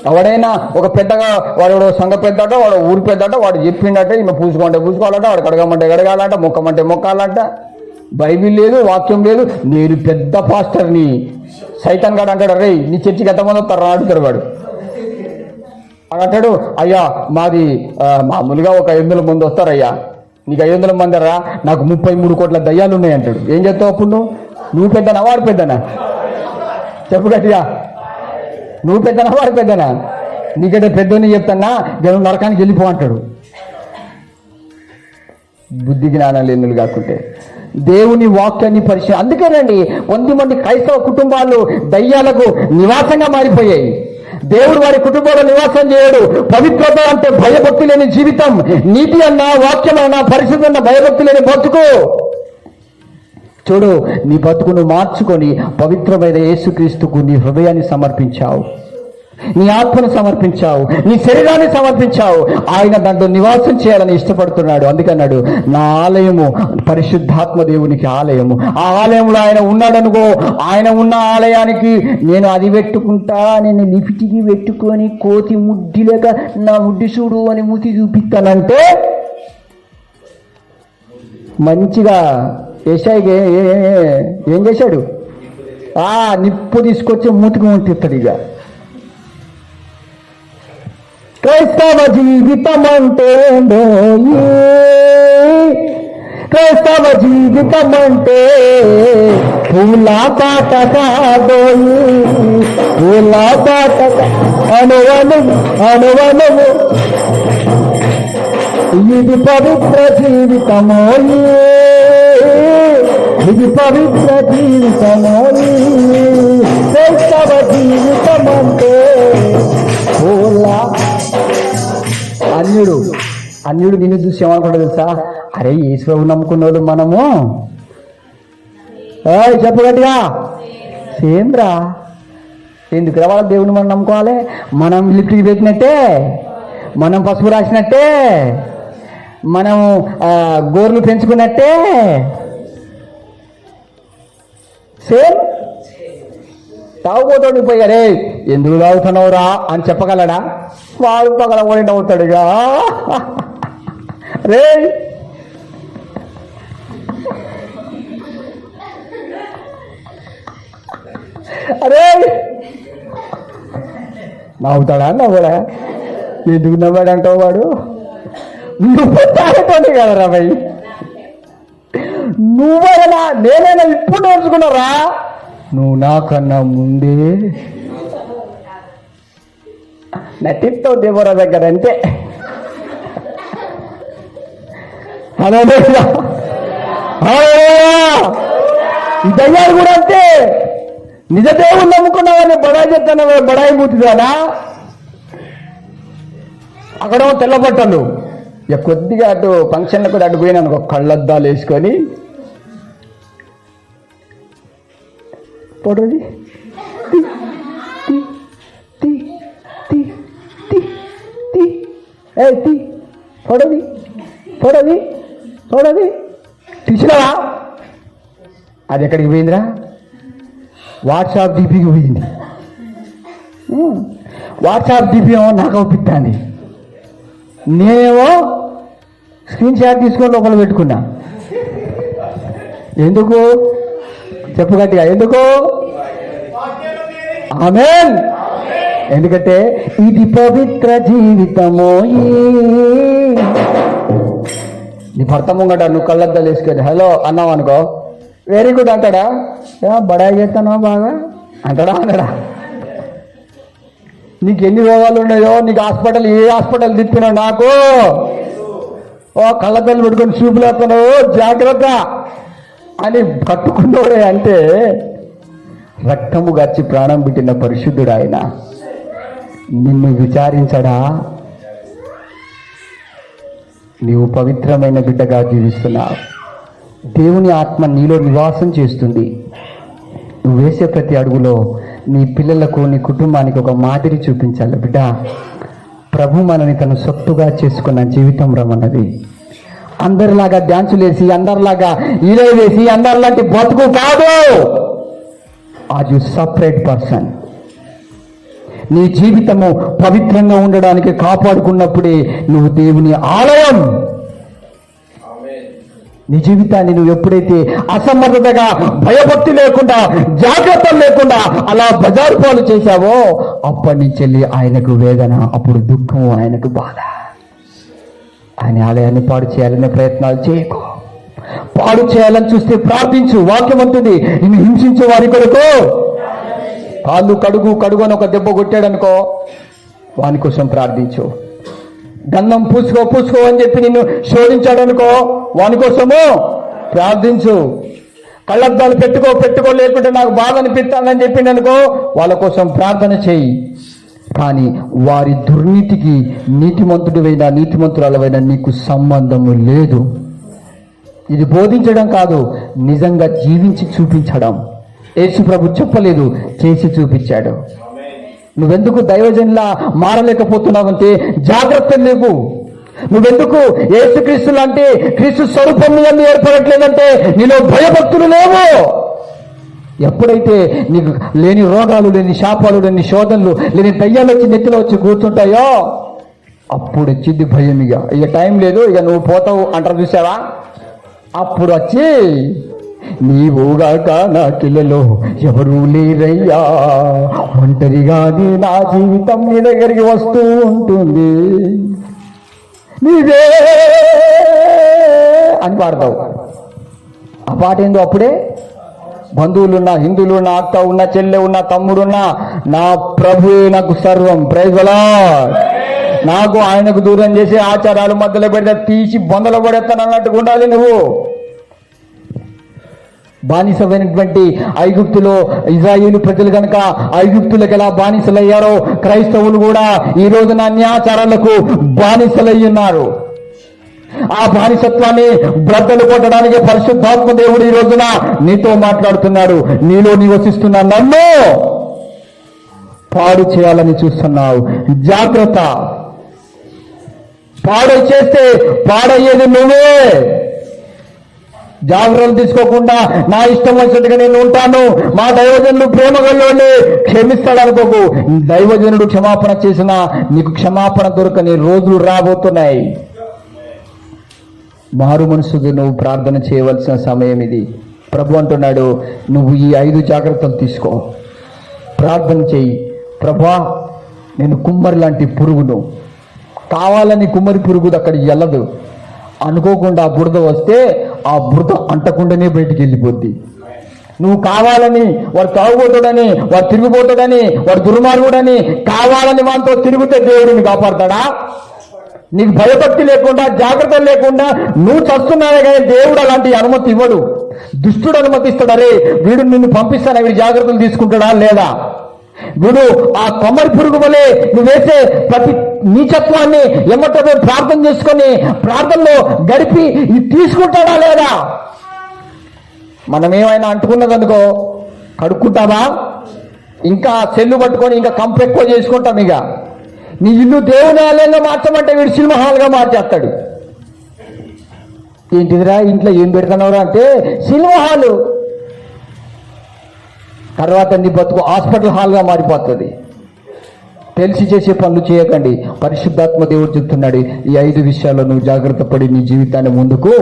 ఎవడైనా ఒక పెద్దగా వాడు సంఘ పెద్దట, వాడు ఊరు పెద్దట, వాడు చెప్పిండట ఈమె పూసుకోవాలట, వాడు కడగమంటే కడగాలంట, మొక్కమంటే మొక్కాలంట. బైబిల్ లేదు, వాక్యం లేదు. నేను పెద్ద పాస్టర్ని. సైతాన్ గాడు అంటాడు, రే నీ చర్చికి ఎంతమంది వస్తారు అడుగుతాడు వాడు. అంటాడు, అయ్యా మాది మామూలుగా ఒక 500 మంది వస్తారయ్యా. నీకు 500 మంది రా, నాకు 33 కోట్ల దయ్యాలు ఉన్నాయి అంటాడు. ఏం చేస్తావు అప్పుడు? నువ్వు పెద్దనా వాడు పెద్దనా? చెప్పు గట్టిగా. నువ్వు పెద్దనా వాడు పెద్దనా? నీకంటే పెద్దోని చెప్తానా దేవుడు నరకానికి వెళ్ళిపో అంటాడు. బుద్ధి జ్ఞానం లేనులు కాకుంటే దేవుని వాక్యాన్ని పరిచయం. అందుకేనండి 100 మంది క్రైస్తవ కుటుంబాలు దయ్యాలకు నివాసంగా మారిపోయాయి. దేవుడు వారి కుటుంబంలో నివాసం చేయడు. పవిత్రత అంటే భయభక్తి లేని జీవితం. నీతి అన్నా, వాక్యం అన్నా, పరిశుద్ధి అన్న భయభక్తి లేని బతుకు. చూడు, నీ బతుకును మార్చుకొని పవిత్రమైన యేసుక్రీస్తుకు నీ హృదయాన్ని సమర్పించావు, నీ ఆత్మను సమర్పించావు, నీ శరీరాన్ని సమర్పించావు. ఆయన దాంట్లో నివాసం చేయాలని ఇష్టపడుతున్నాడు. అందుకన్నాడు, నా ఆలయము పరిశుద్ధాత్మ దేవునికి ఆలయము. ఆ ఆలయంలో ఆయన ఉన్నాడనుకో, ఆయన ఉన్న ఆలయానికి నేను అది పెట్టుకుంటా, నేను లిఫ్ట్కి పెట్టుకొని కోతి ముడ్డిలేక నా ముడ్డి చూడు అని మూతి చూపిస్తానంటే మంచిగా ఏషాయికి ఏం చేశాడు? నిప్పు తీసుకొచ్చి మూతికి ముట్టిస్తాడు. ఇక క్రైస్తవ జీవితం అంటే క్రైస్తవ జీవితం అంటే పూల పాట కాదోయి, పూల పాట అనువనువు ఇది పవిత్ర జీవితమోయి, ఇది పవిత్ర జీవితమోయి. క్రైస్తవ జీవితం అంటే పూల. అన్యుడు నిన్ను చూసి ఏమనుకుంటా తెలుసా? అరే యేసుప్రభు నమ్ముకున్న వాళ్ళు మనము. చెప్పు గట్టిగా. సేమ్రా. ఎందుకు వాళ్ళ దేవుని మనం నమ్ముకోవాలి? మనం లిఫ్ట్కి పెట్టినట్టే మనం పసుపు రాసినట్టే, మనం గోర్లు పెంచుకున్నట్టే, సేమ్. తాగుపోతాడు పోయి, అరే ఎందుకు తాగుతున్నావురా అని చెప్పగలడా? వాడు పగల కూడా నవ్వుతాడుగా. రే అరే నవ్వుతాడా? నవ్వడా? ఎందుకు నవ్వాడు అంటావు? వాడు నువ్వు తాగటోండి కదరా భయ్, నువ్వైనా నేనైనా ఇప్పుడు నేర్చుకున్నారా? నువ్వు నాకన్నా ముందే నటిస్తావు దేవరా దగ్గర అంతే. హలో ఈ దయ్యాలు కూడా అంతే. నిజ దేవుడు నమ్ముకున్నావని బడాయి చెప్తాను, బడాయి మూతిదానా? అక్కడ తెల్లబట్టలు కొద్దిగా అటు ఫంక్షన్లకు అటు పోయినాను, ఒక కళ్ళద్దాలు వేసుకొని ఫోటోది ఫోటోది ఫోటోది ఫోటోది తీసినావా? అది ఎక్కడికి పోయిందిరా? వాట్సాప్ డీపీకి పోయింది. వాట్సాప్ డీపీ ఏమో నాకు అవుపిస్తాంది, నేనేమో స్క్రీన్ షాట్ తీసుకొని లోపల పెట్టుకున్నా. ఎందుకు చెప్పు గట్టిగా, ఎందుకు? ఆమేన్. ఎందుకంటే ఇది పవిత్ర జీవితమో. నీ భర్త ముంగట నువ్వు కళ్ళద్దాలు వేసుకొని హలో అన్నావు అనుకో, వెరీ గుడ్ అంటాడా? బడాయి చేస్తానో బాగా అంటాడా? అనడా? నీకు ఎన్ని రోగాలు ఉన్నాయో, నీకు హాస్పిటల్ ఏ హాస్పిటల్ తిప్పినావు, నాకు కళ్ళద్దాలు పెట్టుకొని చూపులు వేస్తున్నావు, జాగ్రత్త అని కట్టుకున్నోడే. అంటే రక్తము గచ్చి ప్రాణం పెట్టిన పరిశుద్ధుడు ఆయన. నిన్ను విచారించడా? నీవు పవిత్రమైన బిడ్డగా జీవిస్తున్నావు. దేవుని ఆత్మ నీలో నివాసం చేస్తుంది. నువ్వు వేసే ప్రతి అడుగులో నీ పిల్లలకు, నీ కుటుంబానికి ఒక మాదిరి చూపించాలి. బిడ్డ, ప్రభు మనని తను సొత్తుగా చేసుకున్న జీవితం రమ్మన్నది. అందరిలాగా డ్యాన్సులు వేసి, అందరిలాగా ఈలే వేసి, అందరిలాంటి బతుకు కాదు. Are you separate person. నీ జీవితము పవిత్రంగా ఉండడానికి కాపాడుకున్నప్పుడే నువ్వు దేవుని ఆలయం. నీ జీవితాన్ని నువ్వు ఎప్పుడైతే అసమర్థతగా, భయభక్తి లేకుండా, జాగ్రత్త లేకుండా అలా బజారు పాలు చేశావో అప్పటి నుంచి ఆయనకు వేదన, అప్పుడు దుఃఖం, ఆయనకు బాధ. ఆయన ఆలయాన్ని పాడు చేయాలనే ప్రయత్నాలు చేయకు. పాడు చేయాలని చూస్తే ప్రార్థించు. వాక్యం అంటుంది, నిన్ను హింసించే వారి కొరకు కాళ్ళు కడుగు అని ఒక దెబ్బ కొట్టాడనుకో, వాని కోసం ప్రార్థించు. గంధం పూసుకో అని చెప్పి నిన్ను శోధించాడనుకో, వాని కోసము ప్రార్థించు. కళ్ళద్దాలు పెట్టుకో లేకుంటే నాకు బాధ అనిపిస్తానని చెప్పింది అనుకో, వాళ్ళ కోసం ప్రార్థన చేయి. కానీ వారి దుర్నీతికి నీతిమంతుడివైనా నీతిమంతురాలవైనా నీకు సంబంధము లేదు. ఇది బోధించడం కాదు, నిజంగా జీవించి చూపించడం. యేసు ప్రభు చెప్పలేదు, చేసి చూపించాడు. నువ్వెందుకు దైవజనులా మారలేకపోతున్నావంటే జాగ్రత్త లేవు. నువ్వెందుకు యేసుక్రీస్తు లాంటి క్రీస్తు స్వరూపం అన్ని ఏర్పడట్లేదంటే నీలో భయభక్తులు లేవు. ఎప్పుడైతే నీకు లేని రోగాలు, లేని శాపాలు, లేని శోధనలు, లేని దయ్యాలు వచ్చి నెత్తిలో వచ్చి కూర్చుంటాయో అప్పుడు వచ్చింది భయం. ఇక టైం లేదు, ఇక నువ్వు పోతావు అంటారు చూసావా? అప్పుడు వచ్చి నీవుగాక నా కిల్లలో ఎవరూ లేరయ్యా, ఒంటరిగానే నా జీవితం నీ దగ్గరికి వస్తూ ఉంటుంది, నీవే అని పాడతావు. ఆ పాట ఏందో అప్పుడే బంధువులున్నా, హిందువులున్నా, అక్క ఉన్న, చెల్లె ఉన్న, తమ్ముడున్నా, నా ప్రభువే నాకు సర్వం. Praise the Lord. నాకు ఆయనకు దూరం చేసే ఆచారాలు మధ్యలో పెడితే తీసి బొందలు పడేస్తాను అన్నట్టుగా ఉండాలి నువ్వు. బానిసమైనటువంటి ఐగుప్తులో ఇజ్రాయేలు ప్రజలు కనుక ఐగుప్తులకు ఎలా బానిసలయ్యారో క్రైస్తవులు కూడా ఈ రోజున అన్యాచారాలకు బానిసలై ఉన్నారు. ఆ బానిసత్వాన్ని బ్రద్దలు కొట్టడానికి పరిశుద్ధాత్మ దేవుడు ఈ రోజున నీతో మాట్లాడుతున్నాడు. నీలో నివసిస్తున్న నన్ను పాడు చేయాలని చూస్తున్నావు, జాగ్రత్త. పాడు చేస్తే పాడయ్యేది నువ్వే. జాగ్రత్తలు తీసుకోకుండా నా ఇష్టం వచ్చినట్టుగా నేను ఉంటాను, మా దైవజనుడు ప్రేమగల్లోనే క్షమిస్తాడు అనుకోకు. దైవజనుడు క్షమాపణ చేసినా నీకు క్షమాపణ దొరకని రోజులు రాబోతున్నాయి. మారు మనసుకు నువ్వు ప్రార్థన చేయవలసిన సమయం ఇది. ప్రభు అంటున్నాడు, నువ్వు ఈ 5 జాగ్రత్తలు తీసుకో, ప్రార్థన చేయి. ప్రభా, నేను కుమ్మరి లాంటి పురుగును, కావాలని కుమ్మరి పురుగు అక్కడికి వెళ్ళదు. అనుకోకుండా ఆ బురద వస్తే ఆ బురద అంటకుండానే బయటికి వెళ్ళిపోద్ది. నువ్వు కావాలని వాడు తాగుబోతాడని, వాడు తిరిగిపోతాడని, వాడు దుర్మార్గుడని కావాలని వాటితో తిరిగితే దేవుడిని కాపాడతాడా? నీకు భయభక్తి లేకుండా, జాగ్రత్త లేకుండా నువ్వు చస్తున్నావే కానీ దేవుడు అలాంటి అనుమతి ఇవ్వడు. దుష్టుడు అనుమతిస్తాడు. అరే, వీడు నిన్ను పంపిస్తానా, వీడు జాగ్రత్తలు తీసుకుంటాడా లేదా? వీడు ఆ కొమ్మరి పురుగు వలె నువ్వు వేసే ప్రతి నీచత్వాన్ని ఎమ్మటో ప్రార్థన చేసుకొని ప్రార్థనలో గడిపి ఇది తీసుకుంటాడా లేదా? మనం ఏమైనా అంటుకున్నదనుకో కడుక్కుంటావా? ఇంకా సెల్లు పట్టుకొని ఇంకా కంపు ఎక్కువ చేసుకుంటాం. ఇక నీ ఇల్లు దేవుని ఆలయంగా మార్చమంటే వీడు సినిమా హాల్గా మార్చేస్తాడు. ఏంటిదిరా ఇంట్లో ఏం పెడుతున్నావురా అంటే సినిమా హాలు. తర్వాత నీ బతుకు హాస్పిటల్ హాల్గా మారిపోతుంది. తెలిసి చేసే పనులు చేయకండి. పరిశుద్ధాత్మ దేవుడు చెప్తున్నాడు, ఈ 5 విషయాల్లో నువ్వు జాగ్రత్త పడి నీ జీవితాన్ని ముందుకు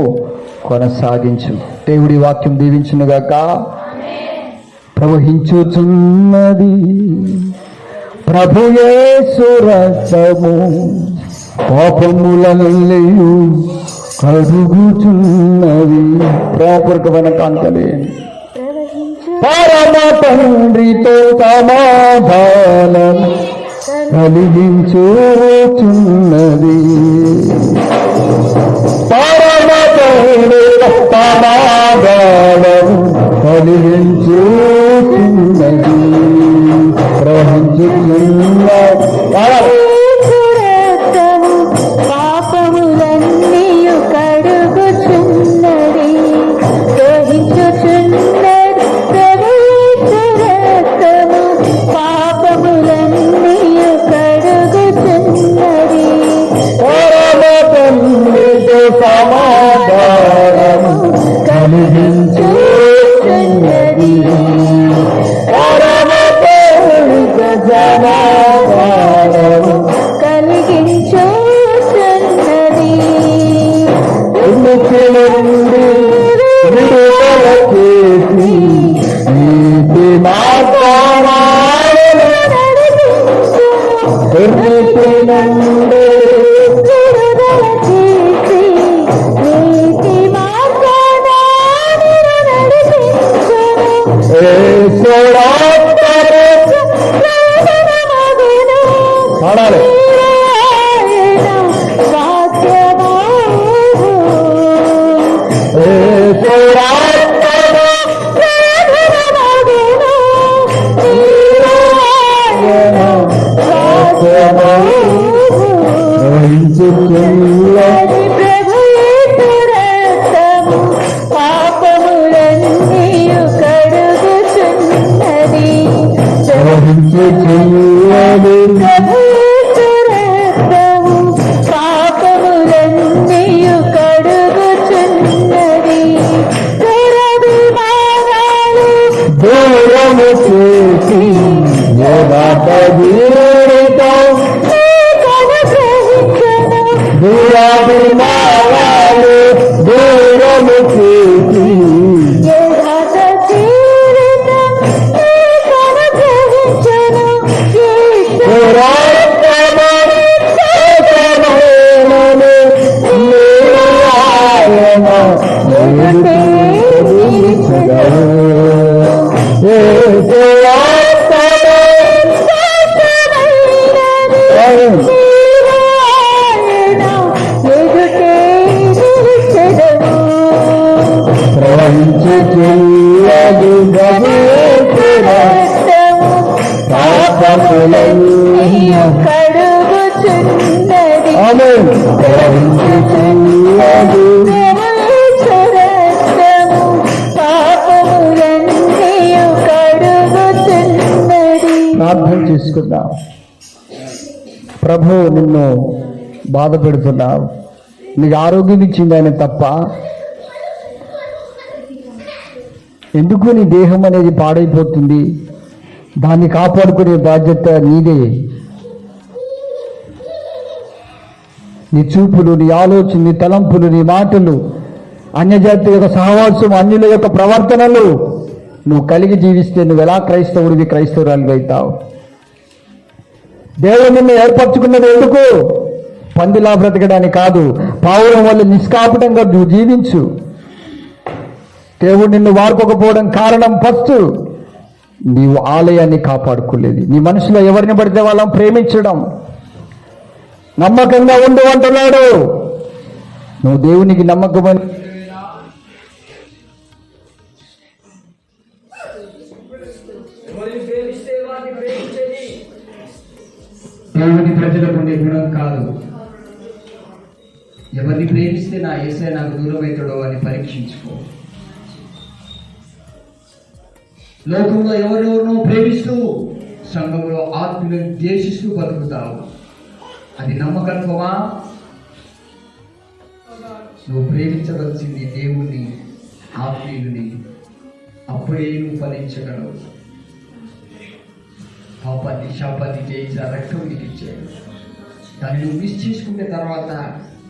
కొనసాగించు. దేవుడి వాక్యం దీవించునుగాక. ప్రవహించుచున్నది ప్రభు యేసు రక్తము, పాపములన్నీయు కడుగుచున్నది. ప్రేమపూర్వకమైన కాంతలే పరమ తండ్రితో సమాధానం కలిగించుచున్నది. పరమ తండ్రితో సమాధానం కలిగించుచున్నది. ప్రవహించుచున్నది పాపములన్నీయు కడుగుచున్నది. పాపములన్నీయు కడుగుచున్నది. సమాధానము కలిగించుచున్నది. సమాధానము కలిగించుచున్నది. ఉనికి నుండి విడుదల చేసి నీతి మార్గమున ఉనికి నుండి విడుదల చేసి నీతి మార్గాన నడిపించును. పాడాలి. పాపములన్నీయు కడుగుచున్నది. పాపములన్నీయు కడుగుచున్నది. దూరము చేసి దూరాభిమానాలు దూరము చేసి కడుగుచున్నది. పాపములన్నీయు కడుగుచున్నది. ప్రార్థన చేసుకుందాం. ప్రభు నిన్ను బాధ పెడుతున్నావు. నీకు ఆరోగ్యం ఇచ్చింది ఆయన తప్ప ఎందుకు నీ దేహం అనేది పాడైపోతుంది? దాన్ని కాపాడుకునే బాధ్యత నీదే. నీ చూపులు, నీ ఆలోచన, నీ తలంపులు, నీ మాటలు, అన్యజాతి యొక్క సహవాసం, అన్యుల యొక్క ప్రవర్తనలు నువ్వు కలిగి జీవిస్తే నువ్వు ఎలా క్రైస్తవుడివి, క్రైస్తవురాలివి అవుతావు? దేవుడు నిన్ను ఏర్పరచుకున్నది ఎందుకు? పందిలా బ్రతకడానికి కాదు. పావురం వల్ల నిష్కాపటంగా నువ్వు జీవించు. దేవుడు నిన్ను వాడుకోకపోవడం కారణం ఫస్ట్ నీవు ఆలయాన్ని కాపాడుకోలేదు. నీ మనసులో ఎవరిని పడితే వాళ్ళని ప్రేమించడం, నమ్మకంగా ఉండు అంటున్నాడు. నువ్వు దేవునికి నమ్మకమైన ఎవరిని ప్రేమిస్తే వారిని ప్రేమించేది దేవుని ప్రజలకు ఉండే గుణం కాదు. ఎవరిని ప్రేమిస్తే నా యేసయ్య నాకు దూరం అవుతాడో అని పరీక్షించుకో. లోకంలో ఎవరెవరినో ప్రేమిస్తూ సంఘంలో ఆత్మను ద్వేషిస్తూ బతుకుతావు. అది నమ్మకత్వమా? నువ్వు ప్రేమించవలసింది దేవుణ్ణి, ఆత్మీయుని. అప్పుడే నువ్వు ఫలించగలవు. పాపాన్ని శాపాన్ని జయించిన రక్తం నీకు ఇచ్చాడు. దాన్ని నువ్వు మిస్ చేసుకునే తర్వాత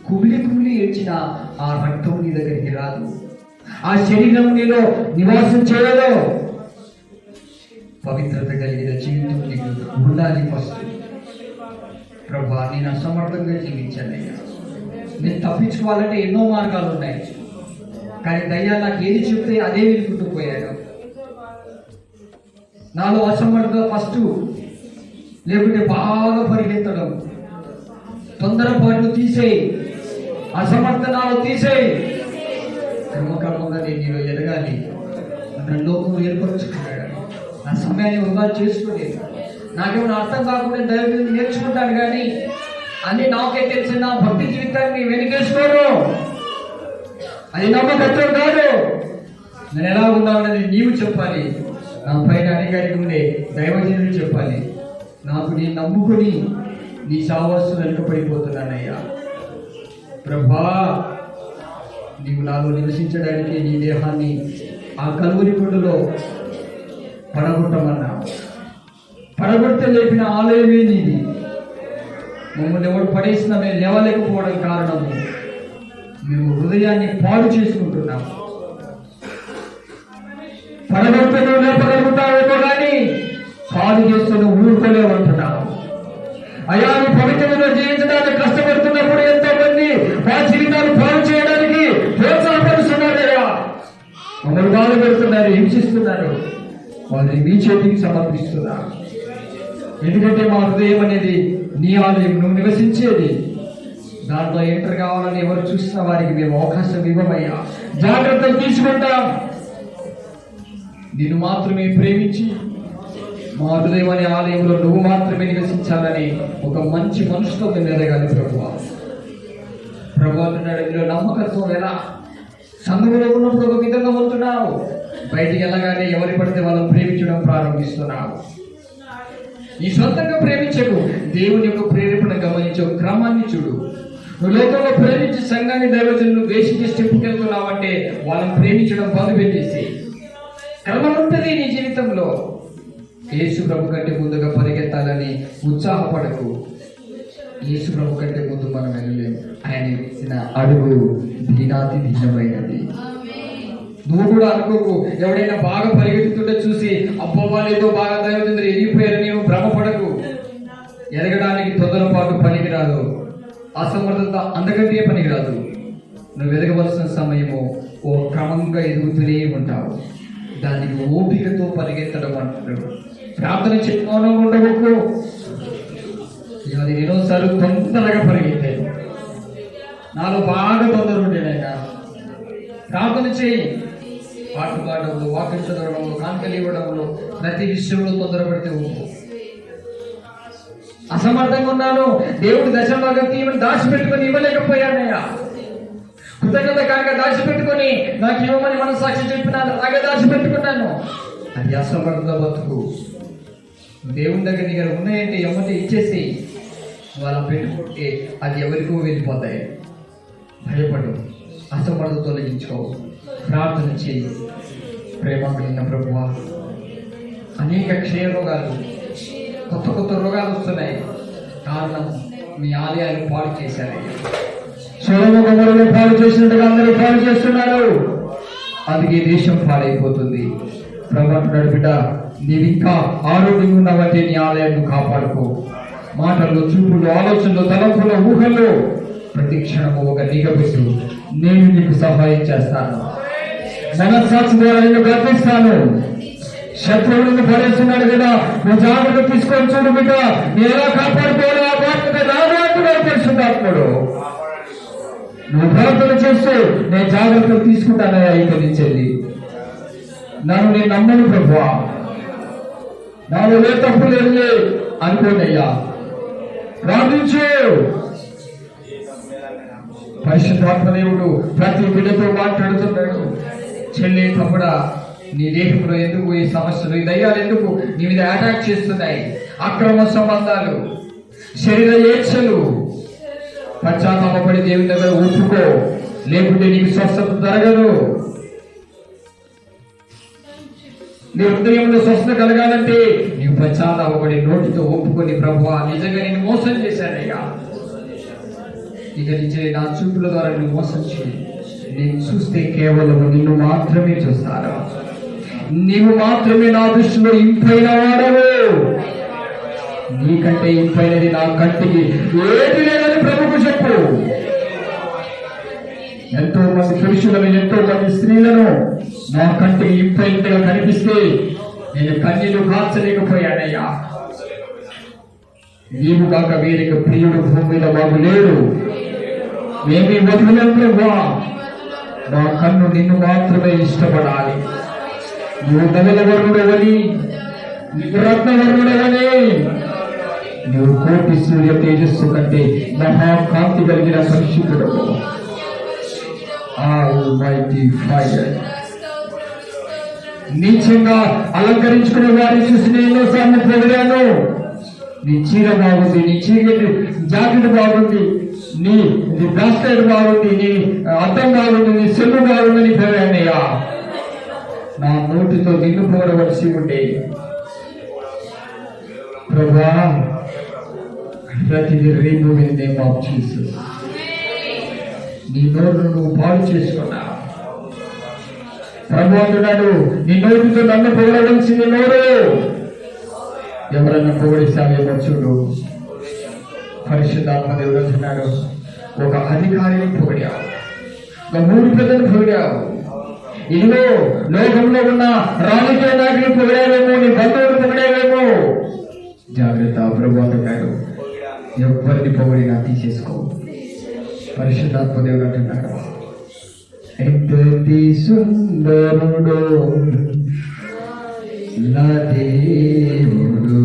కుమిలి ఏడ్చిన ఆ రక్తం నీ దగ్గరికి రాదు. ఆ శరీరం నీలో నివాసం చేయదు. పవిత్రత కలిగిన జీవితం నీకు ఉండాలి. ఫస్ట్ ప్రభా, నేను అసమర్థంగా జీవించానయ్యా. నేను తప్పించుకోవాలంటే ఎన్నో మార్గాలు ఉన్నాయి, కానీ దయ్యా నాకు ఏది చెప్తే అదే వినుకుంటూ పోయాను. నాలో అసమర్థత ఫస్ట్, లేకుంటే బాగా పరిగెత్తడం, తొందరపాటు తీసేయి, అసమర్థ నాలో తీసేయి. క్రమక్రమంగా నేను నీలో ఎదగాలి. నన్ను లోకం ఏర్పరచుకున్నాడు. నా సమయాన్ని వృధా చేసుకోలేదు. నాకేమైనా అర్థం కాకుండా దైవం నేర్చుకుంటాను, కానీ అన్ని నాకే తెలిసిన నా భక్తి జీవితాన్ని వెనుకేసుకోను. అది నమ్మకత్వం కాదు. నేను ఎలా ఉన్నానని నీవు చెప్పాలి. నా పైన అధికారికి ఉండే దైవజనుడు చెప్పాలి. నాకు నేను నమ్ముకుని నీ సావాసు వెనుకపడిపోతున్నానయ్యా. ప్రభా, నీవు నాలో నివసించడానికి నీ దేహాన్ని ఆ కలువరి గుండులో పడగొట్టమన్నా. పడగొడితే లేపిన ఆలయమే నీది. మమ్మల్ని ఎవరు పడేసినా మేము లేవలేకపోవడం కారణము మేము హృదయాన్ని పాడు చేసుకుంటున్నాం. పడగొడితే నువ్వు లేపగలుగుతావేమో కానీ పాడు చేస్తూ నువ్వు ఊరుకోలేమంటున్నావు. అయ్యా, నువ్వు పవిత్రంగా జీవించడానికి కష్టపడుతున్నప్పుడు ఎంతో మంది మా జీవితాలు పాడు చేయడానికి ప్రోత్సాహపరుస్తున్నారయ్యా. మమ్మల్ని బాధ పెడుతున్నారు, హింసిస్తున్నారు. వారిని మీ చేతికి సమర్పిస్తున్నారు. ఎందుకంటే మా హృదయం అనేది నీ ఆలయం, నువ్వు నివసించేది. దాంట్లో ఎంటర్ కావాలని ఎవరు చూసిన వారికి మేము అవకాశం ఇవ్వమయ్యా. జాగ్రత్తలు తీసుకుంటాం. నిన్ను మాత్రమే ప్రేమించి మా హృదయం అనే ఆలయంలో నువ్వు మాత్రమే నివసించాలని ఒక మంచి మనసుతో మేము ఎదగాలి. ప్రభు అంటున్నాడు, ఇందులో నమ్మకత్వం ఎలా? సంఘంలో ఉన్నప్పుడు ఒక విధంగా ఉంటున్నావు, బయటికి వెళ్ళగానే ఎవరి పడితే వాళ్ళని ప్రేమించడం ప్రారంభిస్తున్నావు. నీ సొంతంగా ప్రేమించకు. దేవుని యొక్క ప్రేరేపణ గమనించే క్రమాన్ని చూడు. నువ్వు లోకంలో ప్రేమించి సంఘాన్ని దైవజనులు వేషించి స్టెప్పుకెళ్తున్నావంటే వాళ్ళని ప్రేమించడం మొదలుపెట్టేసి క్రమం ఉంటుంది నీ జీవితంలో. యేసు ప్రభు కంటే ముందుగా పరిగెత్తాలని ఉత్సాహపడకు. యేసు ప్రభు కంటే ముందు మనం వెళ్ళలేము. ఆయన ఇచ్చిన అడుగు దీనాతి దీనమైనది. నువ్వు కూడా అనుకోకు. ఎవడైనా బాగా పరిగెత్తుతుంటే చూసి అబ్బో వాళ్ళు ఏదో బాగా దైవజనులు ఎదిగిపోయారు నీవు భ్రమపడకు. ఎదగడానికి తొందరపాటు పనికిరాదు, అసమర్థత అంతకంటే పనికిరాదు. నువ్వు ఎదగవలసిన సమయము ఓ క్రమంగా ఎదుగుతూనే ఉంటావు. దానికి ఓపికతో పరిగెత్తడం అంటున్నాడు. ప్రార్థన చెప్పుకోవడం ఉండవచ్చు. అది ఎన్నోసార్లు తొందరగా పరిగెత్తాను. నాలో బాగా తొందర ఉండేనైనా. ప్రార్థన చేయి. పాటలు పాడడంలో, వాక్యం చదవడంలో, కానుకలు ఇవ్వడంలో, ప్రతి విషయంలో తొందరపడితే అసమర్థంగా ఉన్నాను. దేవుడు దశభాగం తీయమని దాచిపెట్టుకొని ఇవ్వలేకపోయానయ్యా. కృతజ్ఞత కాక దాచిపెట్టుకొని నాకు ఇవ్వమని మనసాక్షి చెప్పినాను, అలాగే దాచిపెట్టుకున్నాను. అది అసమర్థ బతుకు. దేవుని దగ్గర ఉన్నాయంటే ఎమ్మటే ఇచ్చేసి వాళ్ళ పెట్టుకుంటే అది ఎవరికో వెళ్ళిపోతాయి. భయపడు, అసమర్థత తొలగించుకో, ప్రార్థన చేయి. ప్రేమ కలిగిన ప్రభువా, అనేక క్షయ రోగాలు, కొత్త కొత్త రోగాలు వస్తున్నాయి. కారణం మీ ఆలయాన్ని పాడు చేశారు. సొలొమోను పాడు చేసినట్టుగా అందరూ పాడు చేస్తున్నారు. అందుకే దేశం పాడైపోతుంది. ప్రభు బిడ్డ, నీవు ఇంకా ఆరోగ్యంగా ఉన్నావంటే నీ ఆలయాన్ని కాపాడుకో. మాటల్లో, చూపులు, ఆలోచనలు, తలంపులు, ఊహల్లో ప్రతి క్షణము ఒక నిఘా పెట్టు. నేను నీకు సహాయం చేస్తాను. మనస్సాక్షి ద్వారా నిన్ను గర్పిస్తాను. శత్రువులను పడేస్తున్నాడు కదా, నువ్వు జాగ్రత్త తీసుకొని చూడు బిడ్డ. నేను ఎలా కాపాడుకోవాలి ఆ బాధ్యత నాదంటున్నాడు పరిశుద్ధాత్ముడు. నువ్వు ప్రార్థన చేస్తూ నేను జాగ్రత్తలు తీసుకుంటానని అయిపోయింది. నన్ను నేను నమ్మను ప్రభువా, నాలో ఏ తప్పు లేదు అనుకోనయ్యా. ప్రార్థించు. పరిశుద్ధాత్మ దేవుడు ప్రతి బిడ్డతో మాట్లాడుతున్నాడు. చెల్లి, తమ్ముడా, నీ దేహంలో ఎందుకు ఈ సమస్యలు, ఈ దయ్యాలు ఎందుకు నీ మీద అటాక్ చేస్తున్నాయి? అక్రమ సంబంధాలు, శరీర ఏచ్ఛలు. పశ్చాత్తాపడి దేవుని దగ్గర ఒప్పుకో, లేకుంటే నీకు స్వస్థత జరగదు. నీ హృదయంలో స్వస్థత కలగాలంటే నీవు పశ్చాత్తాపడి నోటితో ఒప్పుకొని, ప్రభువా నిజంగా నేను మోసం చేశానయ్యా, ఇక నుంచి నా చూపుల ద్వారా నువ్వు మోసం చేయి. నేను చూస్తే కేవలం నిన్ను మాత్రమే చూస్తాను. నీవు మాత్రమే నా దృష్టిలో ఇంపైన వాడవు. నీకంటే ఇంపైనది నా కంటికి ఏది లేదని ప్రభుకు చెప్పు. ఎంతో మంది పురుషులను, ఎంతో మంది స్త్రీలను నా కంటికి ఇంపైనట్టుగా కనిపిస్తే నేను కన్నీళ్లు కార్చలేకపోయానయ్యా. నీవు కాక వేరొక ప్రియుడు భూమి మీద మాకు లేడు. మేమీ వదిలేం ప్రభువా. నా కన్ను నిన్ను మాత్రమే ఇష్టపడాలి. నువ్వు ధవలవర్ణుడవని, నీవు రత్నవర్ణుడవని, నువ్వు కోటి సూర్య తేజస్సు కంటే మహాకాంతి కలిగిన పరిశుద్ధుడవు. Almighty fire. నీచంగా అలంకరించుకునే వారిని చూసి నేను ఎన్నోసార్లు పొగిడాను. నీ చీర బాగుంది, నీ జాకెట్ బాగుంది, నీ బ్రాస్లెట్ బాగుంది, నీ అద్దం బాగుంది, నీ సెల్లు బాగుందని పోయానయ్యా. నా నోటితో నిన్ను పోరవలసి ఉండే ప్రభా. ప్రతిదీ remove in the name of Jesus. నీ నోరును నువ్వు పాడు చేసుకున్నా. ప్రభు అంటున్నాడు, నీ నోటితో నన్ను పొగడవలసింది నోరు. ఎవరన్నా పొగడిస్తావేమో చూడు. పరిశుద్ధాత్మ దేవుడు అంటున్నాడు, ఒక అధికారిని పొగిడావు, ఒక 3 పెద్దలు పొగిడావు. ఇదిగో లోకంలో ఉన్న రాజకీయ నాయకులు పొగిడావేమో, నీ బంధువులు పొగిడావేమో. జాగ్రత్త. ప్రభు అంటున్నాడు, ఎవరిని పొగిడినా తీసేసుకో. పరిశుద్ధాత్మ దేవుడు అంటున్నాడు, ఎంతటి సుందరుడో నా దేవుడు,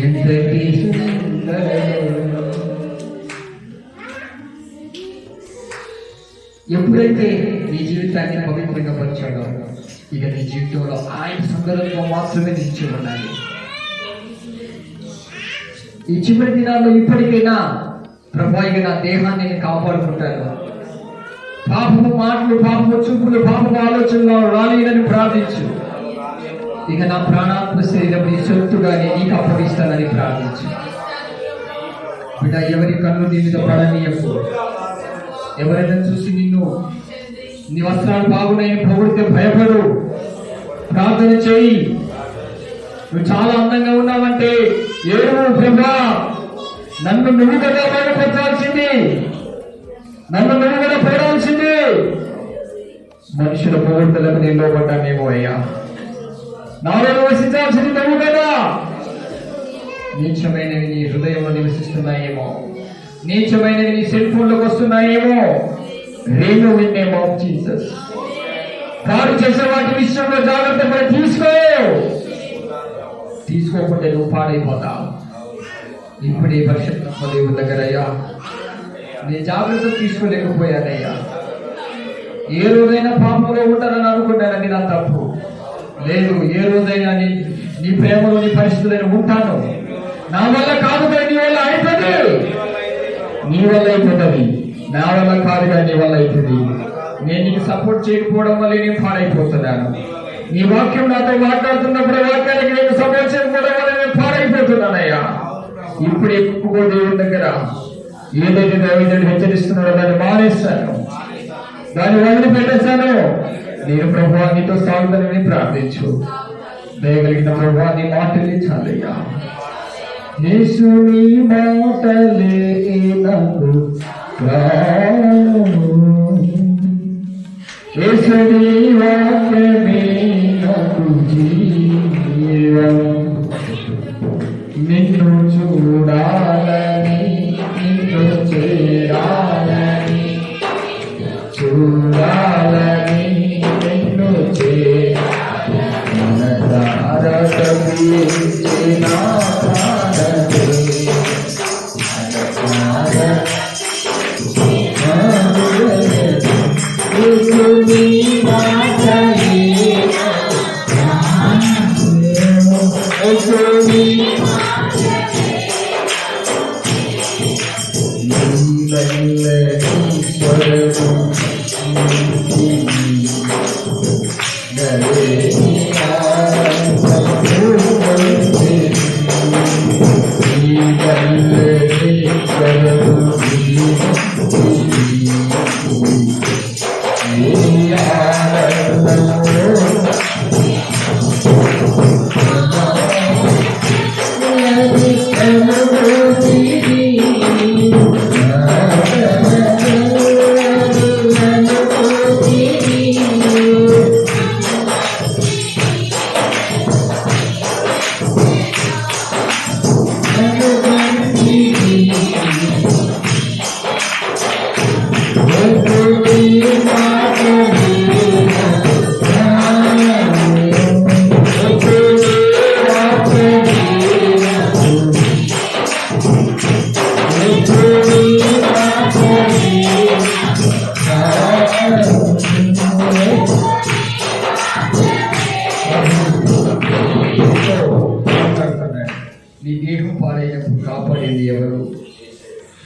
ఎంతటి సుందరుడో. ఎప్పుడైతే నీ జీవితాన్ని పవిత్రంగా పరిచాడో, ఇక నీ జీవితంలో ఆయన సుందరత్వం మాత్రమే నిలిచి ఉండాలి. ఈ చివరి దినాల్లో ఇప్పటికైనా ప్రభా, ఇక నా దేహాన్ని నేను కాపాడుకుంటాను. పాపము మాటలు, పాపము చూపులు, పాపము ఆలోచనలు రాలేదని ప్రార్థించు. ఇక నా ప్రాణాత్మ శరీరం నీ సొత్తుగా నీకు అప్పగిస్తానని ప్రార్థించు. బిడ్డ, ఎవరి కన్ను నీ మీద పడనీయకు. ఎవరైనా చూసి నిన్ను, నీ వస్త్రాలు బాగున్నాయని పొగిడితే భయపడు. ప్రార్థన చేయి. నువ్వు చాలా అందంగా ఉన్నావంటే ఏడు ప్రభా, నన్ను నువ్వు కదా బయటపరచాల్సింది, నన్ను నువ్వు కూడా పోరాల్సింది. మనుషుల పొగడ్తలకు నేను లోపడ్డానేమో అయ్యా. నాలో నివసించాల్సింది నువ్వు కదా. నీచమైనవి నీ హృదయంలో నివసిస్తున్నాయేమో, నీచమైనవి నీ సెల్ ఫోన్లోకి వస్తున్నాయేమో. Remove in name of Jesus. పాడు చేసే వాటి విషయంలో జాగ్రత్త పడి తీసుకోకుంటే నువ్వు పాడైపోతావు. ఇప్పుడే పరిశుద్ధాత్మ దేవుని దగ్గర, అయ్యా నేను జాగ్రత్త తీసుకోలేకపోయానయ్యా. ఏ రోజైనా పాపంలో ఉంటానని అనుకున్నానని నా తప్పు లేదు. ఏ రోజైనా నీ ప్రేమలో, నీ పరిస్థితులను ఉంటాను. నా వల్ల కాదు నా వల్ల కాదుగా నీ వల్ల అవుతుంది. నేను నీకు సపోర్ట్ చేయకపోవడం వల్ల నేను పాడైపోతున్నాను. నీ వాక్యం నాతో మాట్లాడుతున్నప్పుడు వాక్యానికి నేను సపోర్ట్ చేయకపోవడం వల్ల నేను పాడైపోతున్నానయ్యా. ఇప్పుడు ఎక్కువ దేవుని దగ్గర ఏదైతే దైవజనుడు హెచ్చరిస్తున్నాడో దాన్ని మానేస్తాను, దాన్ని వదిలిపెట్టేస్తాను. నేను ప్రభువా నీతో సాగుతానని ప్రార్థించు. దయగలిగిన ప్రభువా నీ మాటలే చాలయ్యా. యేసు నీ మాటలే నాకు ప్రాణము, యేసు నీ వాక్యమే నాకు జీవం. నిన్ను చూడాలని, నిన్ను చేరాలని, చూడాలని, నిన్ను నీ దేహం పాడైనప్పుడు కాపాడేది ఎవరు?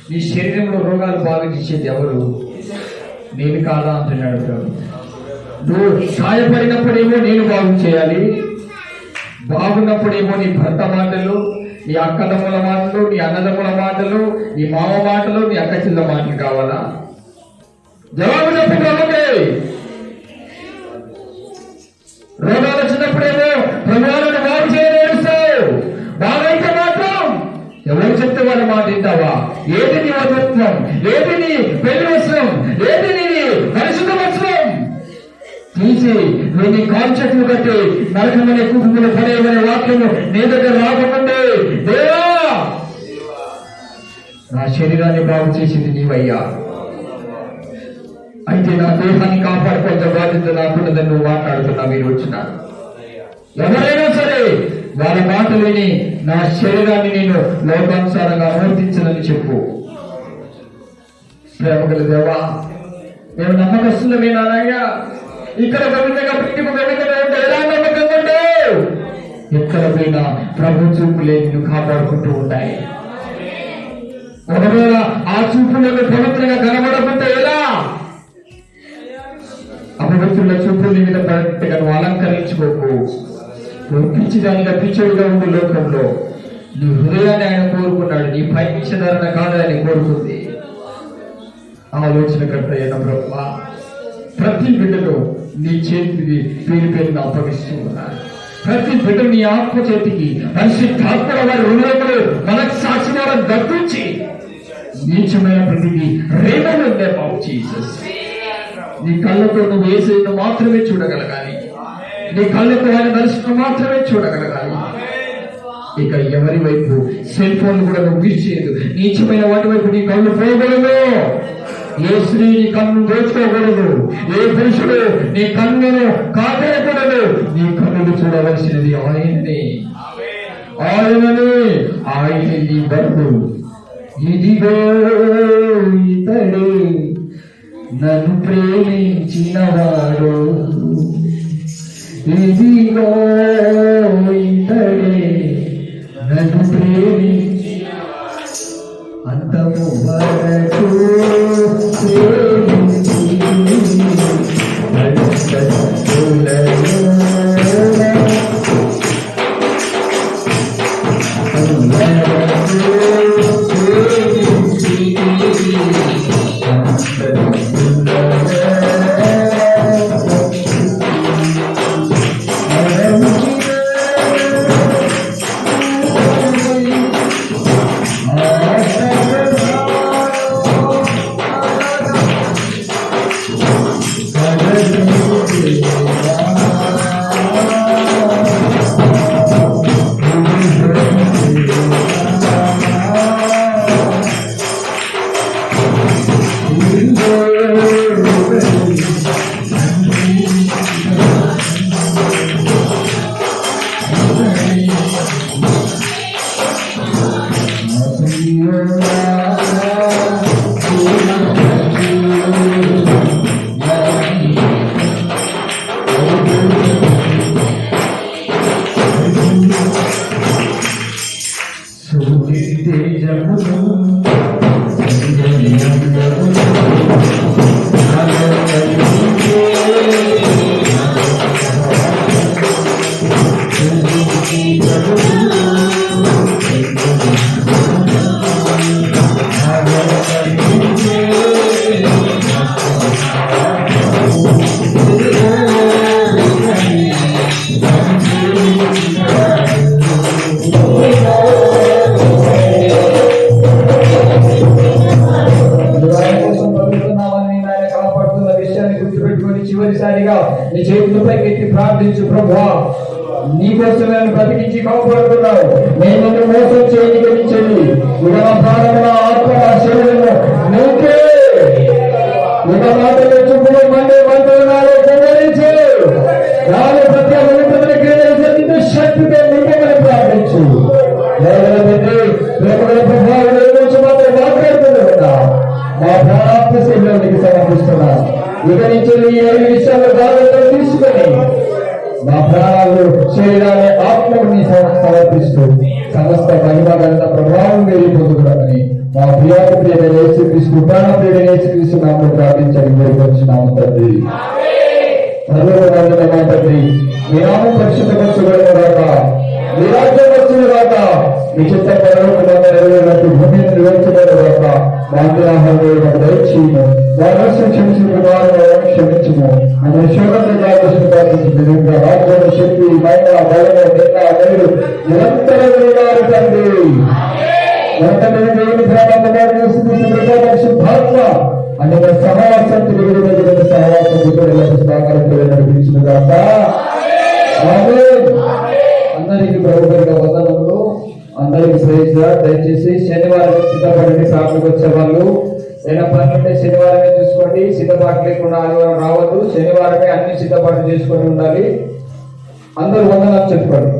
నీ శరీరంలో రోగాలు బాగా చేసేది ఎవరు? నేను కాదా అంటున్నాడు ప్రభు. నువ్వు గాయపడినప్పుడేమో నేను బాగు చేయాలి, బాగున్నప్పుడేమో నీ భర్త మాటలు, నీ అక్కదమ్ముల మాటలు, నీ అన్నదమ్ముల మాటలు, నీ మామ మాటలు, నీ అక్క చెల్ల మాటలు కావాలా? జవాబు చెప్పి ప్రభుకే. రోగాలు వచ్చినప్పుడేమో ప్రభువులను బాగు చేయలేస్తావు, బాగైతే మాత్రం ఎవరు చెప్తే వాళ్ళ మాట వింటావా? ఏది నీ వస్త్రం, ఏది నీ పెళ్లి వస్త్రం, ఏది నీ పరిశుద్ధ వస్త్రం తీసి నువ్వు నీ కాన్సెప్ట్లు కట్టి నరకమనే కుటుంబంలో పడేయమనే వాక్యము నీ దగ్గర రాకముందే, దేవా నా శరీరాన్ని బాగు చేసింది నీవయ్యా, అయితే నా దేహాన్ని కాపాడుకోవాల్సిన బాధ్యత నాకున్నదని నువ్వు మాట్లాడుతున్నా. మీరు వచ్చినారు ఎవరైనా సరే వాళ్ళ మాట విని నా శరీరాన్ని నేను లోకానుసారంగా అనువర్తించనని చెప్పు. ప్రేమ గల దేవా, మేము నమ్మకస్తులమేనాయ్యా. ఇక్కడ గవిందగా ఇంటికి గవిందగా ఉంటే ఎలా నమ్మకంగా ఉండవు? ఎక్కడ పోయినా ప్రభు చూపులే నిన్ను కాపాడుకుంటూ ఉంటాయి. ఒకవేళ ఆ చూపులను పవిత్రంగా కనబడకుంటే ఎలా? అపవిత్రుల చూపులు నీ మీద పడేట్టుగా నువ్వు అలంకరించుకోకు. నువ్వు పిచ్చిదానిగా పిచ్చోడిగా ఉండే లోకంలో నీ హృదయాన్ని ఆయన కోరుకున్నాడు, నీ పై పిచ్చధారణ కాదు ఆయన కోరుకుంది. ఆలోచనకర్త అయిన బ్రహ్మ ప్రతి బిడ్డను నీ చేతికి పేరు పేరును అప్పగిస్తూ ఉన్నారు. ప్రతి బిడ్డ నీ ఆత్మ చేతికి పరిశుద్ధాత్మల వారి హృదయంలో మనకు సాక్షివారం దక్కించి నీచమైన ప్రతిదీ రేపటి బాబు జీసస్. నీ కళ్ళతో నువ్వు యేసును మాత్రమే చూడగలగాలి, నీ కళ్ళతో ఆయన దర్శనం మాత్రమే చూడగలగాలి. ఇక ఎవరి వైపు సెల్ ఫోన్ కూడా నువ్వు విడిచేయదు. నీచమైన వాటి వైపు నీ కళ్ళు పోకూడదు. ఏ స్త్రీ నీ కన్ను దోచుకోకూడదు, ఏ పురుషుడు నీ కన్నును కాపేయకూడదు. నీ కన్నులు చూడవలసినది ఆయనని, ఆయనని. ఆయన నీ బరువు. ఇదిగో ఇతడే నన్ను ప్రేమించినవాడు, ఇదిగో ఇతడే నన్ను ప్రేమించిన అంతము వరకు కాపాడుతున్న విషయాన్ని గుర్తుపెట్టుకొని చివరిసారిగా నీ చేతులపై ఎత్తి ప్రార్థించు. ప్రభువా, నీ కోసం నన్ను బ్రతికించి కాపాడుతున్నావు. నేను నిన్ను మోసం చేయనికరించండి. ఇక నా ప్రాణం, నా ఆత్మ, నా శరీరము నీకే. ఇక మాటలు చూపులు మండే మంటలు నాలో పొంగలించు. నాలో ప్రత్యేకమైన క్రియలు శక్తితో నింపమని ప్రార్థించు. ప్రేమల ప్రభావం మాత్రం మాట్లాడుతున్నా మా ప్రాణాత్మ శరీరానికి సమర్పిస్తున్నా. ఇక నుంచి ఈ 5 విషయాలు బాధ్యత తీసుకొని మా ప్రాణాలు, శరీరాన్ని, ఆత్మని సమర్పిస్తూ సమస్త మహిమ గంట ప్రభావం మీరు పొందుకున్నామని మా ప్రియాకు ప్రియమైన యేసుక్రీస్తు, ప్రాణ ప్రియమైన యేసుక్రీస్తు నామములో ప్రార్థించని వేడుకొంచున్నాము తండ్రి. సర్వోన్నతమైన తండ్రి, మీ నామం పరిశుద్ధపరచబడునుగాక, మీ రాజ్యం వచ్చునుగాక, మీ చిత్త పరలోకమందు నెరవేరినట్టు భూమి మీద నెరవేర్చబడునుగాక. మా ఆహారాన్ని మాకు దయచేయము. మా దోషం క్షమించిన వారిని క్షమించుము. అనే శోభను ప్రార్థించిన రాజ్యం, శక్తి, మహిమ, బలము, నిన్న, నేడు నిరంతరం ఉన్నారు తండ్రి. దేవుని ప్రేమ, శుద్ధాత్మ అనే సహవాసం నడిపించినగాక. అందరికీ ప్రభుత్వ వందనములు. అందరికీ శ్రేష్ఠ. దయచేసి శనివారం సిద్ధపడండి. ప్రార్థనకు వచ్చే వాళ్ళు ఏదైనా పని ఉంటే శనివారమే చూసుకోండి. సిద్ధపాటు లేకుండా ఆదివారం రావద్దు. శనివారమే అన్ని సిద్ధపాటు చేసుకొని ఉండాలి. అందరూ వందనాలు చెప్పుకోండి.